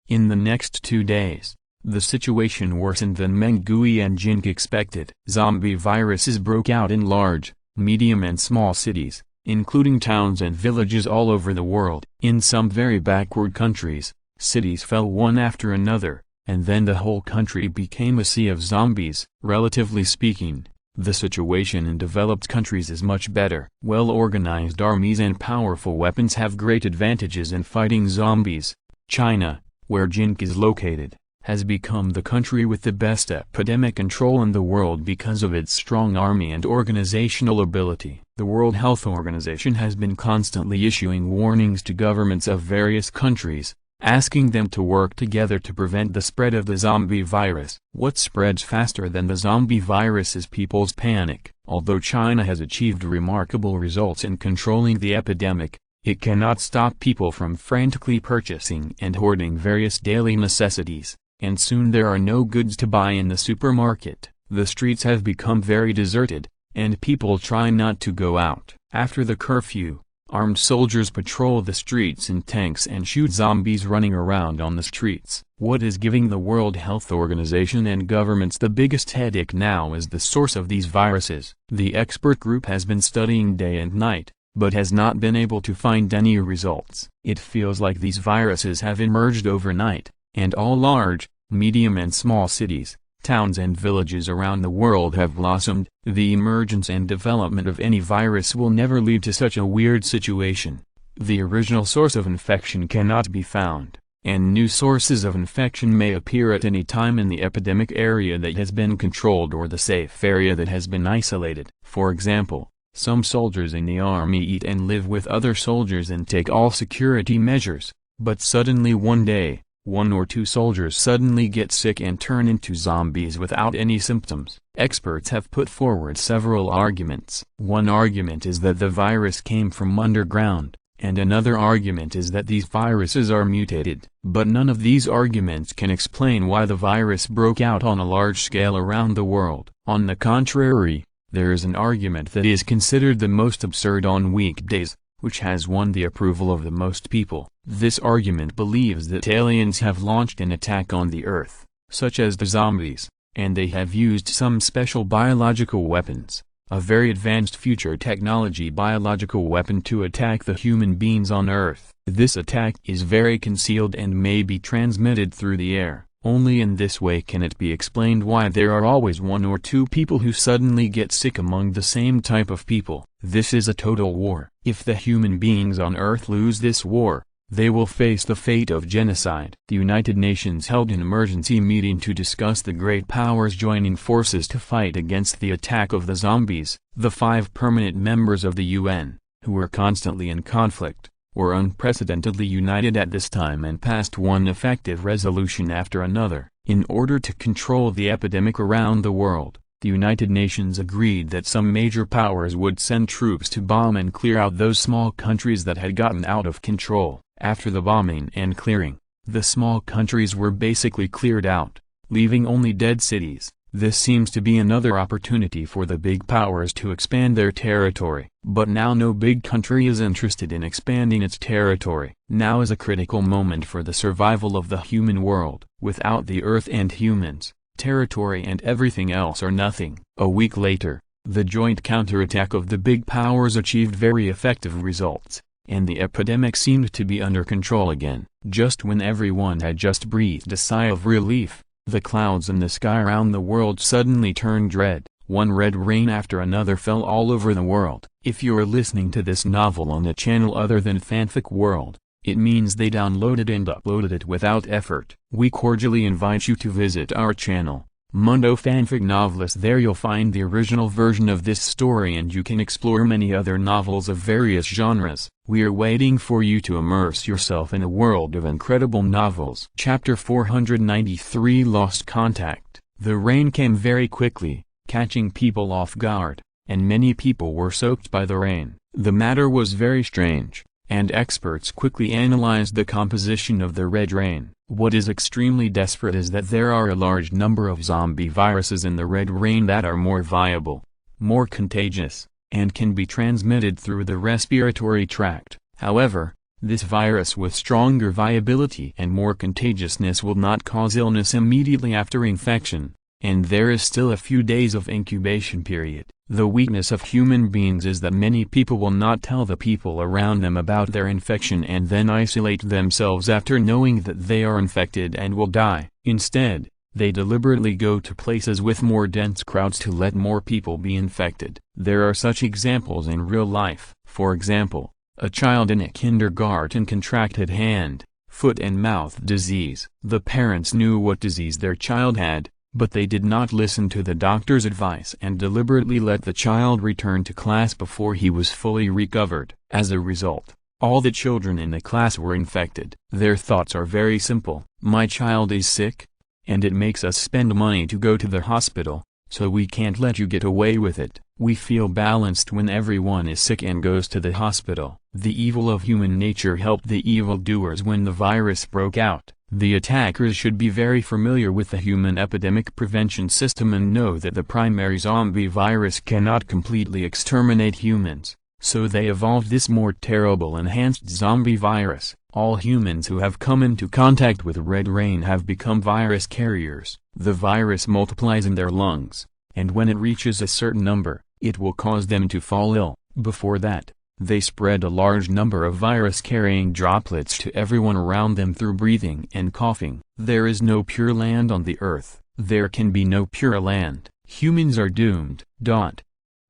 In the next 2 days, the situation worsened than Mengui and Jin Ke expected. Zombie viruses broke out in large, medium and small cities, including towns and villages all over the world. In some very backward countries, cities fell one after another, and then the whole country became a sea of zombies. Relatively speaking, the situation in developed countries is much better. Well-organized armies and powerful weapons have great advantages in fighting zombies. China, where Jin Ke is located, has become the country with the best epidemic control in the world because of its strong army and organizational ability. The World Health Organization has been constantly issuing warnings to governments of various countries, asking them to work together to prevent the spread of the zombie virus. What spreads faster than the zombie virus is people's panic. Although China has achieved remarkable results in controlling the epidemic, it cannot stop people from frantically purchasing and hoarding various daily necessities, and soon there are no goods to buy in the supermarket. The streets have become very deserted, and people try not to go out. After the curfew, armed soldiers patrol the streets in tanks and shoot zombies running around on the streets. What is giving the World Health Organization and governments the biggest headache now is the source of these viruses. The expert group has been studying day and night, but has not been able to find any results. It feels like these viruses have emerged overnight, and all large, medium and small cities, towns and villages around the world have blossomed. The emergence and development of any virus will never lead to such a weird situation. The original source of infection cannot be found, and new sources of infection may appear at any time in the epidemic area that has been controlled or the safe area that has been isolated. For example, some soldiers in the army eat and live with other soldiers and take all security measures, but suddenly one day, 1 or 2 soldiers suddenly get sick and turn into zombies without any symptoms. Experts have put forward several arguments. One argument is that the virus came from underground, and another argument is that these viruses are mutated. But none of these arguments can explain why the virus broke out on a large scale around the world. On the contrary, there is an argument that is considered the most absurd on weekdays, which has won the approval of the most people. This argument believes that aliens have launched an attack on the Earth, such as the zombies, and they have used some special biological weapons, a very advanced future technology biological weapon to attack the human beings on Earth. This attack is very concealed and may be transmitted through the air. Only in this way can it be explained why there are always 1 or 2 people who suddenly get sick among the same type of people. This is a total war. If the human beings on Earth lose this war, they will face the fate of genocide. The United Nations held an emergency meeting to discuss the great powers joining forces to fight against the attack of the zombies. The 5 permanent members of the UN, who were constantly in conflict, were unprecedentedly united at this time and passed one effective resolution after another. In order to control the epidemic around the world, the United Nations agreed that some major powers would send troops to bomb and clear out those small countries that had gotten out of control. After the bombing and clearing, the small countries were basically cleared out, leaving only dead cities. This seems to be another opportunity for the big powers to expand their territory. But now no big country is interested in expanding its territory. Now is a critical moment for the survival of the human world. Without the Earth and humans, territory and everything else are nothing. A week later, the joint counterattack of the big powers achieved very effective results, and the epidemic seemed to be under control again. Just when everyone had just breathed a sigh of relief, the clouds in the sky around the world suddenly turned red. One red rain after another fell all over the world. If you are listening to this novel on a channel other than Fanfic World, it means they downloaded and uploaded it without effort. We cordially invite you to visit our channel, Mundo Fanfic Novelist. There you'll find the original version of this story and you can explore many other novels of various genres. We are waiting for you to immerse yourself in a world of incredible novels. Chapter 493 Lost Contact. The rain came very quickly, catching people off guard, and many people were soaked by the rain. The matter was very strange, and experts quickly analyzed the composition of the red rain. What is extremely desperate is that there are a large number of zombie viruses in the red rain that are more viable, more contagious, and can be transmitted through the respiratory tract. However, this virus with stronger viability and more contagiousness will not cause illness immediately after infection, and there is still a few days of incubation period. The weakness of human beings is that many people will not tell the people around them about their infection and then isolate themselves after knowing that they are infected and will die. Instead, they deliberately go to places with more dense crowds to let more people be infected. There are such examples in real life. For example, a child in a kindergarten contracted hand, foot and mouth disease. The parents knew what disease their child had, but they did not listen to the doctor's advice and deliberately let the child return to class before he was fully recovered. As a result, all the children in the class were infected. Their thoughts are very simple. My child is sick, and it makes us spend money to go to the hospital, so we can't let you get away with it. We feel balanced when everyone is sick and goes to the hospital. The evil of human nature helped the evildoers when the virus broke out. The attackers should be very familiar with the human epidemic prevention system and know that the primary zombie virus cannot completely exterminate humans, so they evolved this more terrible enhanced zombie virus. All humans who have come into contact with red rain have become virus carriers. The virus multiplies in their lungs, and when it reaches a certain number, it will cause them to fall ill. Before that, they spread a large number of virus-carrying droplets to everyone around them through breathing and coughing. There is no pure land on the earth. There can be no pure land. Humans are doomed.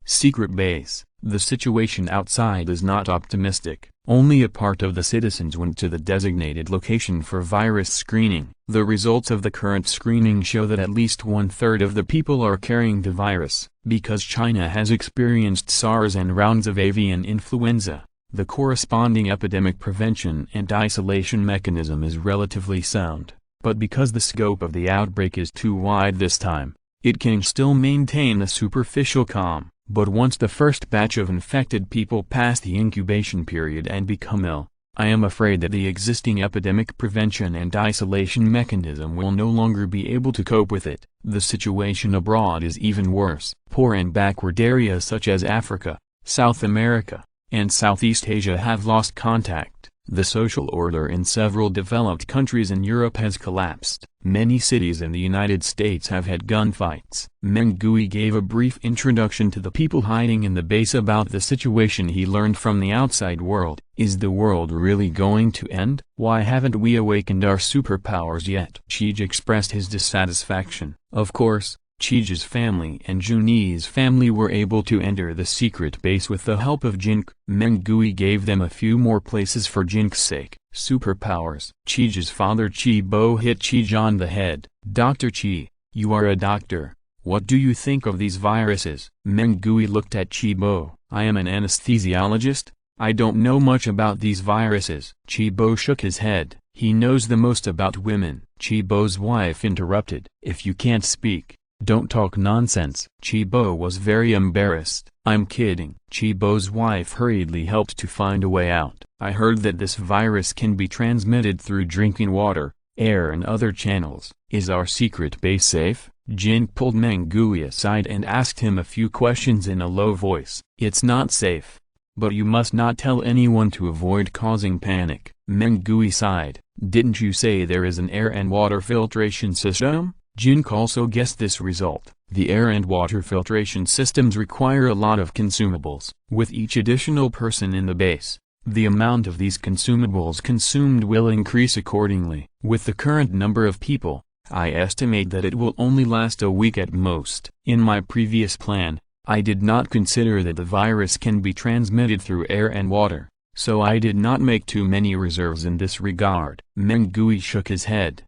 Secret base. The situation outside is not optimistic. Only a part of the citizens went to the designated location for virus screening. The results of the current screening show that at least 1/3 of the people are carrying the virus. Because China has experienced SARS and rounds of avian influenza, the corresponding epidemic prevention and isolation mechanism is relatively sound. But because the scope of the outbreak is too wide this time, it can still maintain a superficial calm. But once the first batch of infected people pass the incubation period and become ill, I am afraid that the existing epidemic prevention and isolation mechanism will no longer be able to cope with it. The situation abroad is even worse. Poor and backward areas such as Africa, South America, and Southeast Asia have lost contact. The social order in several developed countries in Europe has collapsed. Many cities in the United States have had gunfights. Meng Gui gave a brief introduction to the people hiding in the base about the situation he learned from the outside world. Is the world really going to end? Why haven't we awakened our superpowers yet? Chij expressed his dissatisfaction. Of course, Chij's family and Juni's family were able to enter the secret base with the help of Jin Ke. Meng Gui gave them a few more places for Jin Ke's sake. Superpowers. Chij's father Chi Bo hit Chij on the head. Dr. Chi, you are a doctor. What do you think of these viruses? Meng Gui looked at Chi Bo. I am an anesthesiologist. I don't know much about these viruses. Chi Bo shook his head. He knows the most about women. Chi Bo's wife interrupted. If you can't speak, don't talk nonsense. Chi Bo was very embarrassed. I'm kidding. Chi Bo's wife hurriedly helped to find a way out. I heard that this virus can be transmitted through drinking water, air and other channels. Is our secret base safe? Jin pulled Meng Gui aside and asked him a few questions in a low voice. It's not safe. But you must not tell anyone to avoid causing panic. Meng Gui sighed. Didn't you say there is an air and water filtration system? Jin Ke also guessed this result. The air and water filtration systems require a lot of consumables. With each additional person in the base, the amount of these consumables consumed will increase accordingly. With the current number of people, I estimate that it will only last a week at most. In my previous plan, I did not consider that the virus can be transmitted through air and water, so I did not make too many reserves in this regard. Meng Gui shook his head.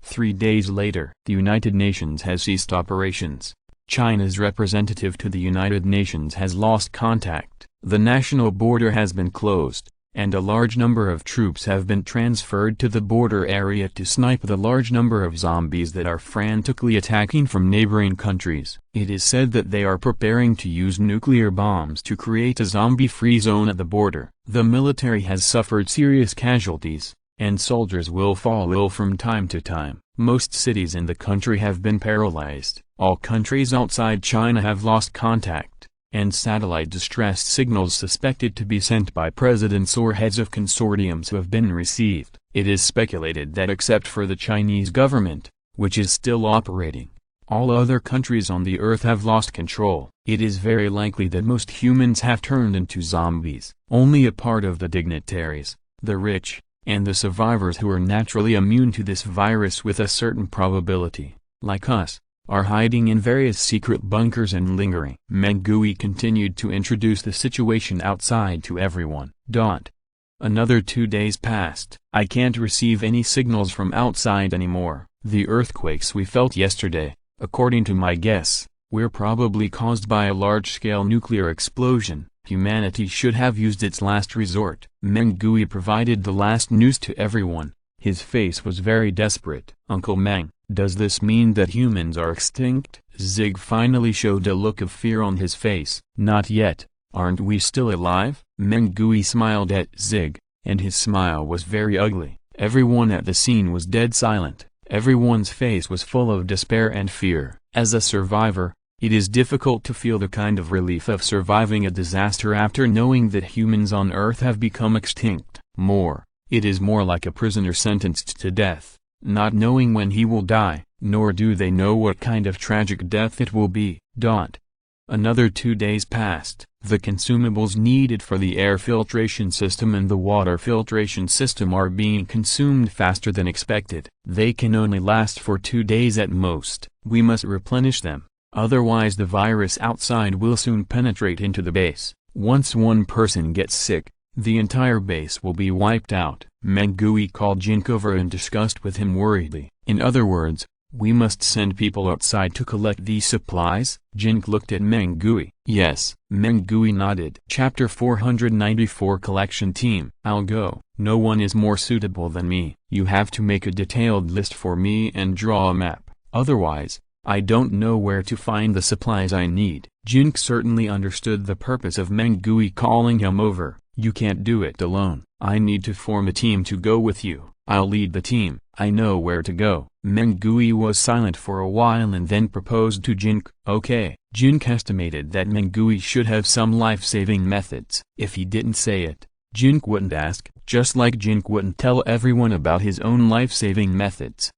3 days later, the United Nations has ceased operations. China's representative to the United Nations has lost contact. The national border has been closed, and a large number of troops have been transferred to the border area to snipe the large number of zombies that are frantically attacking from neighboring countries. It is said that they are preparing to use nuclear bombs to create a zombie-free zone at the border. The military has suffered serious casualties, and soldiers will fall ill from time to time. Most cities in the country have been paralyzed. All countries outside China have lost contact. and satellite distress signals suspected to be sent by presidents or heads of consortiums have been received. It is speculated that except for the Chinese government, which is still operating, all other countries on the earth have lost control. It is very likely that most humans have turned into zombies. Only a part of the dignitaries, the rich, and the survivors who are naturally immune to this virus with a certain probability, like us, are hiding in various secret bunkers and lingering. Mengui continued to introduce the situation outside to everyone. Another 2 days passed. I can't receive any signals from outside anymore. The earthquakes we felt yesterday, according to my guess, were probably caused by a large-scale nuclear explosion. Humanity should have used its last resort. Mengui provided the last news to everyone. His face was very desperate. Uncle Meng, does this mean that humans are extinct? Zig finally showed a look of fear on his face. Not yet. Aren't we still alive? Mengui smiled at Zig, and his smile was very ugly. Everyone at the scene was dead silent. Everyone's face was full of despair and fear. As a survivor, it is difficult to feel the kind of relief of surviving a disaster after knowing that humans on Earth have become extinct. It is more like a prisoner sentenced to death, not knowing when he will die, nor do they know what kind of tragic death it will be. Another 2 days passed. The consumables needed for the air filtration system and the water filtration system are being consumed faster than expected. They can only last for 2 days at most. We must replenish them, otherwise the virus outside will soon penetrate into the base. Once one person gets sick, the entire base will be wiped out. Mengui called Jin Ke over and discussed with him worriedly. In other words, we must send people outside to collect these supplies? Jin Ke looked at Mengui. Yes. Mengui nodded. Chapter 494 Collection Team. I'll go. No one is more suitable than me. You have to make a detailed list for me and draw a map. Otherwise, I don't know where to find the supplies I need. Jin Ke certainly understood the purpose of Mengui calling him over. You can't do it alone. I need to form a team to go with you. I'll lead the team. I know where to go. Mengui was silent for a while and then proposed to Jin Ke. Okay. Jin Ke estimated that Mengui should have some life-saving methods. If he didn't say it, Jin Ke wouldn't ask, just like Jin Ke wouldn't tell everyone about his own life-saving methods.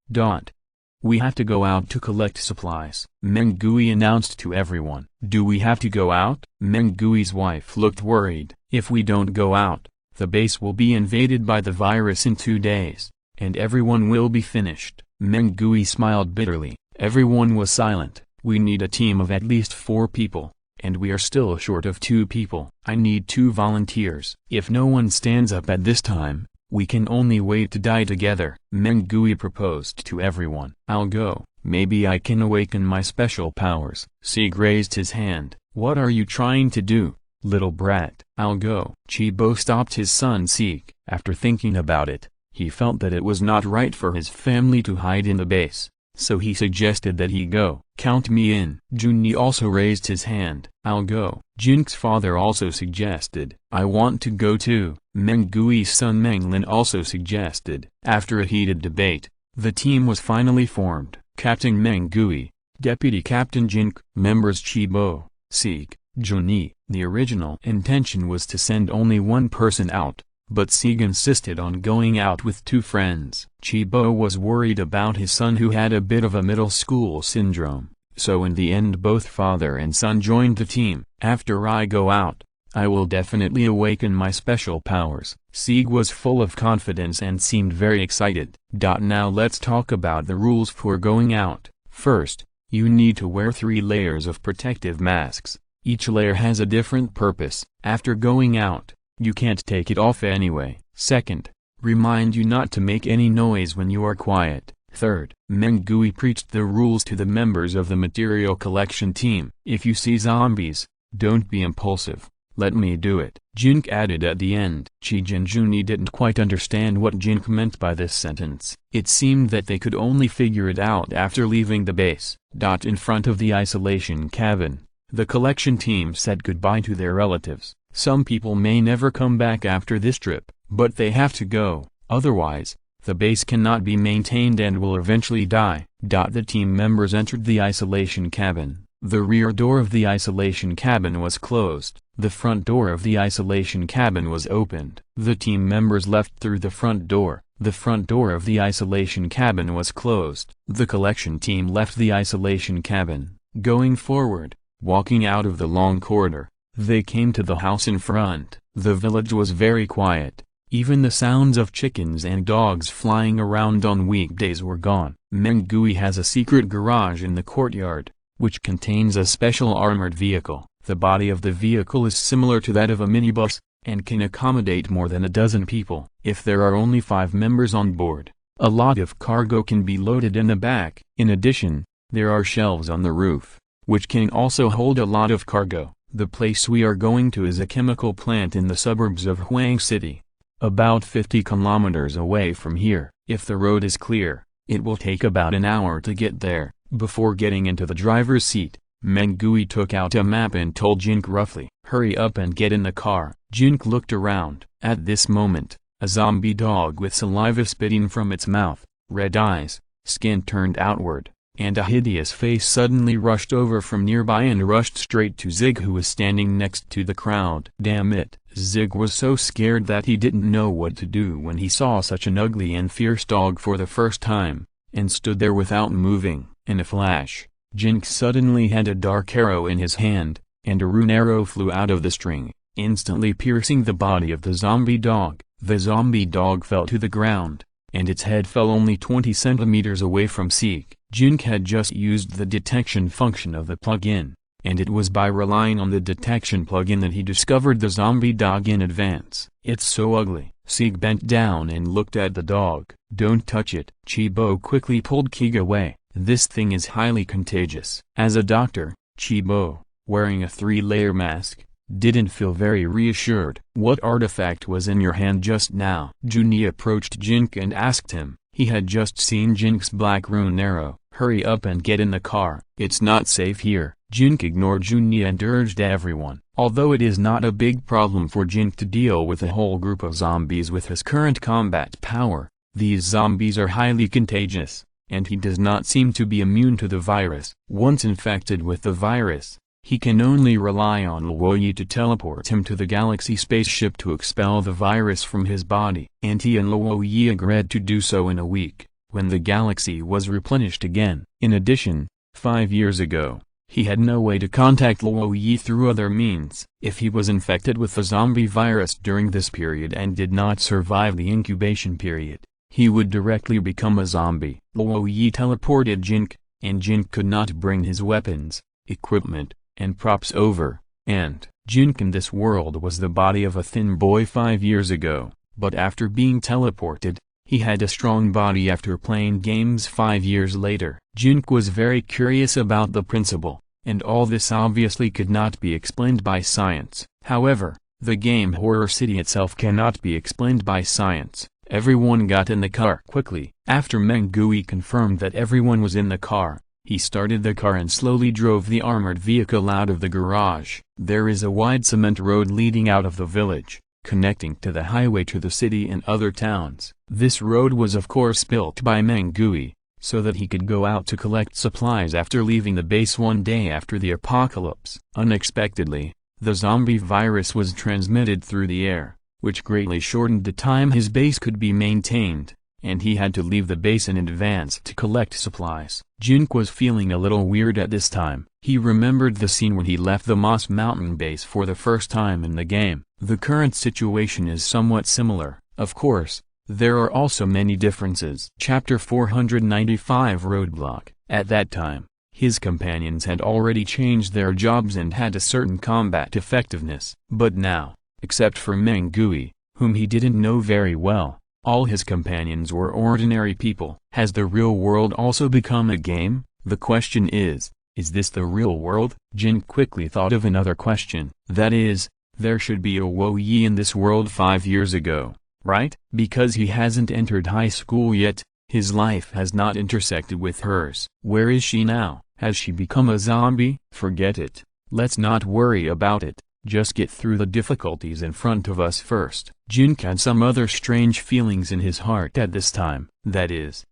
We have to go out to collect supplies, Mengui announced to everyone. Do we have to go out? Mengui's wife looked worried. If we don't go out, the base will be invaded by the virus in 2 days, and everyone will be finished. Mengui smiled bitterly. Everyone was silent. We need a team of at least 4 people, and we are still short of 2 people. I need 2 volunteers. If no one stands up at this time, we can only wait to die together. Mengui proposed to everyone. I'll go. Maybe I can awaken my special powers. Sieg raised his hand. What are you trying to do, little brat? I'll go. Chibo stopped his son Sieg. After thinking about it, he felt that it was not right for his family to hide in the base, so he suggested that he go. Count me in. Junyi also raised his hand. I'll go. Jin Ke's father also suggested. I want to go too. Mengui's son Menglin also suggested. After a heated debate, the team was finally formed. Captain Mengui, Deputy Captain Jin Ke, members Chibo, Sieg, Junyi. The original intention was to send only one person out, but Sieg insisted on going out with 2 friends. Chibo was worried about his son who had a bit of a middle school syndrome, so in the end both father and son joined the team. After I go out, I will definitely awaken my special powers. Sieg was full of confidence and seemed very excited. Now let's talk about the rules for going out. First, you need to wear 3 layers of protective masks. Each layer has a different purpose. After going out, you can't take it off anyway. Second, remind you not to make any noise when you are quiet. Third, Mengui preached the rules to the members of the material collection team. If you see zombies, don't be impulsive. Let me do it. Jin Ke added at the end. Chiji and Junyi didn't quite understand what Jin Ke meant by this sentence. It seemed that they could only figure it out after leaving the base. In front of the isolation cabin, the collection team said goodbye to their relatives. Some people may never come back after this trip, but they have to go, otherwise, the base cannot be maintained and will eventually die. The team members entered the isolation cabin. The rear door of the isolation cabin was closed. The front door of the isolation cabin was opened. The team members left through the front door. The front door of the isolation cabin was closed. The collection team left the isolation cabin. Going forward, walking out of the long corridor, they came to the house in front. The village was very quiet. Even the sounds of chickens and dogs flying around on weekdays were gone. Mengui has a secret garage in the courtyard, which contains a special armored vehicle. The body of the vehicle is similar to that of a minibus, and can accommodate more than a dozen people. If there are only 5 members on board, a lot of cargo can be loaded in the back. In addition, there are shelves on the roof, which can also hold a lot of cargo. The place we are going to is a chemical plant in the suburbs of Huang City, about 50 kilometers away from here. If the road is clear, it will take about an hour to get there. Before getting into the driver's seat, Mengui took out a map and told Jin Ke roughly, "Hurry up and get in the car." Jin Ke looked around. At this moment, a zombie dog with saliva spitting from its mouth, red eyes, skin turned outward, and a hideous face suddenly rushed over from nearby and rushed straight to Zig, who was standing next to the crowd. Damn it! Zig was so scared that he didn't know what to do when he saw such an ugly and fierce dog for the first time, and stood there without moving. In a flash, Jin Ke suddenly had a dark arrow in his hand, and a rune arrow flew out of the string, instantly piercing the body of the zombie dog. The zombie dog fell to the ground, and its head fell only 20 centimeters away from Zig. Jin Ke had just used the detection function of the plugin, and it was by relying on the detection plugin that he discovered the zombie dog in advance. "It's so ugly." Zig bent down and looked at the dog. "Don't touch it." Chibo quickly pulled Zig away. "This thing is highly contagious." As a doctor, Chibo, wearing a 3-layer mask, didn't feel very reassured. "What artifact was in your hand just now?" Junie approached Jin Ke and asked him. He had just seen Jin Ke's black rune arrow. "Hurry up and get in the car. It's not safe here." Jin Ke ignored Junie and urged everyone. Although it is not a big problem for Jin Ke to deal with a whole group of zombies with his current combat power, these zombies are highly contagious, and he does not seem to be immune to the virus. Once infected with the virus, he can only rely on Luo Ye to teleport him to the galaxy spaceship to expel the virus from his body. And he and Luo Ye agreed to do so in a week, when the galaxy was replenished again. In addition, 5 years ago, he had no way to contact Luo Ye through other means. If he was infected with the zombie virus during this period and did not survive the incubation period, he would directly become a zombie. Luo Ye teleported Jin Ke, and Jin Ke could not bring his weapons, equipment, and props over, and Jin Ke in this world was the body of a thin boy 5 years ago, but after being teleported, he had a strong body after playing games 5 years later. Jin Ke was very curious about the principle, and all this obviously could not be explained by science. However, the game Horror City itself cannot be explained by science. Everyone got in the car quickly. After Mengui confirmed that everyone was in the car, he started the car and slowly drove the armored vehicle out of the garage. There is a wide cement road leading out of the village, connecting to the highway to the city and other towns. This road was of course built by Mengui, so that he could go out to collect supplies after leaving the base one day after the apocalypse. Unexpectedly, the zombie virus was transmitted through the air, which greatly shortened the time his base could be maintained, and he had to leave the base in advance to collect supplies. Jin Ke was feeling a little weird at this time. He remembered the scene when he left the Moss Mountain base for the first time in the game. The current situation is somewhat similar. Of course, there are also many differences. Chapter 495 Roadblock. At that time, his companions had already changed their jobs and had a certain combat effectiveness. But now, except for Mengui, whom he didn't know very well, all his companions were ordinary people. Has the real world also become a game? The question is this the real world? Jin quickly thought of another question. That is, there should be a Luo Ye in this world 5 years ago, right? Because he hasn't entered high school yet, his life has not intersected with hers. Where is she now? Has she become a zombie? Forget it. Let's not worry about it. Just get through the difficulties in front of us first. Jin Ke had some other strange feelings in his heart at this time. That is,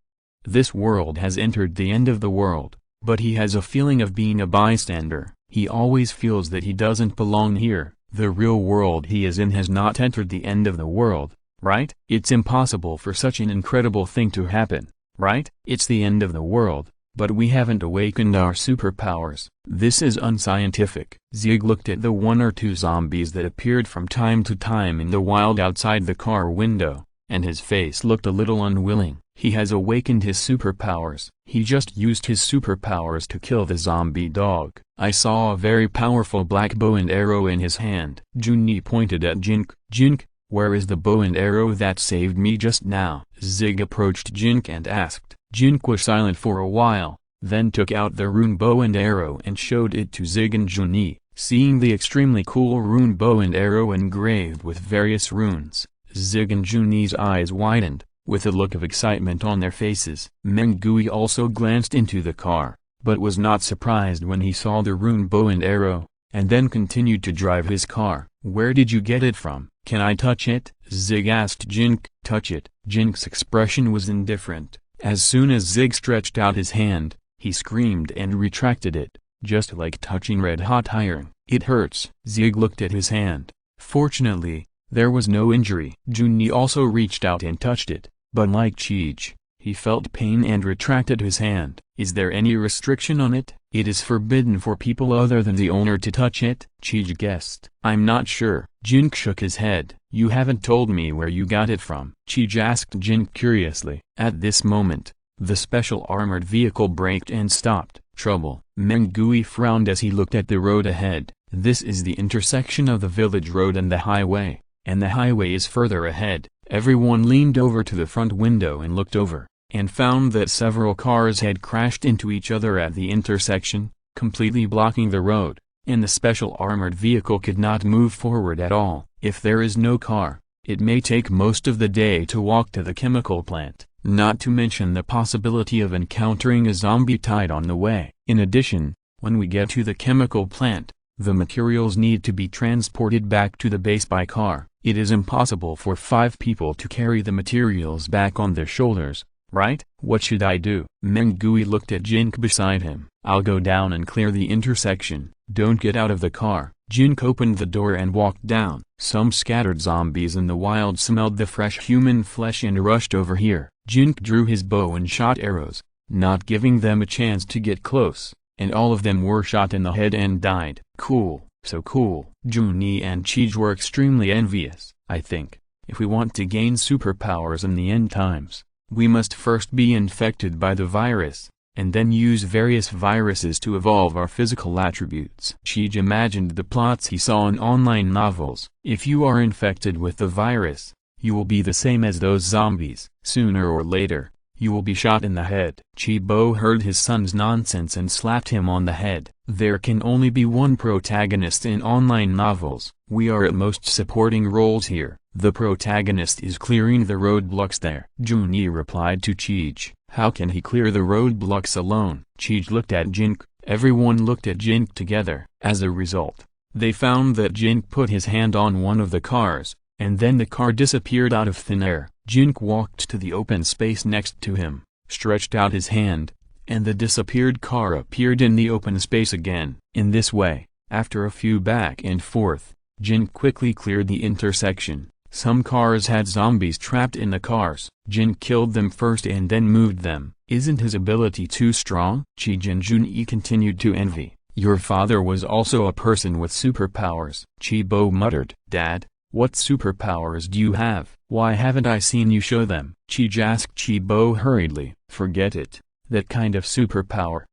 this world has entered the end of the world. but he has a feeling of being a bystander. He always feels that he doesn't belong here. The real world he is in has not entered the end of the world, right? It's impossible for such an incredible thing to happen, right? It's the end of the world, but we haven't awakened our superpowers. This is unscientific. Zig looked at the 1 or 2 zombies that appeared from time to time in the wild outside the car window, and his face looked a little unwilling. He has awakened his superpowers. He just used his superpowers to kill the zombie dog. I saw a very powerful black bow and arrow in his hand. Jun pointed at Jin Ke. Jin Ke, where is the bow and arrow that saved me just now? Zig approached Jin Ke and asked. Jin Ke was silent for a while, then took out the rune bow and arrow and showed it to Zig and Jun. Seeing the extremely cool rune bow and arrow engraved with various runes, Zig and Jun's eyes widened, with a look of excitement on their faces. Mengui also glanced into the car, but was not surprised when he saw the rune bow and arrow, and then continued to drive his car. Where did you get it from? Can I touch it? Zig asked Jin Ke. Touch it. Jin Ke's expression was indifferent. As soon as Zig stretched out his hand, he screamed and retracted it, just like touching red-hot iron. It hurts. Zig looked at his hand. Fortunately, there was no injury. Jun also reached out and touched it, but like Cheech, he felt pain and retracted his hand. Is there any restriction on it? It is forbidden for people other than the owner to touch it, Cheech guessed. I'm not sure. Jin Ke shook his head. You haven't told me where you got it from, Cheech asked Jin Ke curiously. At this moment, the special armored vehicle braked and stopped. Trouble. Mengui frowned as he looked at the road ahead. This is the intersection of the village road and the highway, and the highway is further ahead. Everyone leaned over to the front window and looked over, and found that several cars had crashed into each other at the intersection, completely blocking the road, and the special armored vehicle could not move forward at all. If there is no car, it may take most of the day to walk to the chemical plant, not to mention the possibility of encountering a zombie tide on the way. In addition, when we get to the chemical plant, the materials need to be transported back to the base by car. It is impossible for 5 people to carry the materials back on their shoulders, right? What should I do? Mengui looked at Jin Ke beside him. I'll go down and clear the intersection. Don't get out of the car. Jin Ke opened the door and walked down. Some scattered zombies in the wild smelled the fresh human flesh and rushed over here. Jin Ke drew his bow and shot arrows, not giving them a chance to get close, and all of them were shot in the head and died. Cool. So cool. Jun and Cheech were extremely envious. I think, if we want to gain superpowers in the end times, we must first be infected by the virus, and then use various viruses to evolve our physical attributes. Cheech imagined the plots he saw in online novels. If you are infected with the virus, you will be the same as those zombies. Sooner or later, you will be shot in the head. Chibo heard his son's nonsense and slapped him on the head. There can only be one protagonist in online novels. We are at most supporting roles here. The protagonist is clearing the roadblocks there. Jun replied to Cheech. How can he clear the roadblocks alone? Cheech looked at Jin Ke. Everyone looked at Jin Ke together. As a result, they found that Jin Ke put his hand on one of the cars, and then the car disappeared out of thin air. Jin Ke walked to the open space next to him, stretched out his hand, and the disappeared car appeared in the open space again. In this way, after a few back and forth, Jin quickly cleared the intersection. Some cars had zombies trapped in the cars. Jin killed them first and then moved them. Isn't his ability too strong? Cheech and Jun continued to envy. Your father was also a person with superpowers. Chibo muttered. Dad, what superpowers do you have? Why haven't I seen you show them? Cheech asked Chibo hurriedly. Forget it. That kind of superpower.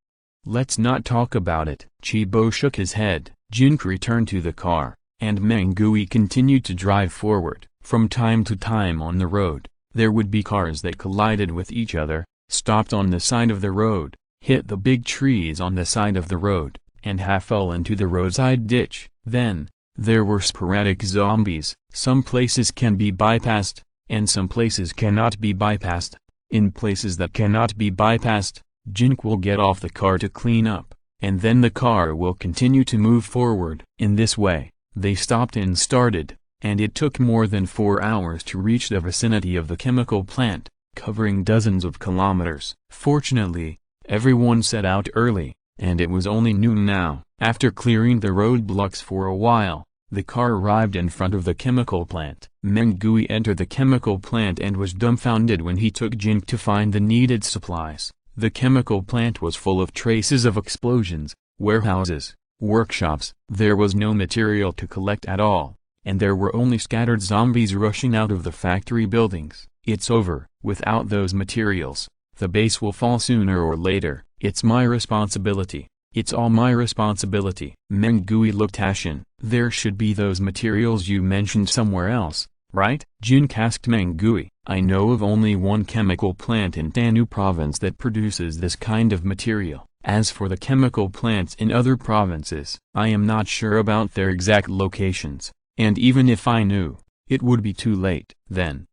Let's not talk about it. Chibo shook his head. Jin returned to the car, and Mengui continued to drive forward. From time to time on the road, there would be cars that collided with each other, stopped on the side of the road, hit the big trees on the side of the road, and half fell into the roadside ditch. Then, there were sporadic zombies. Some places can be bypassed, and some places cannot be bypassed. In places that cannot be bypassed, Jin will get off the car to clean up, and then the car will continue to move forward. In this way, they stopped and started, and it took more than 4 hours to reach the vicinity of the chemical plant, covering dozens of kilometers. Fortunately, Everyone set out early, and it was only noon now. After clearing the roadblocks for a while, the car arrived in front of the chemical plant. Mengui entered the chemical plant and was dumbfounded when he took Jin to find the needed supplies. The chemical plant was full of traces of explosions, warehouses, workshops. There was no material to collect at all, and there were only scattered zombies rushing out of the factory buildings. It's over. Without those materials, the base will fall sooner or later. It's my responsibility. It's all my responsibility. Mengui looked ashen. There should be those materials you mentioned somewhere else, right? Jin asked Mengui. I know of only one chemical plant in Tanu province that produces this kind of material. As for the chemical plants in other provinces, I am not sure about their exact locations, and even if I knew, it would be too late. Then,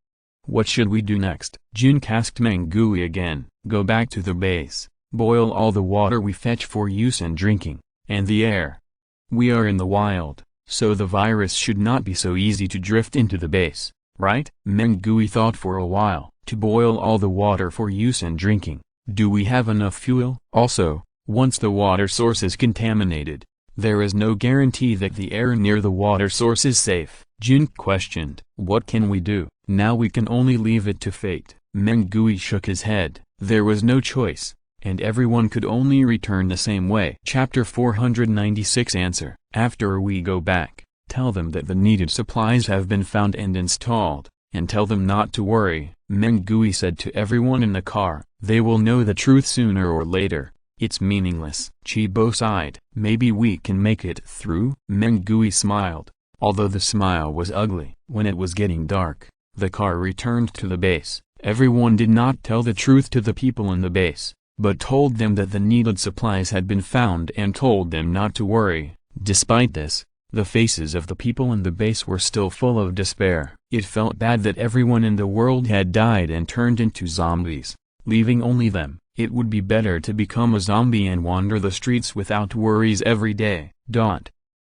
what should we do next? Jin asked Mengui again. Go back to the base, boil all the water we fetch for use and drinking, and the air. We are in the wild, so the virus should not be so easy to drift into the base, right? Mengui thought for a while. To boil all the water for use and drinking. Do we have enough fuel? Also, once the water source is contaminated, there is no guarantee that the air near the water source is safe. Jin questioned. What can we do? Now we can only leave it to fate. Mengui shook his head. There was no choice, and everyone could only return the same way. Chapter 496 Answer. After we go back, tell them that the needed supplies have been found and installed, and tell them not to worry. Mengui said to everyone in the car. They will know the truth sooner or later. It's meaningless. Chibo sighed. Maybe we can make it through? Mengui smiled, although the smile was ugly. When it was getting dark, the car returned to the base. Everyone did not tell the truth to the people in the base, but told them that the needed supplies had been found and told them not to worry. Despite this, the faces of the people in the base were still full of despair. It felt bad that everyone in the world had died and turned into zombies, leaving only them. It would be better to become a zombie and wander the streets without worries every day.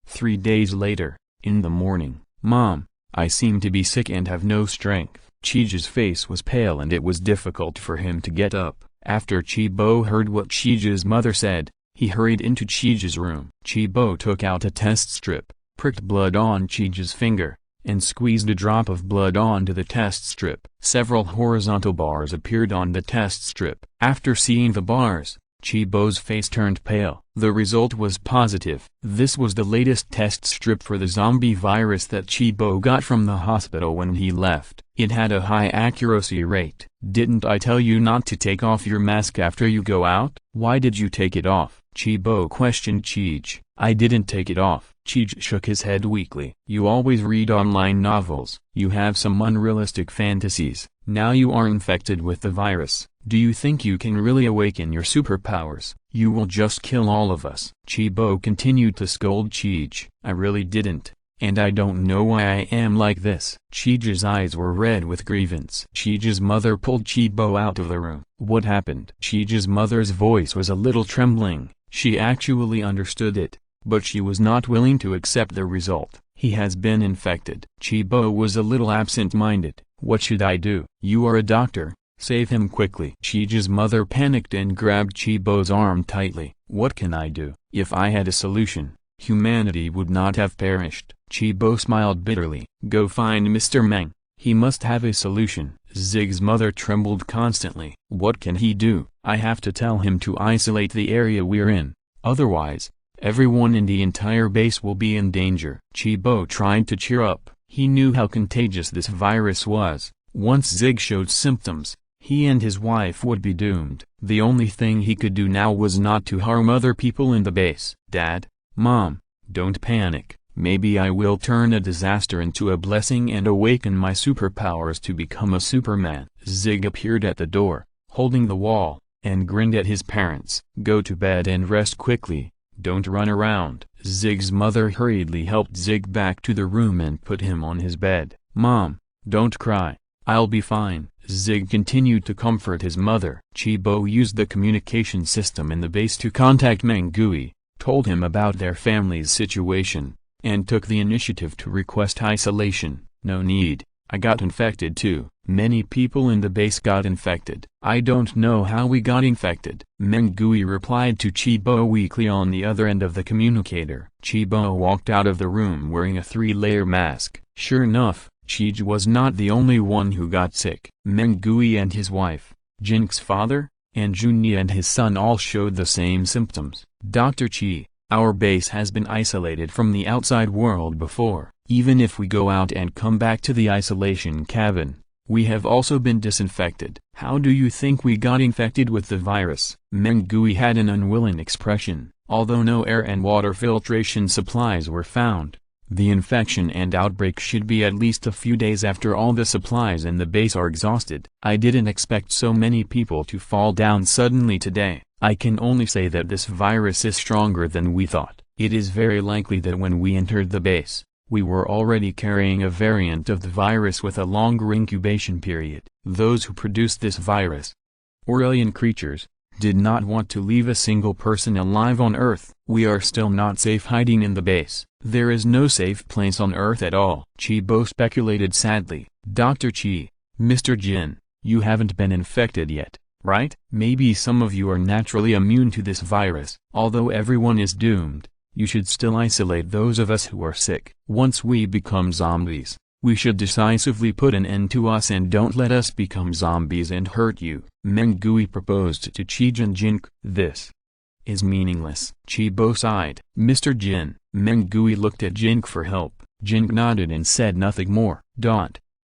3 days later, in the morning. Mom, I seem to be sick and have no strength. Chiji's face was pale and it was difficult for him to get up. After Chibo heard what Chiji's mother said, he hurried into Chiji's room. Chibo took out a test strip, pricked blood on Chiji's finger, and squeezed a drop of blood onto the test strip. Several horizontal bars appeared on the test strip. After seeing the bars, Chibo's face turned pale. The result was positive. This was the latest test strip for the zombie virus that Chibo got from the hospital when he left. It had a high accuracy rate. Didn't I tell you not to take off your mask after you go out? Why did you take it off? Chibo questioned Chij. I didn't take it off. Chij shook his head weakly. You always read online novels. You have some unrealistic fantasies. Now you are infected with the virus. Do you think you can really awaken your superpowers? You will just kill all of us. Chibo continued to scold Chij. I really didn't, and I don't know why I am like this. Chiji's eyes were red with grievance. Chiji's mother pulled Chibo out of the room. What happened? Chiji's mother's voice was a little trembling. She actually understood it, but she was not willing to accept the result. He has been infected. Chibo was a little absent-minded. What should I do? You are a doctor. Save him quickly. Chiji's mother panicked and grabbed Chibo's arm tightly. What can I do? If I had a solution, humanity would not have perished. Chibo smiled bitterly. Go find Mr. Meng. He must have a solution. Zig's mother trembled constantly. What can he do? I have to tell him to isolate the area we're in. Otherwise, everyone in the entire base will be in danger. Chibo tried to cheer up. He knew how contagious this virus was. Once Zig showed symptoms, he and his wife would be doomed. The only thing he could do now was not to harm other people in the base. Dad, Mom, don't panic. Maybe I will turn a disaster into a blessing and awaken my superpowers to become a Superman. Zig appeared at the door, holding the wall, and grinned at his parents. Go to bed and rest quickly. Don't run around. Zig's mother hurriedly helped Zig back to the room and put him on his bed. Mom, don't cry. I'll be fine. Zig continued to comfort his mother. Chibo used the communication system in the base to contact Mengui, told him about their family's situation, and took the initiative to request isolation. No need, I got infected too. Many people in the base got infected. I don't know how we got infected. Mengui replied to Chibo weakly on the other end of the communicator. Chibo walked out of the room wearing a 3-layer mask. Sure enough, Chij was not the only one who got sick. Mengui and his wife, Jin's father, and Junyi and his son all showed the same symptoms. Dr. Chi, our base has been isolated from the outside world before. Even if we go out and come back to the isolation cabin, we have also been disinfected. How do you think we got infected with the virus? Mengui had an unwilling expression. Although no air and water filtration supplies were found, the infection and outbreak should be at least a few days after all the supplies in the base are exhausted. I didn't expect so many people to fall down suddenly today. I can only say that this virus is stronger than we thought. It is very likely that when we entered the base, we were already carrying a variant of the virus with a longer incubation period. Those who produced this virus, or alien creatures, did not want to leave a single person alive on Earth. We are still not safe hiding in the base. There is no safe place on Earth at all. Chibo speculated sadly. Dr. Chi, Mr. Jin, you haven't been infected yet, right? Maybe some of you are naturally immune to this virus. Although everyone is doomed, you should still isolate those of us who are sick. Once we become zombies, we should decisively put an end to us and don't let us become zombies and hurt you. Mengui proposed to Chij and Jin Ke. This is meaningless. Chibo sighed. Mr. Jin. Mengui looked at Jin Ke for help. Jin Ke nodded and said nothing more.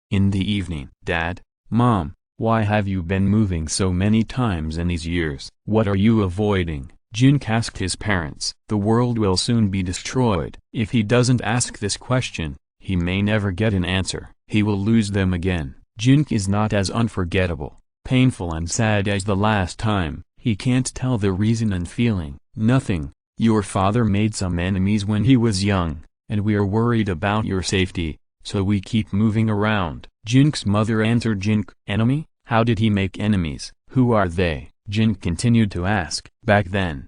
In the evening. Dad, Mom, why have you been moving so many times in these years? What are you avoiding? Jin Ke asked his parents. The world will soon be destroyed. If he doesn't ask this question, he may never get an answer. He will lose them again. Jin Ke is not as unforgettable, painful and sad as the last time. He can't tell the reason and feeling. Nothing. Your father made some enemies when he was young, and we are worried about your safety, so we keep moving around. Jin Ke's mother answered. Jin Ke, enemy? How did he make enemies? Who are they? Jin Ke continued to ask. Back then,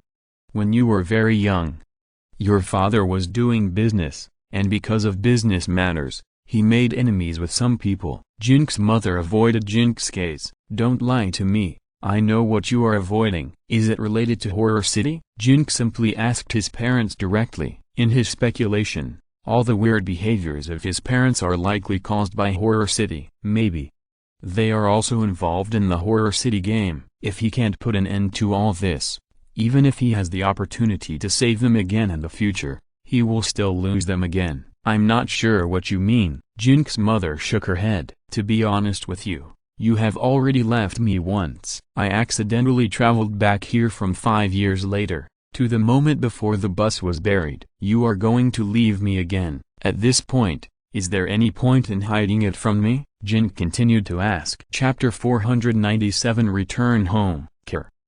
when you were very young, your father was doing business, and because of business matters, he made enemies with some people. Jin Ke's mother avoided Jin Ke's gaze. Don't lie to me. I know what you are avoiding. Is it related to Horror City? Jin Ke simply asked his parents directly. In his speculation, all the weird behaviors of his parents are likely caused by Horror City. Maybe they are also involved in the Horror City game. If he can't put an end to all this, even if he has the opportunity to save them again in the future, he will still lose them again. I'm not sure what you mean. Jin Ke's mother shook her head. To be honest with you, you have already left me once. I accidentally traveled back here from 5 years later, to the moment before the bus was buried. You are going to leave me again. At this point, is there any point in hiding it from me? Jin continued to ask. Chapter 497 Return Home.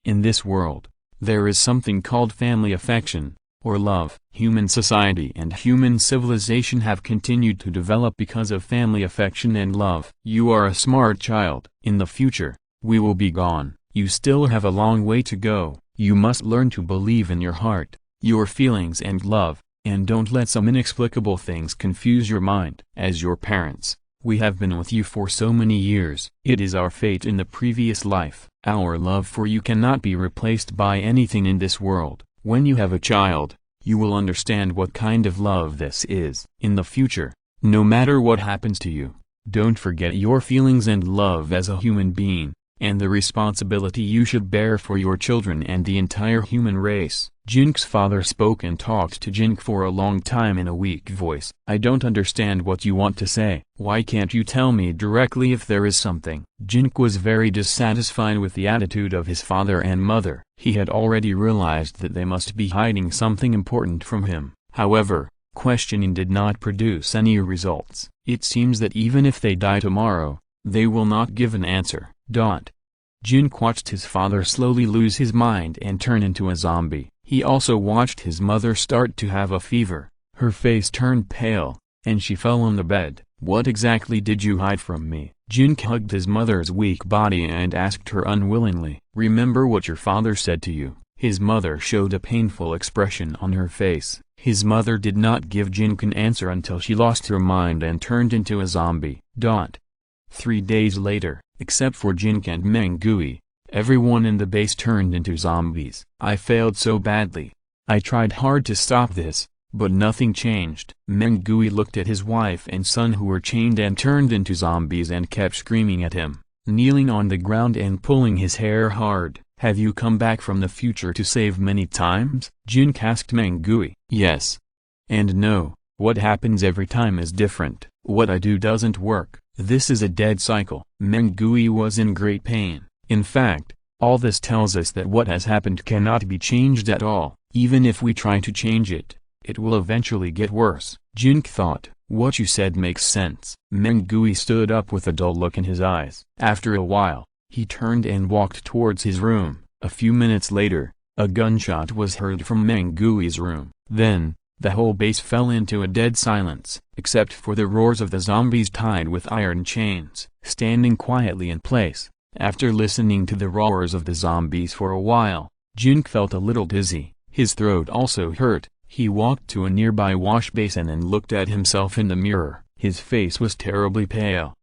In this world, there is something called family affection, or love. Human society and human civilization have continued to develop because of family affection and love. You are a smart child. In the future, we will be gone. You still have a long way to go. You must learn to believe in your heart, your feelings and love, and don't let some inexplicable things confuse your mind. As your parents, we have been with you for so many years. It is our fate in the previous life. Our love for you cannot be replaced by anything in this world. When you have a child, you will understand what kind of love this is. In the future, no matter what happens to you, don't forget your feelings and love as a human being, and the responsibility you should bear for your children and the entire human race. Jin Ke's father spoke and talked to Jin Ke for a long time in a weak voice. I don't understand what you want to say. Why can't you tell me directly if there is something? Jin Ke was very dissatisfied with the attitude of his father and mother. He had already realized that they must be hiding something important from him. However, questioning did not produce any results. It seems that even if they die tomorrow, they will not give an answer. Jin Ke watched his father slowly lose his mind and turn into a zombie. He also watched his mother start to have a fever. Her face turned pale, and she fell on the bed. What exactly did you hide from me? Jin Ke hugged his mother's weak body and asked her unwillingly. Remember what your father said to you. His mother showed a painful expression on her face. His mother did not give Jin Ke an answer until she lost her mind and turned into a zombie. 3 days later, except for Jin Ke and Mengui, everyone in the base turned into zombies. I failed so badly. I tried hard to stop this, but nothing changed. Mengui looked at his wife and son who were chained and turned into zombies and kept screaming at him, kneeling on the ground and pulling his hair hard. Have you come back from the future to save many times? Jin Ke asked Mengui. Yes. And no, what happens every time is different. What I do doesn't work. This is a dead cycle. Mengui was in great pain. In fact, all this tells us that what has happened cannot be changed at all. Even if we try to change it, it will eventually get worse. Jin Ke thought, what you said makes sense. Mengui stood up with a dull look in his eyes. After a while, he turned and walked towards his room. A few minutes later, a gunshot was heard from Mengui's room. Then, the whole base fell into a dead silence, except for the roars of the zombies tied with iron chains, standing quietly in place. After listening to the roars of the zombies for a while, Jin Ke felt a little dizzy. His throat also hurt. He walked to a nearby wash basin and looked at himself in the mirror. His face was terribly pale.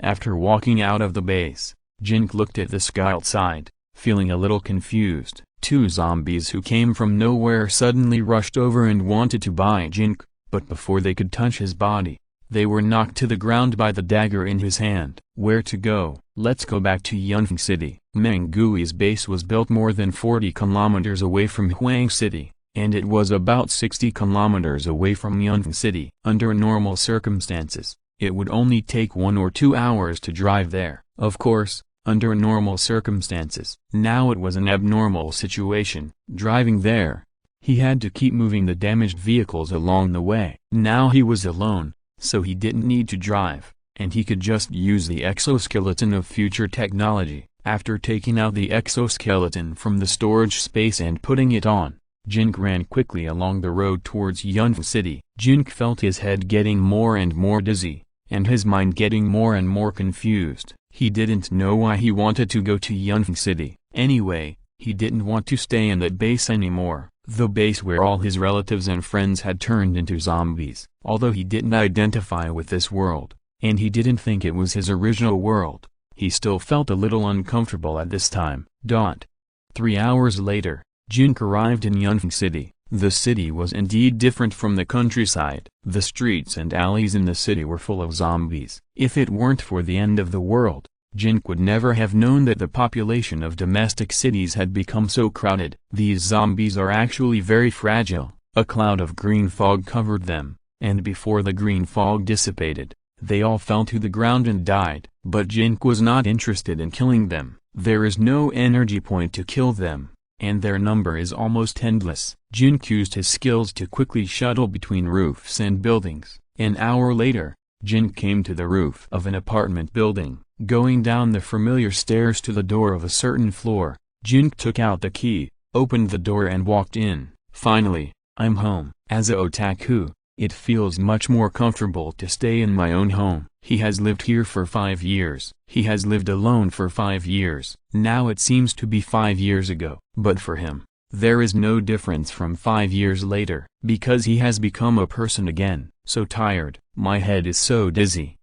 After walking out of the base, Jin Ke looked at the sky outside, feeling a little confused. 2 zombies who came from nowhere suddenly rushed over and wanted to bite Jin Ke, but before they could touch his body, they were knocked to the ground by the dagger in his hand. Where to go? Let's go back to Yunfeng City. Mengui's base was built more than 40 kilometers away from Huang City, and it was about 60 kilometers away from Yunfeng City. Under normal circumstances, it would only take 1 or 2 hours to drive there. Of course, under normal circumstances. Now it was an abnormal situation. Driving there, he had to keep moving the damaged vehicles along the way. Now he was alone, so he didn't need to drive, and he could just use the exoskeleton of future technology. After taking out the exoskeleton from the storage space and putting it on, Jin Ke ran quickly along the road towards Yunfeng City. Jin Ke felt his head getting more and more dizzy, and his mind getting more and more confused. He didn't know why he wanted to go to Yunfeng City. Anyway, he didn't want to stay in that base anymore, the base where all his relatives and friends had turned into zombies. Although he didn't identify with this world, and he didn't think it was his original world, he still felt a little uncomfortable at this time. 3 hours later, Jin Ke arrived in Yunfeng City. The city was indeed different from the countryside. The streets and alleys in the city were full of zombies. If it weren't for the end of the world, Jin Ke would never have known that the population of domestic cities had become so crowded. These zombies are actually very fragile. A cloud of green fog covered them, and before the green fog dissipated, they all fell to the ground and died. But Jin Ke was not interested in killing them. There is no energy point to kill them, and their number is almost endless. Jin Ke used his skills to quickly shuttle between roofs and buildings. An hour later, Jin Ke came to the roof of an apartment building. Going down the familiar stairs to the door of a certain floor, Jin Ke took out the key, opened the door and walked in. Finally, I'm home. As a otaku, it feels much more comfortable to stay in my own home. He has lived here for 5 years. He has lived alone for 5 years. Now it seems to be 5 years ago. But for him, there is no difference from 5 years later, because he has become a person again. So tired. My head is so dizzy.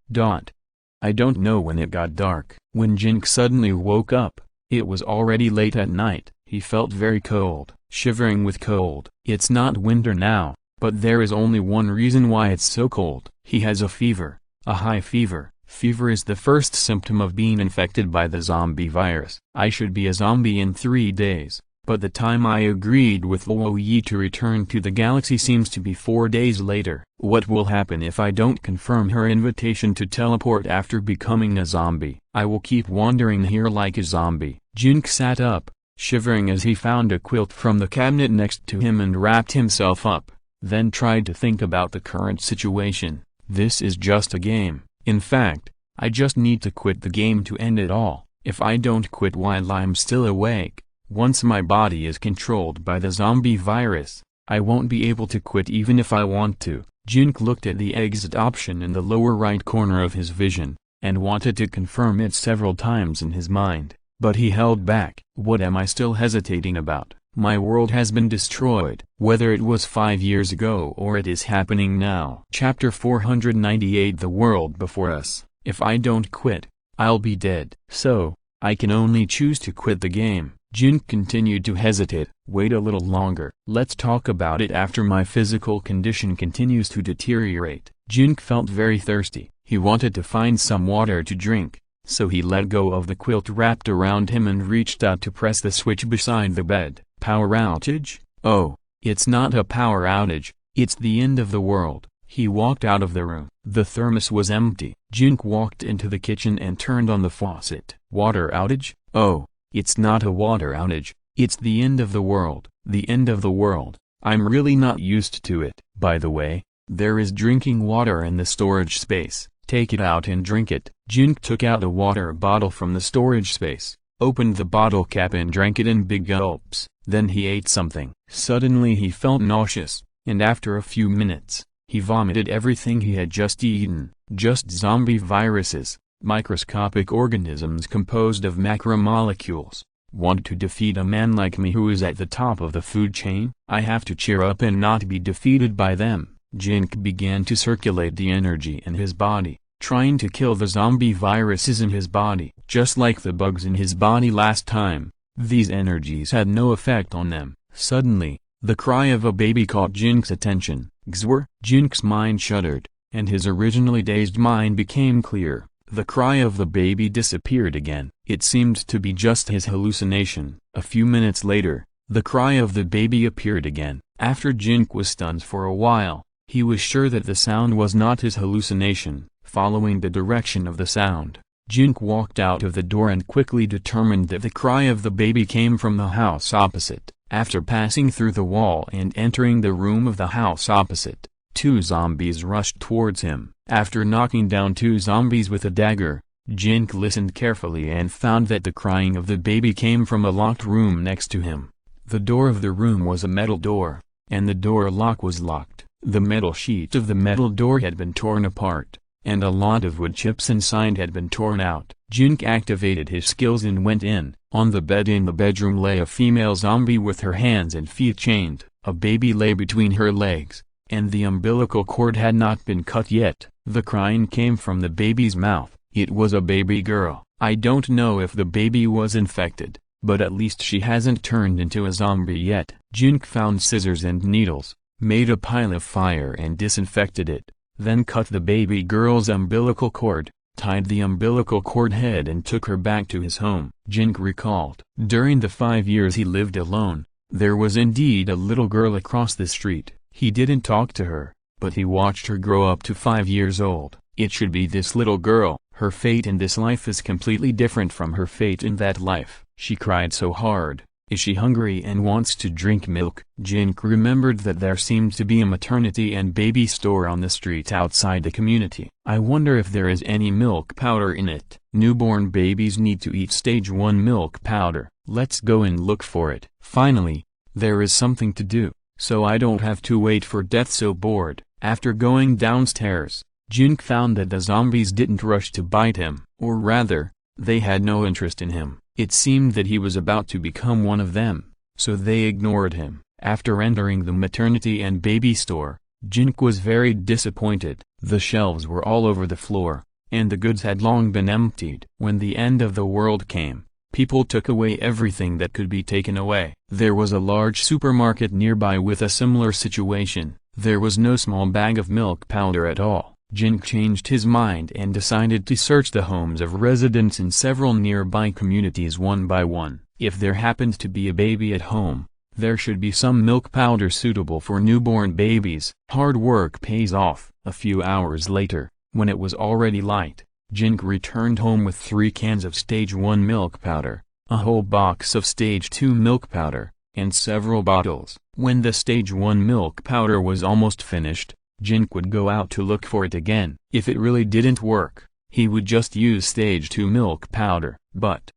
I don't know when it got dark. When Jin Ke suddenly woke up, it was already late at night. He felt very cold, shivering with cold. It's not winter now, but there is only one reason why it's so cold. He has a fever, a high fever. Fever is the first symptom of being infected by the zombie virus. I should be a zombie in 3 days, but the time I agreed with Luo Ye to return to the galaxy seems to be 4 days later. What will happen if I don't confirm her invitation to teleport after becoming a zombie? I will keep wandering here like a zombie. Jin Ke sat up, shivering as he found a quilt from the cabinet next to him and wrapped himself up, then tried to think about the current situation. This is just a game. In fact, I just need to quit the game to end it all. If I don't quit while I'm still awake, once my body is controlled by the zombie virus, I won't be able to quit even if I want to. Jin Ke looked at the exit option in the lower right corner of his vision, and wanted to confirm it several times in his mind, but he held back. What am I still hesitating about? My world has been destroyed, whether it was 5 years ago or it is happening now. Chapter 498 The World Before Us. If I don't quit, I'll be dead. So, I can only choose to quit the game. Jin continued to hesitate. Wait a little longer. Let's talk about it after my physical condition continues to deteriorate. Jin felt very thirsty. He wanted to find some water to drink, so he let go of the quilt wrapped around him and reached out to press the switch beside the bed. Power outage? Oh, it's not a power outage, it's the end of the world. He walked out of the room. The thermos was empty. Jin walked into the kitchen and turned on the faucet. Water outage? Oh, it's not a water outage, it's the end of the world. The end of the world. I'm really not used to it. By the way, there is drinking water in the storage space. Take it out and drink it. Jin took out a water bottle from the storage space, opened the bottle cap and drank it in big gulps. Then he ate something. Suddenly he felt nauseous, and after a few minutes, he vomited everything he had just eaten. Just zombie viruses, microscopic organisms composed of macromolecules. Want to defeat a man like me who is at the top of the food chain? I have to cheer up and not be defeated by them. Jin began to circulate the energy in his body, trying to kill the zombie viruses in his body. Just like the bugs in his body last time, these energies had no effect on them. Suddenly, the cry of a baby caught Jin's attention. Xue'er! Jin's mind shuddered, and his originally dazed mind became clear. The cry of the baby disappeared again. It seemed to be just his hallucination. A few minutes later, the cry of the baby appeared again. After Jin was stunned for a while, he was sure that the sound was not his hallucination. Following the direction of the sound, Jin walked out of the door and quickly determined that the cry of the baby came from the house opposite. After passing through the wall and entering the room of the house opposite, 2 zombies rushed towards him. After knocking down 2 zombies with a dagger, Jin listened carefully and found that the crying of the baby came from a locked room next to him. The door of the room was a metal door, and the door lock was locked. The metal sheet of the metal door had been torn apart, and a lot of wood chips inside had been torn out. Jin activated his skills and went in. On the bed in the bedroom lay a female zombie with her hands and feet chained. A baby lay between her legs, and the umbilical cord had not been cut yet. The crying came from the baby's mouth. It was a baby girl. I don't know if the baby was infected, but at least she hasn't turned into a zombie yet. Jin found scissors and needles, made a pile of fire and disinfected it, then cut the baby girl's umbilical cord, tied the umbilical cord head and took her back to his home. Jin recalled. During the 5 years he lived alone, there was indeed a little girl across the street. He didn't talk to her, but he watched her grow up to 5 years old. It should be this little girl. Her fate in this life is completely different from her fate in that life. She cried so hard. Is she hungry and wants to drink milk? Jin remembered that there seemed to be a maternity and baby store on the street outside the community. I wonder if there is any milk powder in it. Newborn babies need to eat stage 1 milk powder. Let's go and look for it. Finally, there is something to do, so I don't have to wait for death so bored. After going downstairs, Jin found that the zombies didn't rush to bite him, or rather, they had no interest in him. It seemed that he was about to become one of them, so they ignored him. After entering the maternity and baby store, Jin was very disappointed. The shelves were all over the floor, and the goods had long been emptied. When the end of the world came, people took away everything that could be taken away. There was a large supermarket nearby with a similar situation. There was no small bag of milk powder at all. Jin changed his mind and decided to search the homes of residents in several nearby communities one by one. If there happened to be a baby at home, there should be some milk powder suitable for newborn babies. Hard work pays off. A few hours later, when it was already light, Jin returned home with 3 cans of stage 1 milk powder, a whole box of stage 2 milk powder, and several bottles. When the stage 1 milk powder was almost finished, Jin would go out to look for it again. If it really didn't work, he would just use stage 2 milk powder. But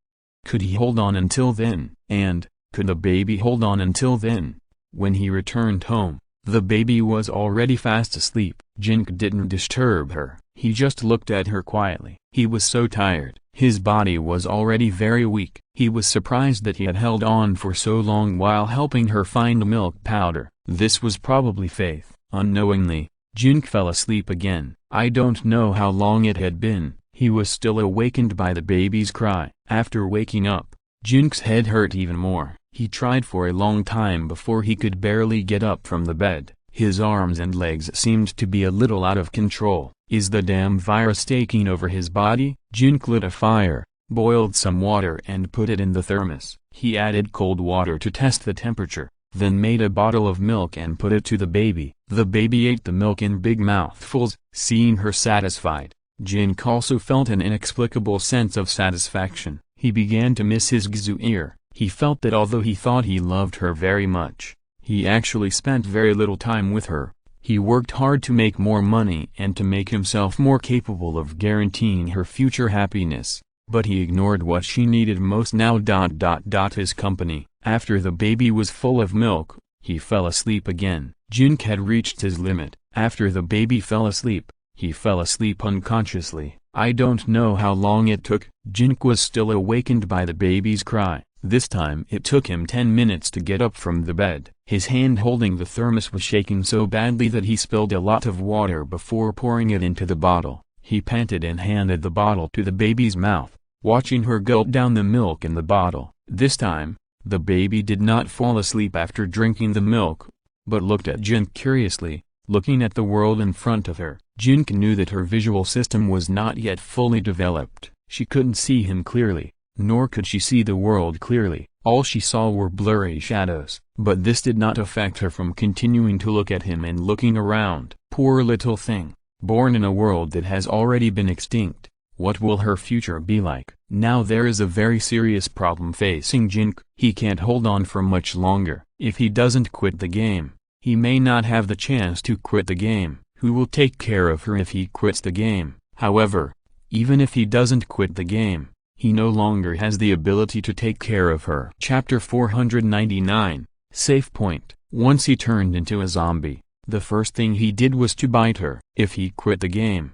could he hold on until then? And could the baby hold on until then? When he returned home, the baby was already fast asleep. Jin didn't disturb her. He just looked at her quietly. He was so tired. His body was already very weak. He was surprised that he had held on for so long while helping her find milk powder. This was probably faith. Unknowingly, Jin Ke fell asleep again. I don't know how long it had been. He was still awakened by the baby's cry. After waking up, Jin Ke's head hurt even more. He tried for a long time before he could barely get up from the bed. His arms and legs seemed to be a little out of control. Is the damn virus taking over his body? Jin Ke lit a fire, boiled some water and put it in the thermos. He added cold water to test the temperature, then made a bottle of milk and put it to the baby. The baby ate the milk in big mouthfuls. Seeing her satisfied, Jin Ke also felt an inexplicable sense of satisfaction. He began to miss his Xue'er. He felt that although he thought he loved her very much, he actually spent very little time with her. He worked hard to make more money and to make himself more capable of guaranteeing her future happiness, but he ignored what she needed most now. His company. After the baby was full of milk, he fell asleep again. Jin Ke had reached his limit. After the baby fell asleep, he fell asleep unconsciously. I don't know how long it took. Jin Ke was still awakened by the baby's cry. This time it took him 10 minutes to get up from the bed. His hand holding the thermos was shaking so badly that he spilled a lot of water before pouring it into the bottle. He panted and handed the bottle to the baby's mouth, watching her gulp down the milk in the bottle. This time, the baby did not fall asleep after drinking the milk, but looked at Jin Ke curiously, looking at the world in front of her. Jin Ke knew that her visual system was not yet fully developed. She couldn't see him clearly, nor could she see the world clearly. All she saw were blurry shadows. But this did not affect her from continuing to look at him and looking around. Poor little thing, born in a world that has already been extinct. What will her future be like? Now there is a very serious problem facing Jin Ke. He can't hold on for much longer. If he doesn't quit the game, he may not have the chance to quit the game. Who will take care of her if he quits the game? However, even if he doesn't quit the game, he no longer has the ability to take care of her. Chapter 499, Safe Point. Once he turned into a zombie, the first thing he did was to bite her. If he quit the game,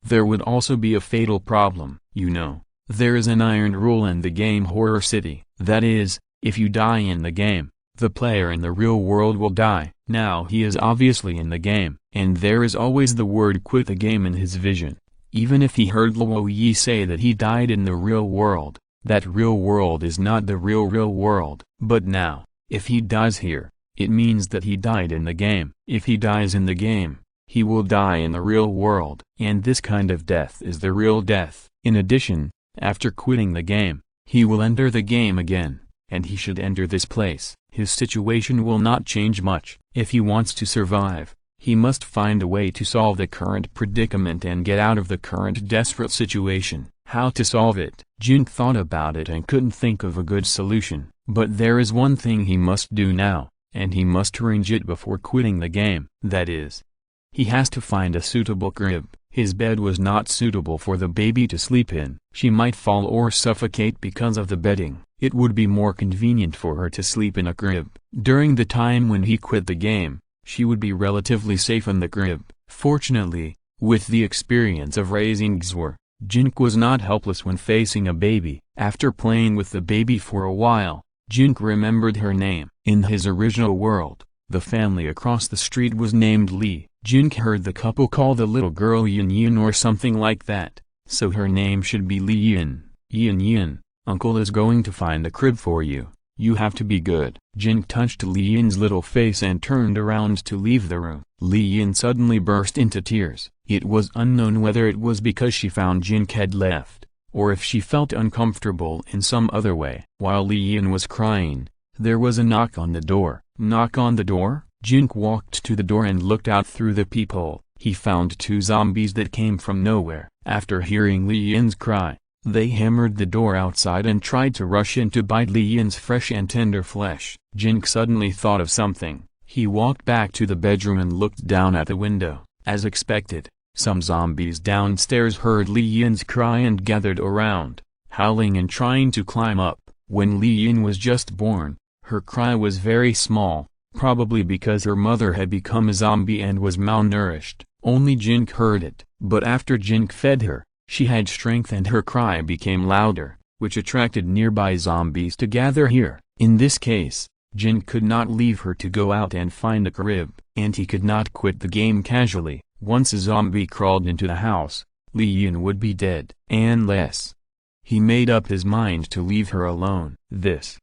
there would also be a fatal problem. You know, there is an iron rule in the game Horror City. That is, if you die in the game, the player in the real world will die. Now he is obviously in the game, and there is always the word quit the game in his vision. Even if he heard Luo Ye say that he died in the real world, that real world is not the real world. But now, if he dies here, it means that he died in the game. If he dies in the game, he will die in the real world. And this kind of death is the real death. In addition, after quitting the game, he will enter the game again, and he should enter this place. His situation will not change much. If he wants to survive, he must find a way to solve the current predicament and get out of the current desperate situation. How to solve it? Jin thought about it and couldn't think of a good solution. But there is one thing he must do now, and he must arrange it before quitting the game. That is, he has to find a suitable crib. His bed was not suitable for the baby to sleep in. She might fall or suffocate because of the bedding. It would be more convenient for her to sleep in a crib. During the time when he quit the game, she would be relatively safe in the crib. Fortunately, with the experience of raising Xue'er, Jin Ke was not helpless when facing a baby. After playing with the baby for a while, Jin Ke remembered her name. In his original world, the family across the street was named Li. Jin Ke heard the couple call the little girl Yin Yin or something like that, so her name should be Li Yin. Yin Yin, Uncle is going to find a crib for you. You have to be good. Jin Ke touched Li Yin's little face and turned around to leave the room. Li Yin suddenly burst into tears. It was unknown whether it was because she found Jin Ke had left, or if she felt uncomfortable in some other way. While Li Yin was crying, there was a knock on the door. Knock on the door? Jin Ke walked to the door and looked out through the peephole. He found two zombies that came from nowhere. After hearing Li Yin's cry, they hammered the door outside and tried to rush in to bite Li Yin's fresh and tender flesh. Jin Ke suddenly thought of something. He walked back to the bedroom and looked down at the window. As expected, some zombies downstairs heard Li Yin's cry and gathered around, howling and trying to climb up. When Li Yin was just born, her cry was very small, probably because her mother had become a zombie and was malnourished. Only Jin Ke heard it. But after Jin Ke fed her, She had strength and her cry became louder, which attracted nearby zombies to gather here. In this case, Jin could not leave her to go out and find a crib, and he could not quit the game casually. Once a zombie crawled into the house, Li Yin would be dead. Unless he made up his mind to leave her alone. This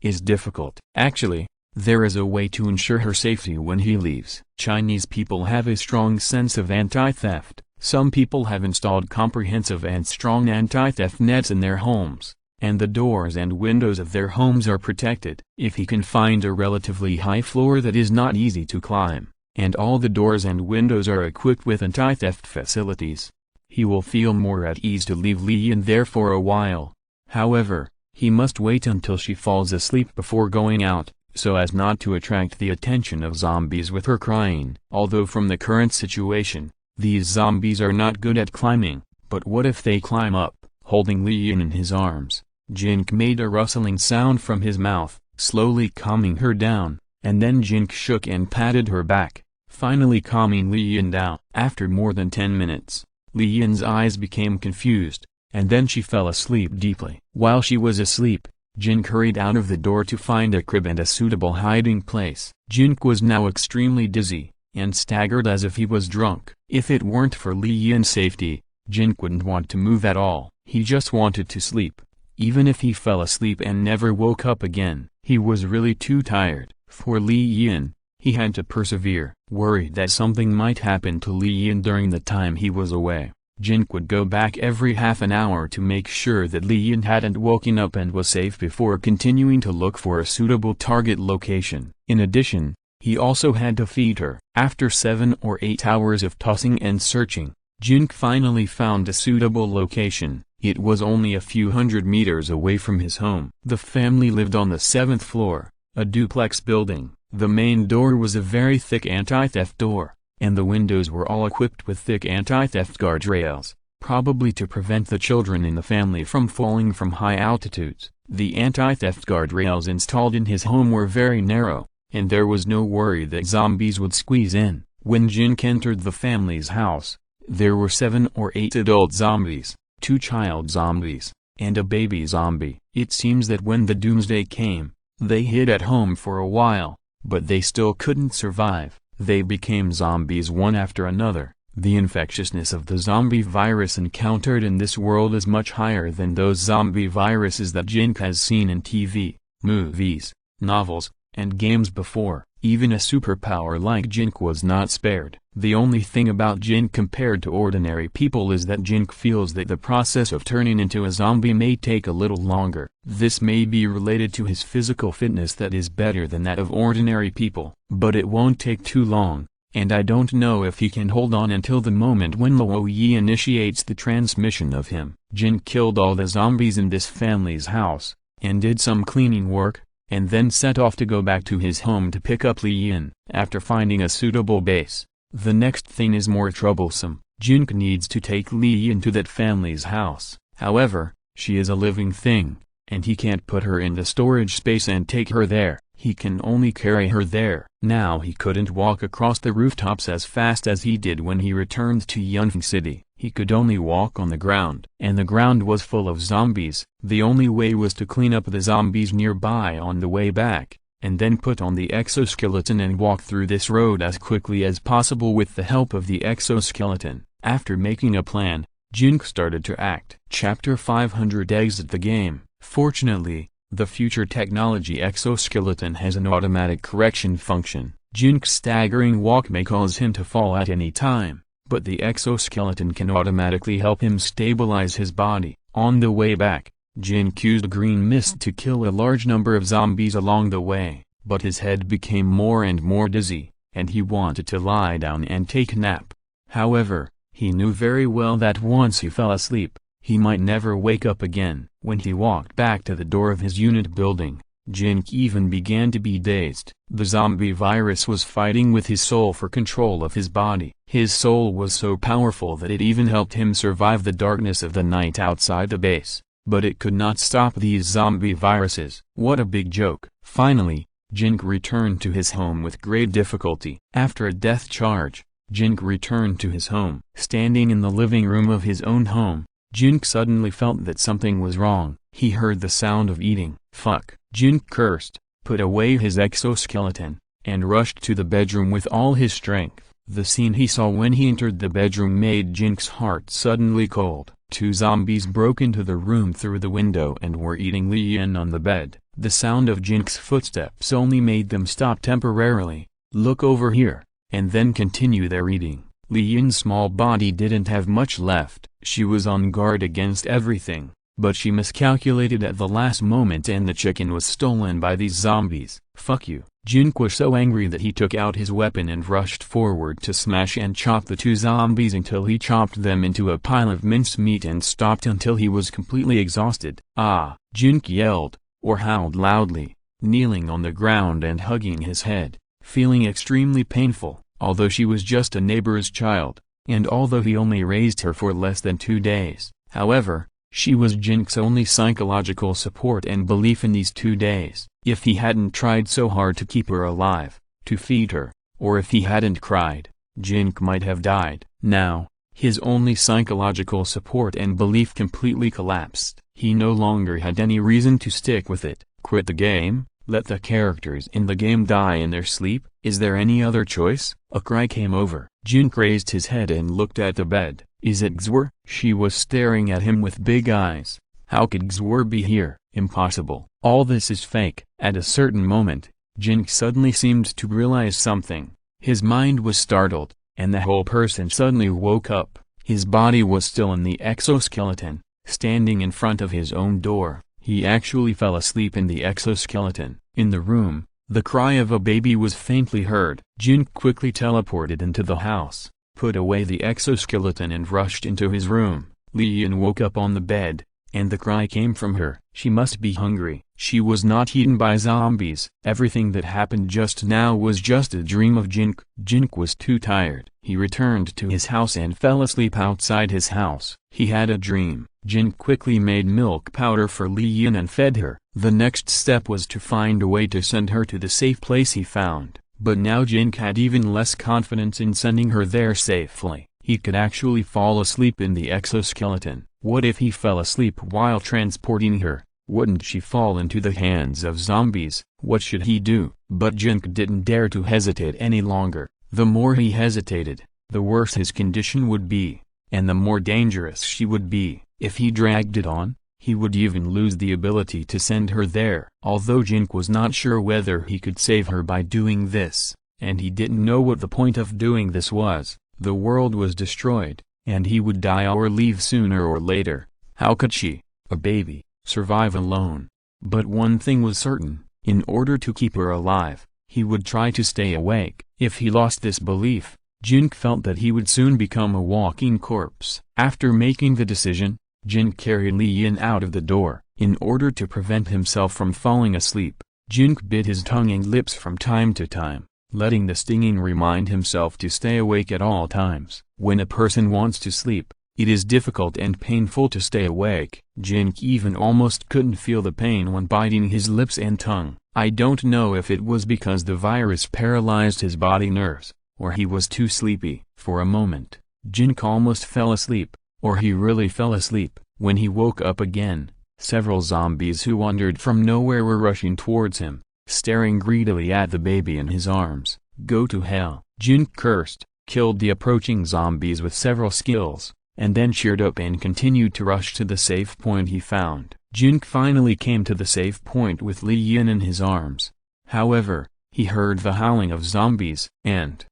is difficult. Actually, there is a way to ensure her safety when he leaves. Chinese people have a strong sense of anti-theft. Some people have installed comprehensive and strong anti-theft nets in their homes, and the doors and windows of their homes are protected. If he can find a relatively high floor that is not easy to climb, and all the doors and windows are equipped with anti-theft facilities, he will feel more at ease to leave Li Yin there for a while. However, he must wait until she falls asleep before going out, so as not to attract the attention of zombies with her crying. Although from the current situation, these zombies are not good at climbing, but what if they climb up? Holding Li Yin in his arms, Jin Ke made a rustling sound from his mouth, slowly calming her down, and then Jin Ke shook and patted her back, finally calming Li Yin down. After more than 10 minutes, Li Yin's eyes became confused, and then she fell asleep deeply. While she was asleep, Jin Ke hurried out of the door to find a crib and a suitable hiding place. Jin Ke was now extremely dizzy, and staggered as if he was drunk. If it weren't for Li Yin's safety, Jin Ke wouldn't want to move at all. He just wanted to sleep. Even if he fell asleep and never woke up again, he was really too tired. For Li Yin, he had to persevere. Worried that something might happen to Li Yin during the time he was away, Jin Ke would go back every half an hour to make sure that Li Yin hadn't woken up and was safe before continuing to look for a suitable target location. In addition, he also had to feed her. After 7 or 8 hours of tossing and searching, Jin Ke finally found a suitable location. It was only a few hundred meters away from his home. The family lived on the 7th floor, a duplex building. The main door was a very thick anti-theft door, and the windows were all equipped with thick anti-theft guardrails, probably to prevent the children in the family from falling from high altitudes. The anti-theft guardrails installed in his home were very narrow, and there was no worry that zombies would squeeze in. When Jin Ke entered the family's house, there were 7 or 8 adult zombies, 2 child zombies, and a baby zombie. It seems that when the doomsday came, they hid at home for a while, but they still couldn't survive. They became zombies one after another. The infectiousness of the zombie virus encountered in this world is much higher than those zombie viruses that Jin Ke has seen in TV, movies, novels, and games before. Even a superpower like Jin Ke was not spared. The only thing about Jin Ke compared to ordinary people is that Jin Ke feels that the process of turning into a zombie may take a little longer. This may be related to his physical fitness that is better than that of ordinary people. But it won't take too long, and I don't know if he can hold on until the moment when Luo Ye initiates the transmission of him. Jin killed all the zombies in this family's house, and did some cleaning work, and then set off to go back to his home to pick up Li Yin. After finding a suitable base, the next thing is more troublesome. Jin Ke needs to take Li Yin to that family's house. However, she is a living thing, and he can't put her in the storage space and take her there. He can only carry her there. Now he couldn't walk across the rooftops as fast as he did when he returned to Yunfeng City. He could only walk on the ground, and the ground was full of zombies. The only way was to clean up the zombies nearby on the way back, and then put on the exoskeleton and walk through this road as quickly as possible with the help of the exoskeleton. After making a plan, Jin Ke started to act. Chapter 500 Exit the game. Fortunately, the future technology exoskeleton has an automatic correction function. Jin Ke's staggering walk may cause him to fall at any time, but the exoskeleton can automatically help him stabilize his body. On the way back, Jin Ke used green mist to kill a large number of zombies along the way, but his head became more and more dizzy, and he wanted to lie down and take a nap. However, he knew very well that once he fell asleep, he might never wake up again. When he walked back to the door of his unit building, Jin Ke even began to be dazed. The zombie virus was fighting with his soul for control of his body. His soul was so powerful that it even helped him survive the darkness of the night outside the base, but it could not stop these zombie viruses. What a big joke. Finally, Jin Ke returned to his home with great difficulty. After a death charge, Jin Ke returned to his home. Standing in the living room of his own home, Jin Ke suddenly felt that something was wrong. He heard the sound of eating. Fuck. Jin Ke cursed, put away his exoskeleton, and rushed to the bedroom with all his strength. The scene he saw when he entered the bedroom made Jin Ke's heart suddenly cold. Two zombies broke into the room through the window and were eating Li Yin on the bed. The sound of Jin Ke's footsteps only made them stop temporarily, look over here, and then continue their eating. Li Yin's small body didn't have much left. She was on guard against everything, but she miscalculated at the last moment and the chicken was stolen by these zombies. Fuck you. Jin Ke was so angry that he took out his weapon and rushed forward to smash and chop the two zombies until he chopped them into a pile of mincemeat and stopped until he was completely exhausted. Ah! Jin Ke yelled, or howled loudly, kneeling on the ground and hugging his head, feeling extremely painful, although she was just a neighbor's child, and although he only raised her for less than 2 days. However, she was Jin Ke's only psychological support and belief in these 2 days. If he hadn't tried so hard to keep her alive, to feed her, or if he hadn't cried, Jin Ke might have died. Now, his only psychological support and belief completely collapsed. He no longer had any reason to stick with it. Quit the game? Let the characters in the game die in their sleep? Is there any other choice? A cry came over. Jin Ke raised his head and looked at the bed. Is it Xue'er? She was staring at him with big eyes. How could Xue'er be here? Impossible. All this is fake. At a certain moment, Jin Ke suddenly seemed to realize something. His mind was startled, and the whole person suddenly woke up. His body was still in the exoskeleton, standing in front of his own door. He actually fell asleep in the exoskeleton. In the room, the cry of a baby was faintly heard. Jin Ke quickly teleported into the house, put away the exoskeleton and rushed into his room. Li Yin woke up on the bed, and the cry came from her. She must be hungry. She was not eaten by zombies. Everything that happened just now was just a dream of Jin Ke. Jin Ke was too tired. He returned to his house and fell asleep outside his house. He had a dream. Jin Ke quickly made milk powder for Li Yin and fed her. The next step was to find a way to send her to the safe place he found. But now Jin Ke had even less confidence in sending her there safely. He could actually fall asleep in the exoskeleton. What if he fell asleep while transporting her? Wouldn't she fall into the hands of zombies? What should he do? But Jin Ke didn't dare to hesitate any longer. The more he hesitated, the worse his condition would be, and the more dangerous she would be. If he dragged it on, he would even lose the ability to send her there. Although Jin Ke was not sure whether he could save her by doing this, and he didn't know what the point of doing this was, the world was destroyed, and he would die or leave sooner or later. How could she, a baby, survive alone? But one thing was certain: in order to keep her alive, he would try to stay awake. If he lost this belief, Jin Ke felt that he would soon become a walking corpse. After making the decision, Jin Ke carried Li Yin out of the door. In order to prevent himself from falling asleep, Jin Ke bit his tongue and lips from time to time, letting the stinging remind himself to stay awake at all times. When a person wants to sleep, it is difficult and painful to stay awake. Jin Ke even almost couldn't feel the pain when biting his lips and tongue. I don't know if it was because the virus paralyzed his body nerves, or he was too sleepy. For a moment, Jin Ke almost fell asleep, or he really fell asleep. When he woke up again, several zombies who wandered from nowhere were rushing towards him, staring greedily at the baby in his arms. Go to hell. Jin Ke cursed, killed the approaching zombies with several skills, and then cheered up and continued to rush to the safe point he found. Jin Ke finally came to the safe point with Li Yin in his arms. However, he heard the howling of zombies, and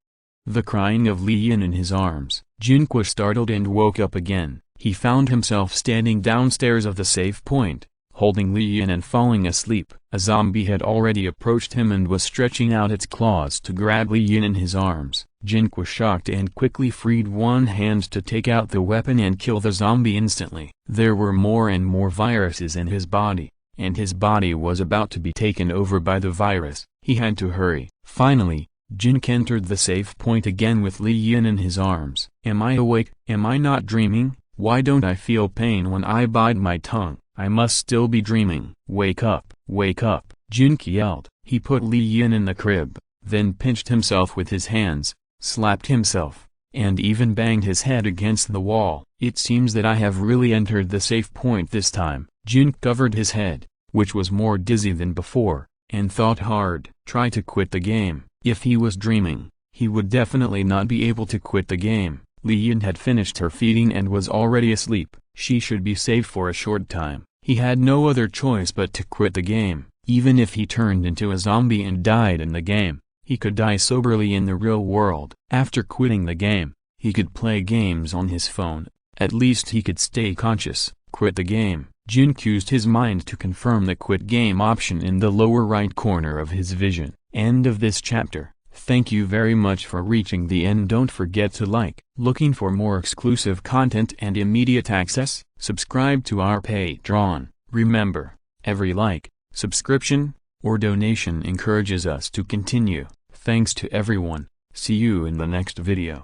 the crying of Li Yin in his arms. Jin Ke was startled and woke up again. He found himself standing downstairs of the safe point, holding Li Yin and falling asleep. A zombie had already approached him and was stretching out its claws to grab Li Yin in his arms. Jin Ke was shocked and quickly freed one hand to take out the weapon and kill the zombie instantly. There were more and more viruses in his body, and his body was about to be taken over by the virus. He had to hurry. Finally, Jin Ke entered the safe point again with Li Yin in his arms. Am I awake? Am I not dreaming? Why don't I feel pain when I bite my tongue? I must still be dreaming. Wake up, wake up, Jin Ke yelled. He put Li Yin in the crib, then pinched himself with his hands, slapped himself, and even banged his head against the wall. It seems that I have really entered the safe point this time. Jin covered his head, which was more dizzy than before, and thought hard. Try to quit the game. If he was dreaming, he would definitely not be able to quit the game. Lian had finished her feeding and was already asleep. She should be safe for a short time. He had no other choice but to quit the game. Even if he turned into a zombie and died in the game, he could die soberly in the real world. After quitting the game, he could play games on his phone. At least he could stay conscious. Quit the game. Jin used his mind to confirm the quit game option in the lower right corner of his vision. End of this chapter. Thank you very much for reaching the end. Don't forget to like. Looking for more exclusive content and immediate access? Subscribe to our Patreon. Remember, every like, subscription, or donation encourages us to continue. Thanks to everyone. See you in the next video.